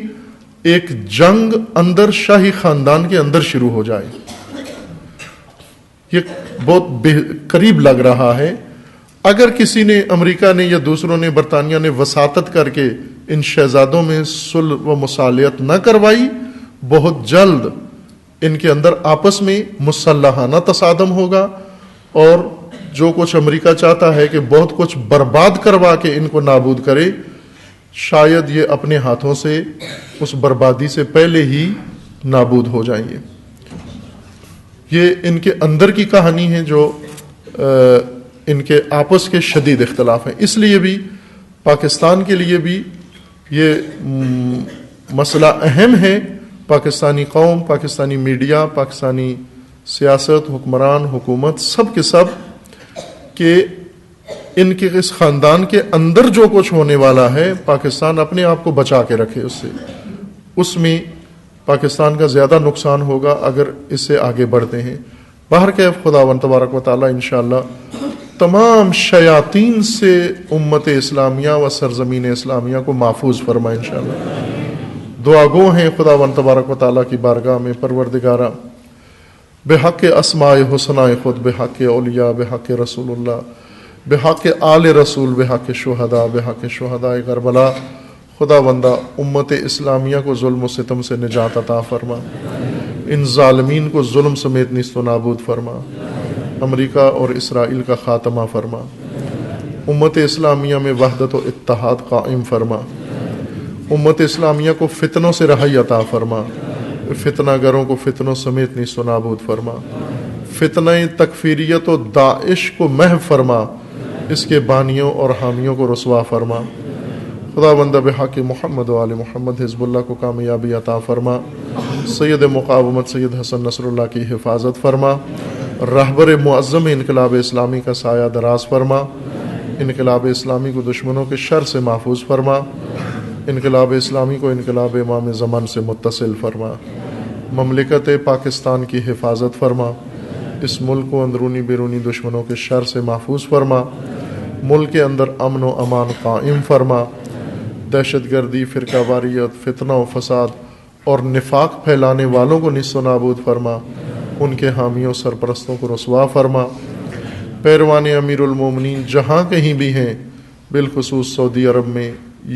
ایک جنگ اندر شاہی خاندان کے اندر شروع ہو جائے. یہ بہت قریب لگ رہا ہے. اگر کسی نے، امریکہ نے یا دوسروں نے، برطانیہ نے وساطت کر کے ان شہزادوں میں صلح و مصالحت نہ کروائی، بہت جلد ان کے اندر آپس میں مسلحانہ تصادم ہوگا، اور جو کچھ امریکہ چاہتا ہے کہ بہت کچھ برباد کروا کے ان کو نابود کرے، شاید یہ اپنے ہاتھوں سے اس بربادی سے پہلے ہی نابود ہو جائیں گے. یہ ان کے اندر کی کہانی ہے جو ان کے آپس کے شدید اختلاف ہیں. اس لیے بھی پاکستان کے لیے بھی یہ مسئلہ اہم ہے. پاکستانی قوم، پاکستانی میڈیا، پاکستانی سیاست، حکمران، حکومت، سب کے سب کہ ان کے اس خاندان کے اندر جو کچھ ہونے والا ہے، پاکستان اپنے آپ کو بچا کے رکھے اس سے. اس میں پاکستان کا زیادہ نقصان ہوگا اگر اس سے آگے بڑھتے ہیں. باہر کیف خداوند تبارک و تعالی انشاءاللہ تمام شیاطین سے امت اسلامیہ و سرزمین اسلامیہ کو محفوظ فرمائے انشاءاللہ. دعا گو ہیں خداوند تبارک و تعالی کی بارگاہ میں، پروردگارہ بحق اسماء حسناء خود، بحق اولیاء، بحق رسول اللہ، بحق آل رسول، بحق شہداء، بحق شہداء کربلا، خداوندہ امت اسلامیہ کو ظلم و ستم سے نجات عطا فرما، ان ظالمین کو ظلم سمیت نیست و نابود فرما، امریکہ اور اسرائیل کا خاتمہ فرما، امت اسلامیہ میں وحدت و اتحاد قائم فرما، امت اسلامیہ کو فتنوں سے رہائی عطا فرما، فتنہ گروں کو فتنوں سمیت نیست و نابود فرما، فتنہ تکفیریت و داعش کو محو فرما، اس کے بانیوں اور حامیوں کو رسوا فرما. خداوند بحق محمد و آل محمد حزب اللہ کو کامیابی عطا فرما، سید مقاومت سید حسن نصر اللہ کی حفاظت فرما، رہبر معظم انقلاب اسلامی کا سایہ دراز فرما، انقلاب اسلامی کو دشمنوں کے شر سے محفوظ فرما، انقلاب اسلامی کو انقلاب امام زمان سے متصل فرما، مملکت پاکستان کی حفاظت فرما، اس ملک کو اندرونی بیرونی دشمنوں کے شر سے محفوظ فرما، ملک کے اندر امن و امان قائم فرما، دہشت گردی، فرقہ واریت، فتنہ و فساد اور نفاق پھیلانے والوں کو نیست و نابود فرما، ان کے حامیوں سرپرستوں کو رسوا فرما. پیروان امیر المومنین جہاں کہیں بھی ہیں، بالخصوص سعودی عرب میں،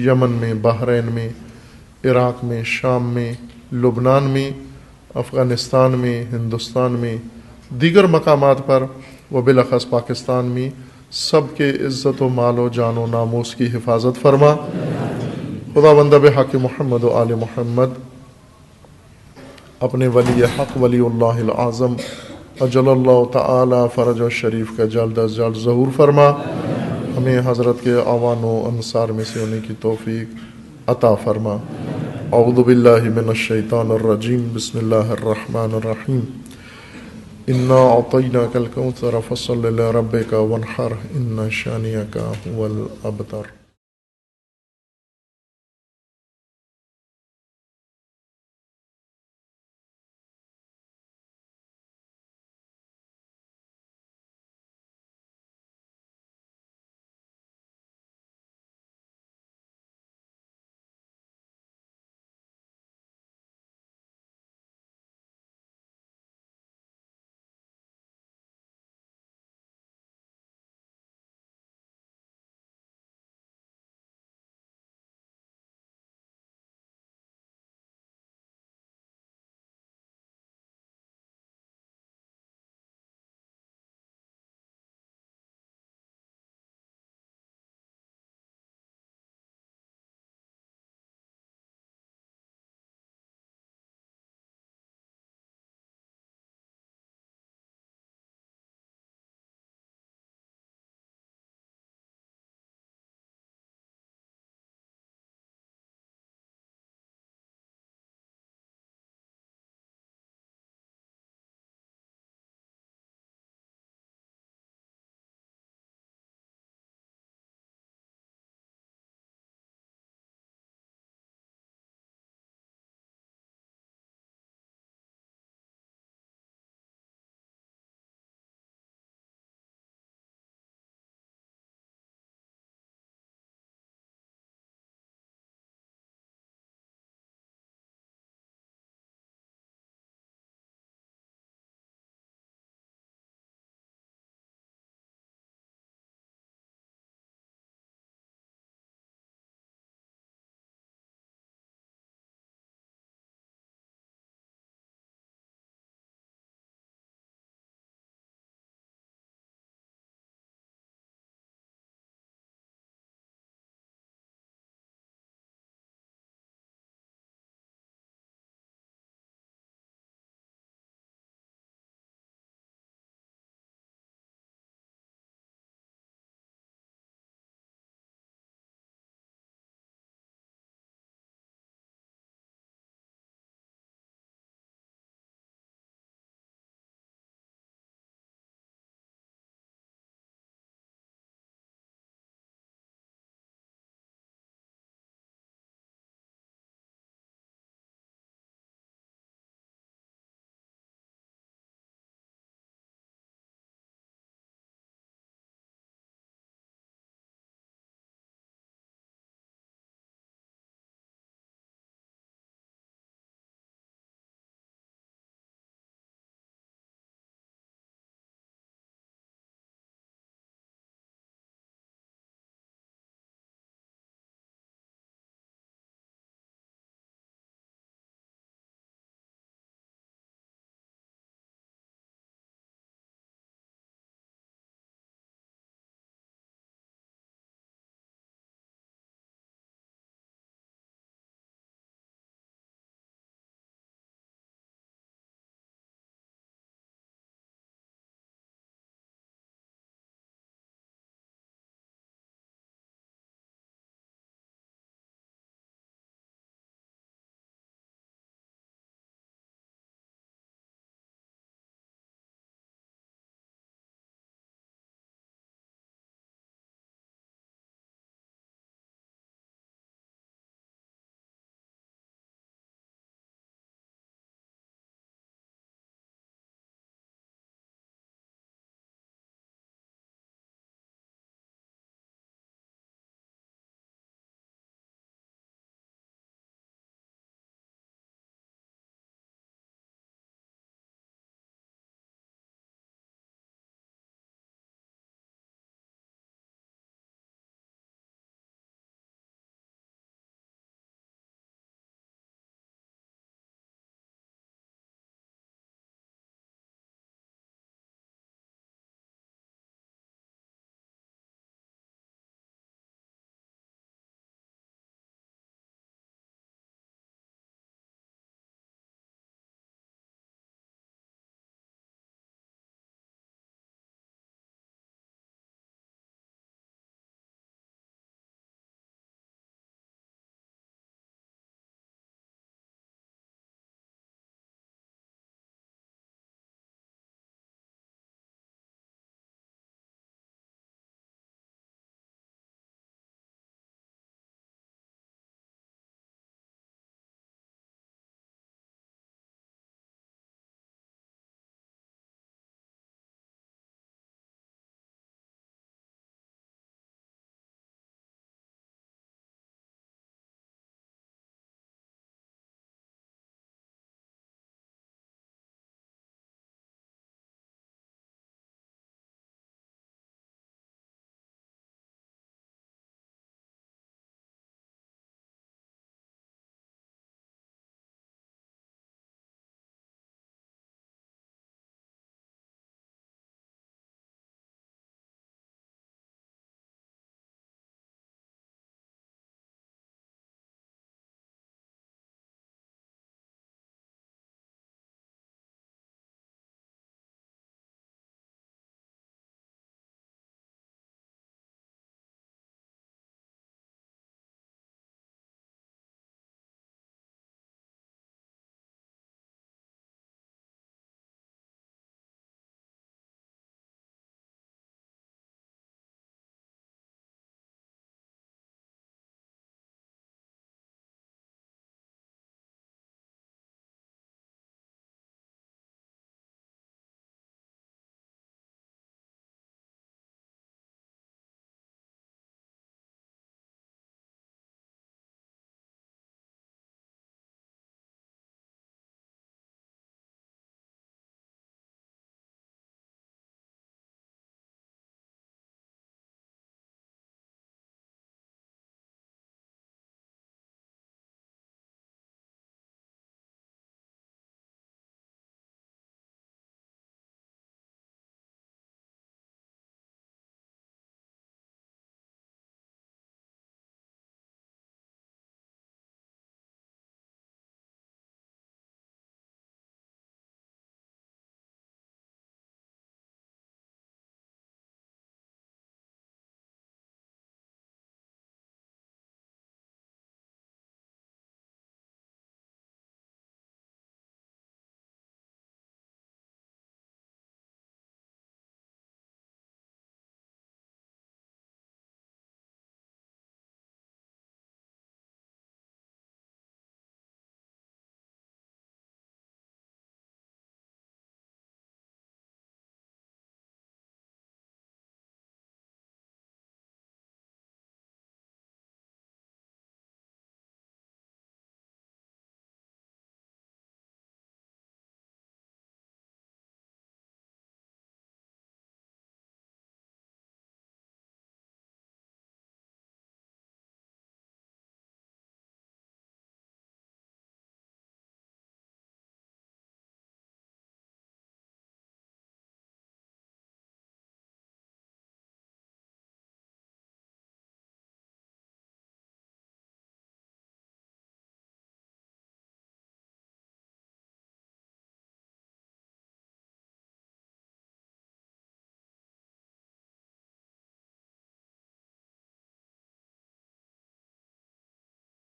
یمن میں، بحرین میں، عراق میں، شام میں، لبنان میں، افغانستان میں، ہندوستان میں، دیگر مقامات پر و بالاخص پاکستان میں، سب کے عزت و مال و جان و ناموس کی حفاظت فرما. خداوند بحق محمد و آل محمد اپنے ولی حق ولی اللہ العظم اجل اللہ تعالی فرج و شریف کا جلد از جلد ظہور فرما. ہمیں حضرت کے اعوان و انصار میں سے ہونے کی توفیق عطا فرما. اعوذ باللہ من الشیطان الرجیم، بسم اللہ الرحمن الرحیم. انا اعطیناک الکوثر فصل لربک وانحر ان شانئک هو الابتر.